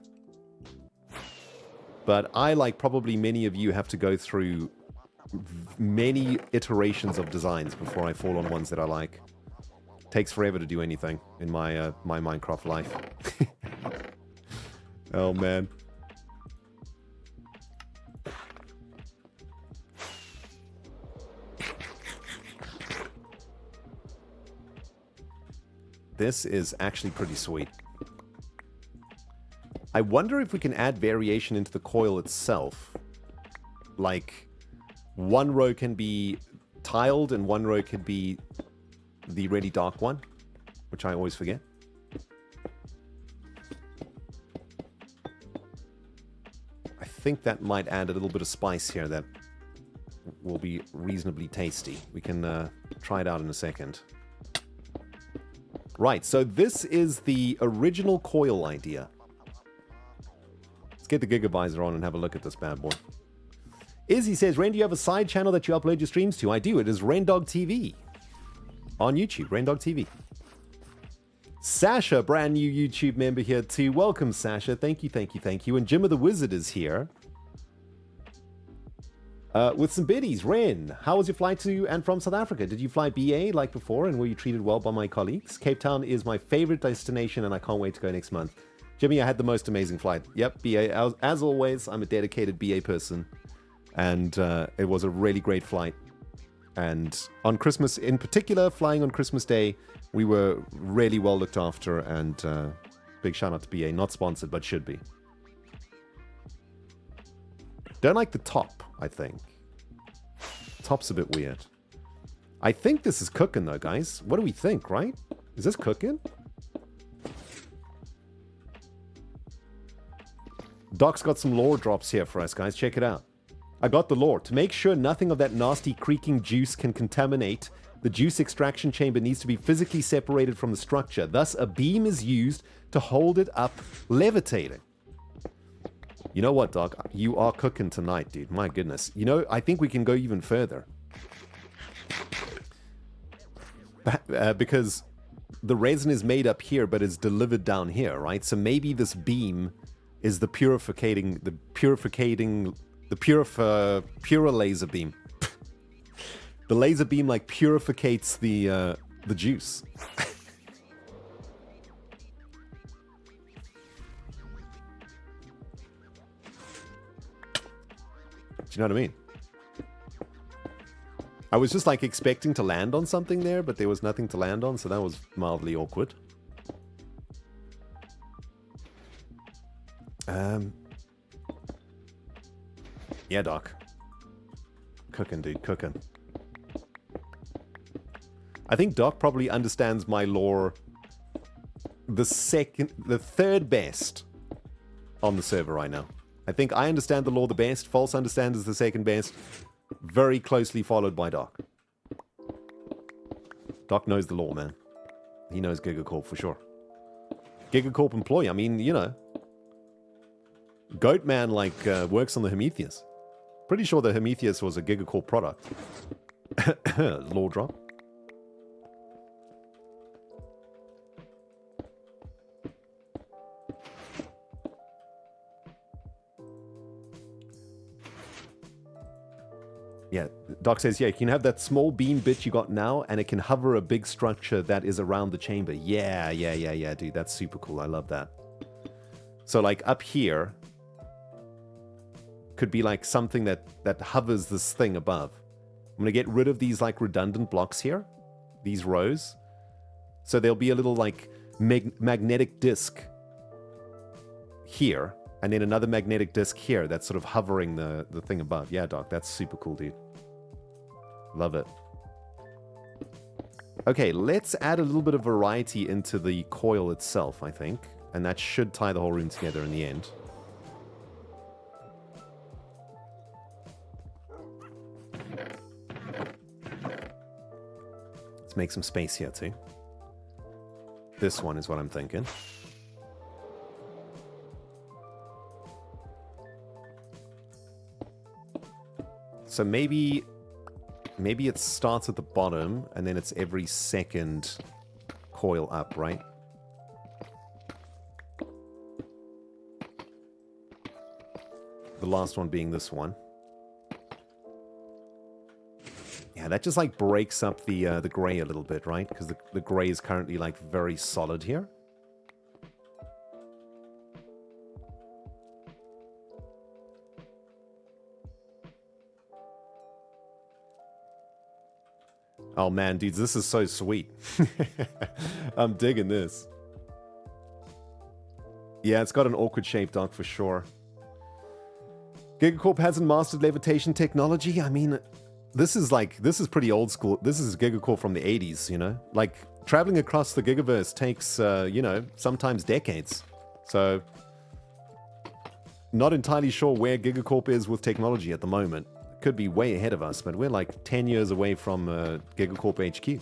But I, like probably many of you, have to go through many iterations of designs before I fall on ones that I like. Takes forever to do anything in my my Minecraft life. Oh man. This is actually pretty sweet. I wonder if we can add variation into the coil itself. Like, one row can be tiled and one row can be the really dark one, which I always forget. I think that might add a little bit of spice here that will be reasonably tasty. We can try it out in a second. Right, so this is the original coil idea. Let's get the Gigavisor on and have a look at this bad boy. Izzy says, Ren, do you have a side channel that you upload your streams to? I do. It is Rendog TV. On YouTube, Rendog TV. Sasha, brand new YouTube member here too. Welcome, Sasha. Thank you, thank you, thank you. And Jim of the Wizard is here. With some biddies. Ren, how was your flight to and from South Africa? Did you fly BA like before and were you treated well by my colleagues? Cape Town is my favorite destination and I can't wait to go next month. Jimmy, I had the most amazing flight. Yep, BA. As always, I'm a dedicated BA person. And it was a really great flight. And on Christmas, in particular, flying on Christmas Day, we were really well looked after. And big shout out to BA. Not sponsored, but should be. Don't like the top, I think. Top's a bit weird. I think this is cooking, though, guys. What do we think, right? Is this cooking? Doc's got some lore drops here for us, guys. Check it out. I got the lore. To make sure nothing of that nasty creaking juice can contaminate, the juice extraction chamber needs to be physically separated from the structure. Thus, a beam is used to hold it up, levitating. You know what, Doc? You are cooking tonight, dude. My goodness. You know, I think we can go even further. Because the resin is made up here, but it's delivered down here, right? So maybe this beam is the pure laser beam. The laser beam like purificates the juice. Do you know what I mean? I was just like expecting to land on something there, but there was nothing to land on, so that was mildly awkward. Yeah, Doc. Cooking, dude, cooking. I think Doc probably understands my lore the third best on the server right now. I think I understand the lore the best. False understands is the second best. Very closely followed by Doc. Doc knows the lore, man. He knows Gigacorp for sure. Gigacorp employee, I mean, you know. Goatman, like, works on the Hermitcraft. Pretty sure the Prometheus was a Gigacorp product. Law drop. Yeah, Doc says, yeah, you can have that small beam bit you got now, and it can hover a big structure that is around the chamber. Yeah, dude, that's super cool. I love that. So, like, up here could be, like, something that hovers this thing above. I'm going to get rid of these, like, redundant blocks here, these rows. So there'll be a little, like, magnetic disc here, and then another magnetic disc here that's sort of hovering the thing above. Yeah, Doc, that's super cool, dude. Love it. Okay, let's add a little bit of variety into the coil itself, I think. And that should tie the whole room together in the end. Let's make some space here, too. This one is what I'm thinking. So maybe it starts at the bottom, and then it's every second coil up, right? The last one being this one. Yeah, that just like breaks up the gray a little bit, right? Because the gray is currently like very solid here. Oh man, dudes, this is so sweet. I'm digging this. Yeah, it's got an awkward shape, Doc, for sure. Gigacorp hasn't mastered levitation technology. I mean, this is pretty old school. This is Gigacorp from the 80s, you know? Like, traveling across the Gigaverse takes, you know, sometimes decades. So, not entirely sure where Gigacorp is with technology at the moment. Could be way ahead of us, but we're like 10 years away from Gigacorp HQ.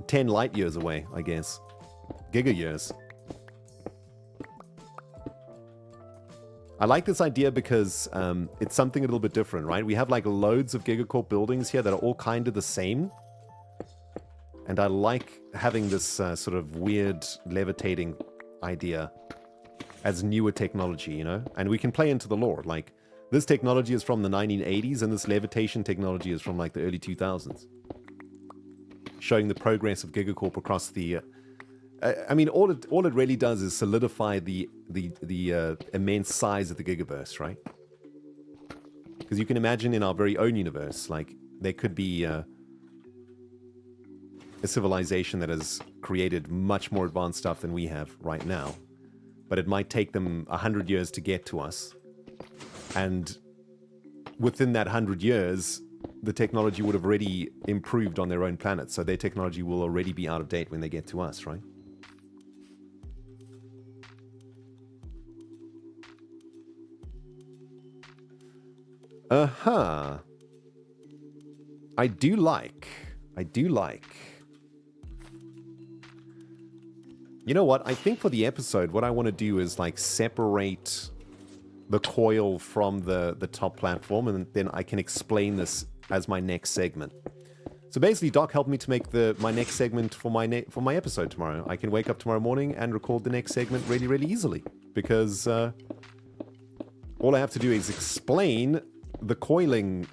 10 light years away, I guess. Giga years. I like this idea because it's something a little bit different, right? We have like loads of Gigacorp buildings here that are all kind of the same. And I like having this sort of weird levitating idea as newer technology, you know? And we can play into the lore, like, this technology is from the 1980s, and this levitation technology is from like the early 2000s. Showing the progress of Gigacorp across the... I mean, all it really does is solidify the immense size of the Gigaverse, right? Because you can imagine in our very own universe, like, there could be a civilization that has created much more advanced stuff than we have right now. But it might take them 100 years to get to us. And within that 100 years, the technology would have already improved on their own planet. So their technology will already be out of date when they get to us, right? Uh-huh. I do like. You know what? I think for the episode, what I want to do is like separate the coil from the top platform, and then I can explain this as my next segment. So basically, Doc helped me to make my next segment for my episode tomorrow. I can wake up tomorrow morning and record the next segment really, really easily, because all I have to do is explain the coiling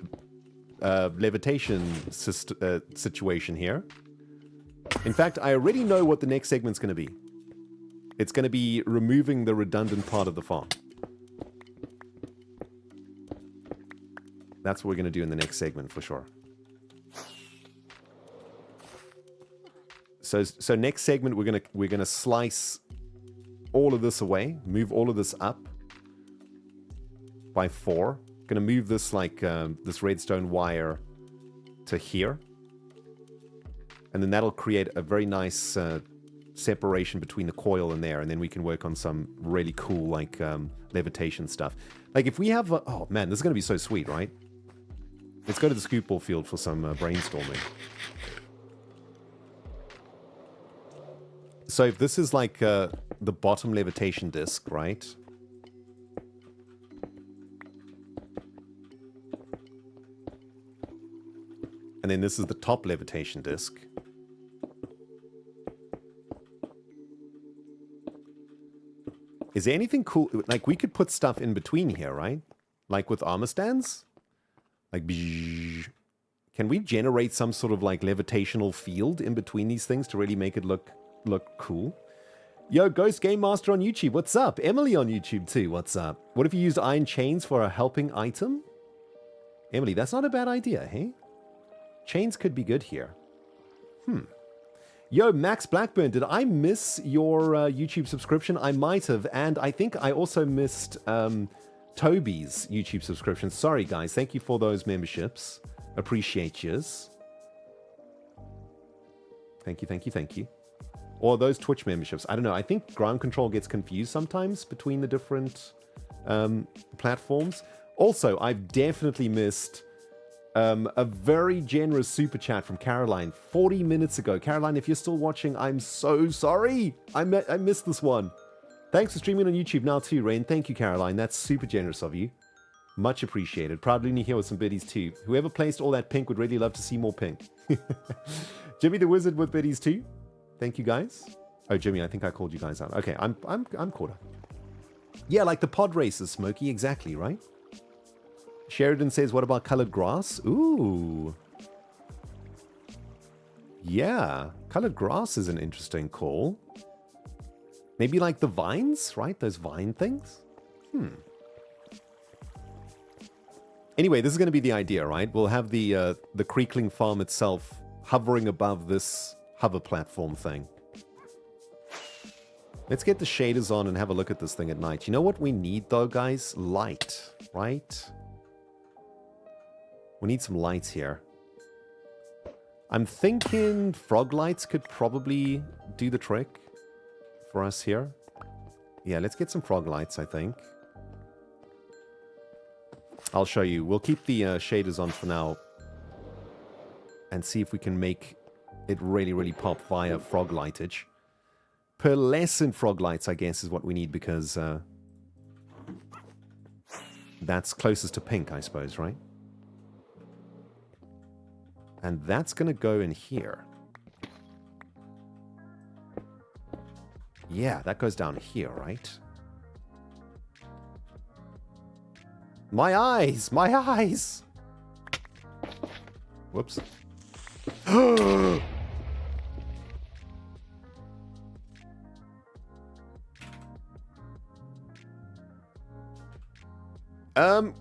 levitation situation here. In fact, I already know what the next segment's going to be. It's going to be removing the redundant part of the farm. That's what we're going to do in the next segment for sure. So next segment we're gonna slice all of this away, move all of this up by 4. Gonna move this like this redstone wire to here, and then that'll create a very nice separation between the coil and there, and then we can work on some really cool like levitation stuff. Like if we have oh man, this is gonna be so sweet, right? Let's go to the scoop ball field for some brainstorming. So if this is like the bottom levitation disc, right? And then this is the top levitation disc. Is there anything cool? Like, we could put stuff in between here, right? Like with armor stands? Like, can we generate some sort of, like, levitational field in between these things to really make it look cool? Yo, Ghost Game Master on YouTube, what's up? Emily on YouTube too, what's up? What if you used iron chains for a helping item? Emily, that's not a bad idea, hey? Chains could be good here. Yo, Max Blackburn, did I miss your YouTube subscription? I might have, and I think I also missed Toby's YouTube subscription. Sorry, guys. Thank you for those memberships. Appreciate yous. Thank you, thank you, thank you. Or those Twitch memberships. I don't know. I think Ground Control gets confused sometimes between the different platforms. Also, I've definitely missed a very generous super chat from Caroline 40 minutes ago. Caroline, if you're still watching, I'm so sorry. I missed this one. Thanks for streaming on YouTube now too, Rain. Thank you, Caroline. That's super generous of you. Much appreciated. Proudly new here with some biddies too. Whoever placed all that pink would really love to see more pink. Jimmy the Wizard with biddies too. Thank you, guys. Oh, Jimmy, I think I called you guys out. Okay, I'm caught up. Yeah, like the pod races, Smokey. Exactly, right? Sheridan says, what about colored grass? Ooh. Yeah, colored grass is an interesting call. Maybe like the vines, right? Those vine things? Anyway, this is going to be the idea, right? We'll have the Creekling farm itself hovering above this hover platform thing. Let's get the shaders on and have a look at this thing at night. You know what we need though, guys? Light, right? We need some lights here. I'm thinking frog lights could probably do the trick for us here. Yeah, let's get some frog lights, I think. I'll show you. We'll keep the shaders on for now and see if we can make it really, really pop via frog lightage. Pearlescent frog lights, I guess, is what we need because that's closest to pink, I suppose, right? And that's going to go in here. Yeah, that goes down here, right? My eyes! My eyes! Whoops.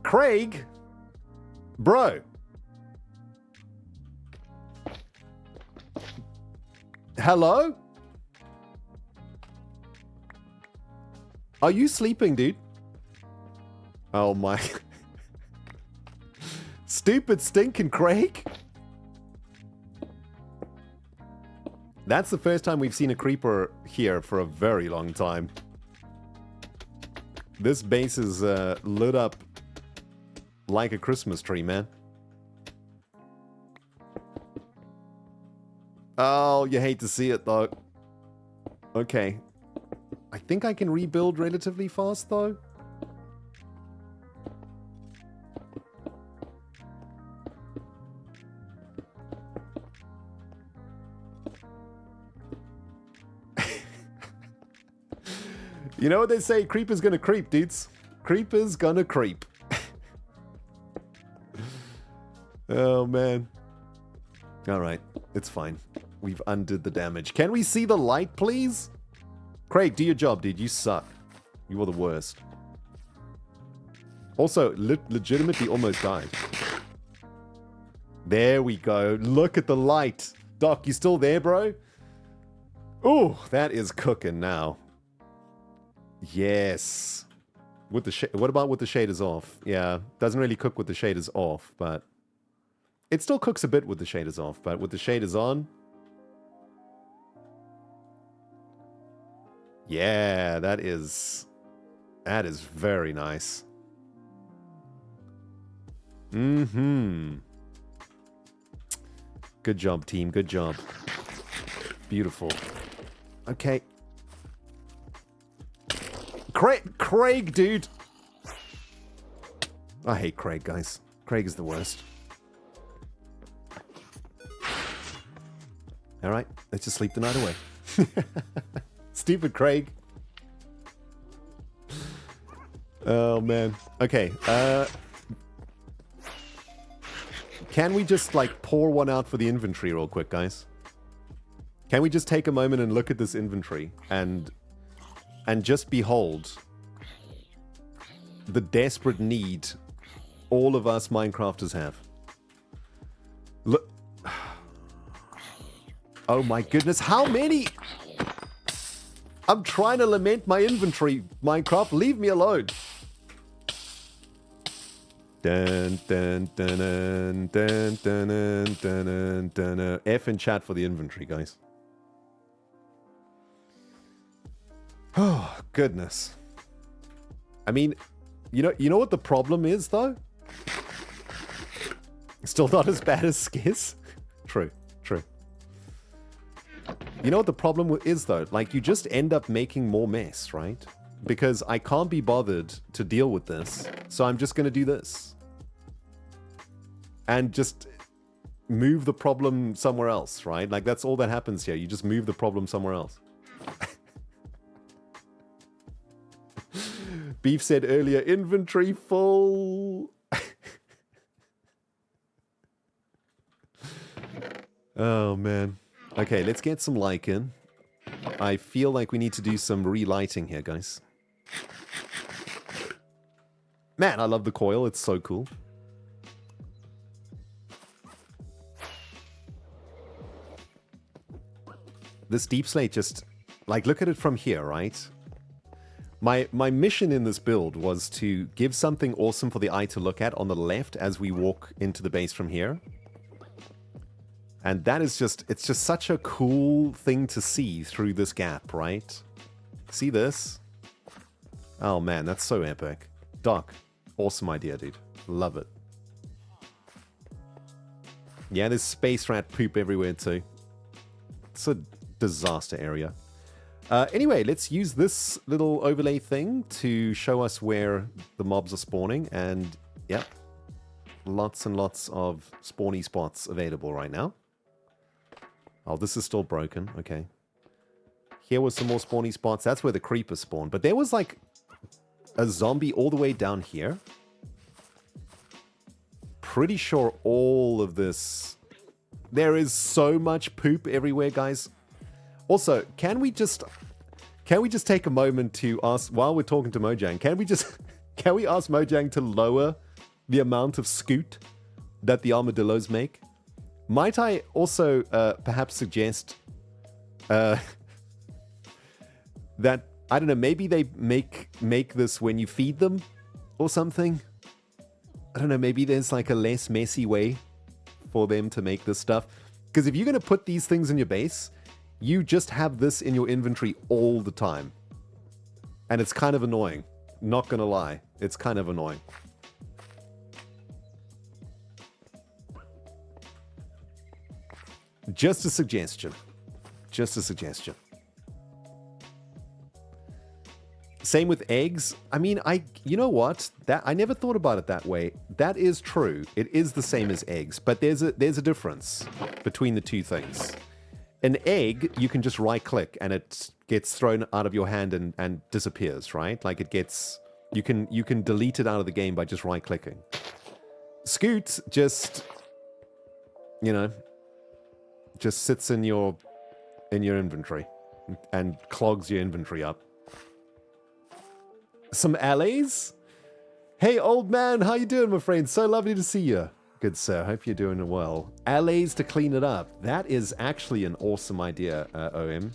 Craig? Bro. Hello? Are you sleeping, dude? Oh my... Stupid stinking Craig? That's the first time we've seen a creeper here for a very long time. This base is lit up like a Christmas tree, man. Oh, you hate to see it, though. Okay. I think I can rebuild relatively fast, though. You know what they say? Creeper's gonna creep, dudes. Creeper's gonna creep. Oh, man. Alright, it's fine. We've undid the damage. Can we see the light, please? Craig, do your job, dude. You suck. You are the worst. Also, legitimately almost died. There we go. Look at the light. Doc, you still there, bro? Ooh, that is cooking now. Yes. With the what about with the shaders off? Yeah, doesn't really cook with the shaders off, but it still cooks a bit with the shaders off, but with the shaders on. Yeah, that is very nice. Mm-hmm. Good job, team. Good job. Beautiful. Okay. Craig, dude. I hate Craig, guys. Craig is the worst. All right, let's just sleep the night away. Stupid Craig. Oh, man. Okay. Can we just, like, pour one out for the inventory real quick, guys? Can we just take a moment and look at this inventory and just behold the desperate need all of us Minecrafters have? Look. Oh my goodness, how many? I'm trying to lament my inventory, Minecraft. Leave me alone. Dun, dun, dun, dun, dun, dun, dun, dun, dun, dun. F in chat for the inventory, guys. Oh, goodness. I mean, you know what the problem is, though? Still not as bad as Skiz. True, true. You know what the problem is, though? Like, you just end up making more mess, right? Because I can't be bothered to deal with this, so I'm just going to do this. And just move the problem somewhere else, right? Like, that's all that happens here. You just move the problem somewhere else. Beef said earlier, inventory full. Oh, man. Okay, let's get some lichen. I feel like we need to do some relighting here, guys. Man, I love the coil. It's so cool. This deep slate just... Like, look at it from here, right? My mission in this build was to give something awesome for the eye to look at on the left as we walk into the base from here. And that is just, it's just such a cool thing to see through this gap, right? See this? Oh man, that's so epic. Doc, awesome idea, dude. Love it. Yeah, there's space rat poop everywhere too. It's a disaster area. Anyway, let's use this little overlay thing to show us where the mobs are spawning. And yep, lots and lots of spawny spots available right now. Oh, this is still broken. Okay. Here was some more spawny spots. That's where the creepers spawn. But there was like a zombie all the way down here. Pretty sure all of this... There is so much poop everywhere, guys. Also, can we just take a moment to ask, while we're talking to Mojang, can we ask Mojang to lower the amount of scoot that the armadillos make? Might I also perhaps suggest that, I don't know, maybe they make this when you feed them or something? I don't know, maybe there's like a less messy way for them to make this stuff. Because if you're going to put these things in your base, you just have this in your inventory all the time. And it's kind of annoying. Not going to lie. It's kind of annoying. Just a suggestion. Just a suggestion. Same with eggs. I mean, you know what? I never thought about it that way. That is true. It is the same as eggs, but there's a difference between the two things. An egg, you can just right-click and it gets thrown out of your hand and disappears, right? Like it gets... You can delete it out of the game by just right-clicking. Scoot just... You know... Just sits in your inventory and clogs your inventory up. Some allays? Hey, old man, how you doing, my friend? So lovely to see you. Good, sir. Hope you're doing well. Allays to clean it up. That is actually an awesome idea, OM.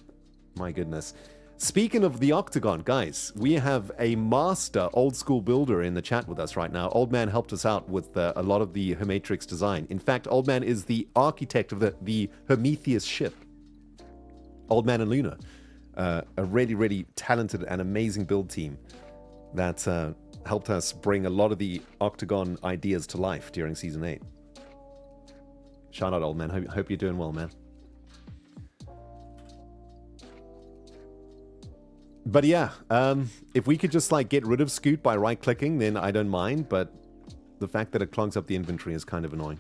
My goodness. Speaking of the Octagon, guys, we have a master old school builder in the chat with us right now. Old man helped us out with a lot of the Hermitcraft design. In fact, Old man is the architect of the Prometheus ship. Old man and Luna. A really, really talented and amazing build team that helped us bring a lot of the Octagon ideas to life during Season 8. Shout out, Old man. Hope you're doing well, man. But yeah, if we could just like get rid of Scoot by right-clicking, then I don't mind. But the fact that it clogs up the inventory is kind of annoying.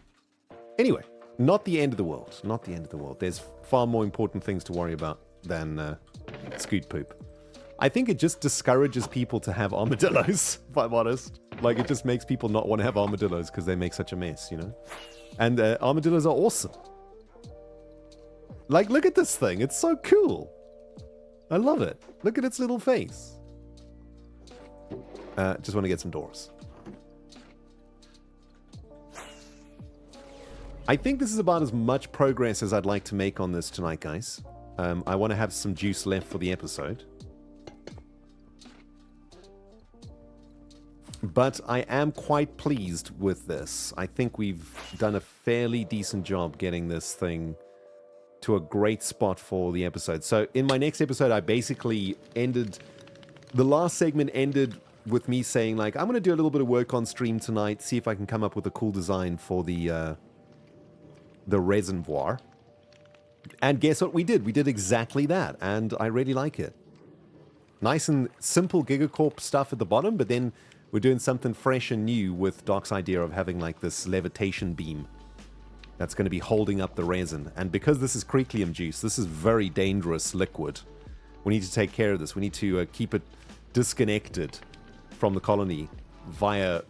Anyway, Not the end of the world. Not the end of the world. There's far more important things to worry about than scoot poop. I think it just discourages people to have armadillos, if I'm honest. Like, it just makes people not want to have armadillos because they make such a mess, you know? And armadillos are awesome. Like, look at this thing. It's so cool. I love it. Look at its little face. Just want to get some doors. I think this is about as much progress as I'd like to make on this tonight, guys. I want to have some juice left for the episode. But I am quite pleased with this. I think we've done a fairly decent job getting this thing to a great spot for the episode. So in my next episode, I basically ended... The last segment ended with me saying, like, I'm going to do a little bit of work on stream tonight, see if I can come up with a cool design for the reservoir. And guess what we did? We did exactly that, and I really like it. Nice and simple Gigacorp stuff at the bottom, but then we're doing something fresh and new with Doc's idea of having like this levitation beam that's going to be holding up the resin. And because this is creeklium juice, this is very dangerous liquid. We need to take care of this. We need to keep it disconnected from the colony via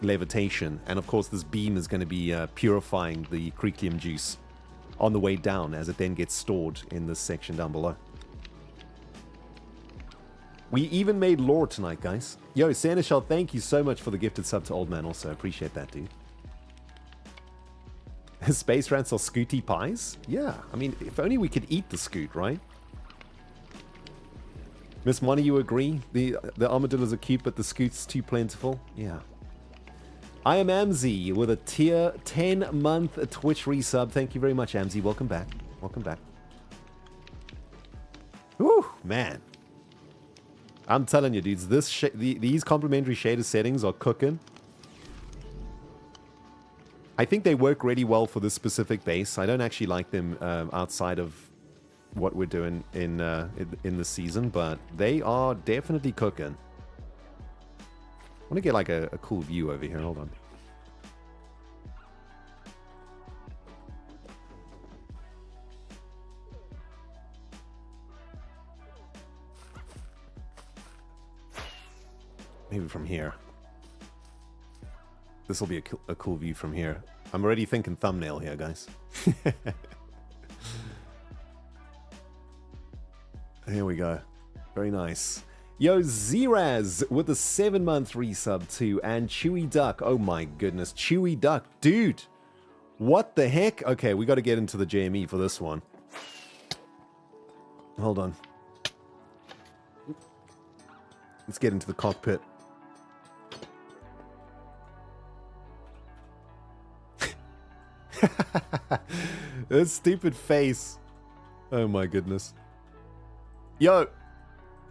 levitation. And of course, this beam is going to be purifying the creeklium juice on the way down as it then gets stored in this section down below. We even made lore tonight, guys. Yo, Sanishal, thank you so much for the gifted sub to Old Man also. Appreciate that, dude. Space rants are scooty pies? Yeah, I mean, if only we could eat the scoot, right? Miss Money, you agree? The armadillos are cute, but the scoot's too plentiful? Yeah. I am Amzi with a tier 10-month Twitch resub. Thank you very much, Amzi. Welcome back. Welcome back. Whew, man. I'm telling you, dudes, these complementary shader settings are cooking. I think they work really well for this specific base. I don't actually like them outside of what we're doing in the season, but they are definitely cooking. I want to get like a cool view over here. Hold on. Maybe from here. This will be a cool view from here. I'm already thinking thumbnail here, guys. Here we go. Very nice. Yo, Zeraz with a 7-month resub too. And Chewy Duck. Oh my goodness. Chewy Duck. Dude. What the heck? Okay, we got to get into the JME for this one. Hold on. Let's get into the cockpit. This stupid face. Oh my goodness. Yo,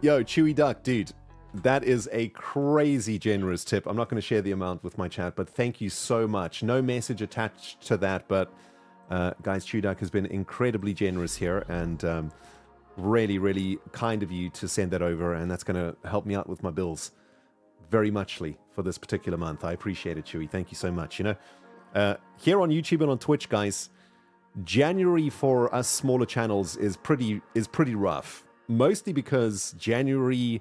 Chewy Duck, dude. That is a crazy generous tip. I'm not going to share the amount with my chat, but thank you so much. No message attached to that, but guys, Chewy Duck has been incredibly generous here, and really, really kind of you to send that over, and that's going to help me out with my bills very muchly for this particular month. I appreciate it, Chewy. Thank you so much. You know, here on YouTube and on Twitch, guys, January for us smaller channels is pretty rough. Mostly because January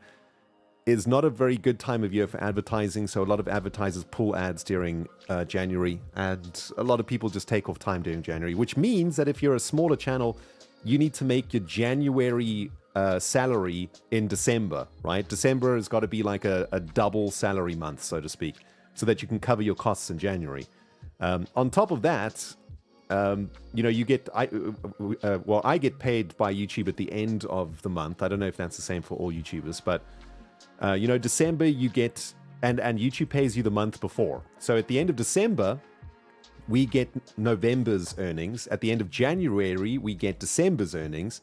is not a very good time of year for advertising, so a lot of advertisers pull ads during January, and a lot of people just take off time during January, which means that if you're a smaller channel, you need to make your January salary in December, right? December has got to be like a double salary month, so to speak, so that you can cover your costs in January. On top of that, you know, you get, I get paid by YouTube at the end of the month. I don't know if that's the same for all YouTubers, but, you know, December you get, and YouTube pays you the month before. So at the end of December, we get November's earnings. At the end of January, we get December's earnings.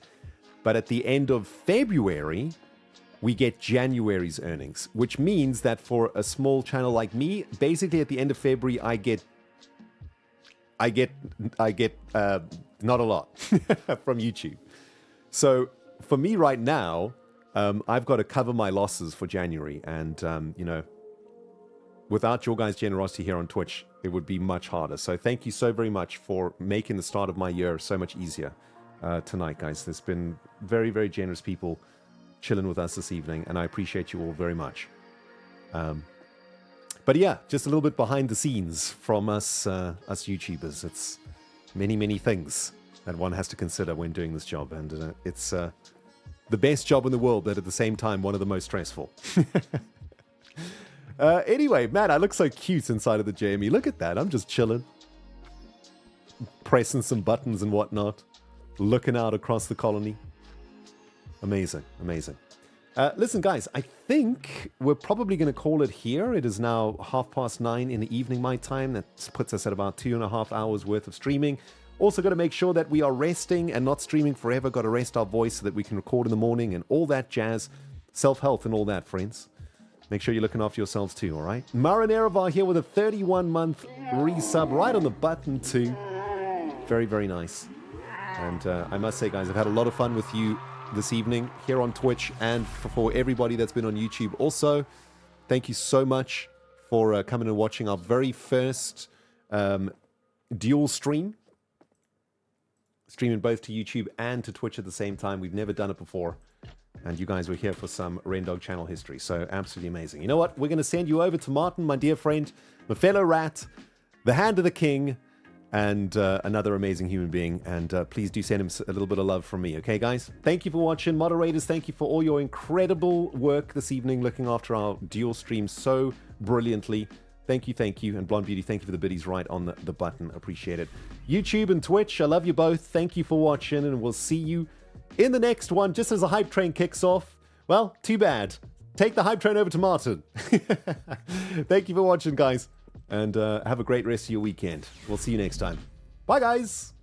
But at the end of February, we get January's earnings, which means that for a small channel like me, basically at the end of February, I get not a lot from YouTube. So for me right now, I've got to cover my losses for January, and you know, without your guys' generosity here on Twitch, it would be much harder. So thank you so very much for making the start of my year so much easier tonight, guys. There's been very, very generous people chilling with us this evening, and I appreciate you all very much. But yeah, just a little bit behind the scenes from us YouTubers. It's many, many things that one has to consider when doing this job, and it's the best job in the world, but at the same time, one of the most stressful. Anyway, man, I look so cute inside of the JME. Look at that. I'm just chilling. Pressing some buttons and whatnot. Looking out across the colony. Amazing, amazing. Listen, guys, I think we're probably going to call it here. It is now 9:30 in the evening, my time. That puts us at about 2.5 hours worth of streaming. Also got to make sure that we are resting and not streaming forever. Got to rest our voice so that we can record in the morning and all that jazz. Self-health and all that, friends. Make sure you're looking after yourselves too, all right? Marineravar here with a 31-month resub right on the button too. Very, very nice. And I must say, guys, I've had a lot of fun with you this evening here on Twitch, and for everybody that's been on YouTube also. Thank you so much for coming and watching our very first dual stream. Streaming both to YouTube and to Twitch at the same time. We've never done it before. And you guys were here for some Rendog channel history. So absolutely amazing. You know what? We're going to send you over to Martin, my dear friend, my fellow rat, the hand of the king, and another amazing human being. And please do send him a little bit of love from me. Okay, guys? Thank you for watching. Moderators, thank you for all your incredible work this evening, looking after our dual stream so brilliantly. Thank you, thank you. And Blonde Beauty, thank you for the biddies right on the button. Appreciate it. YouTube and Twitch, I love you both. Thank you for watching, and we'll see you in the next one, just as the hype train kicks off. Well, too bad. Take the hype train over to Martin. Thank you for watching, guys. And have a great rest of your weekend. We'll see you next time. Bye, guys.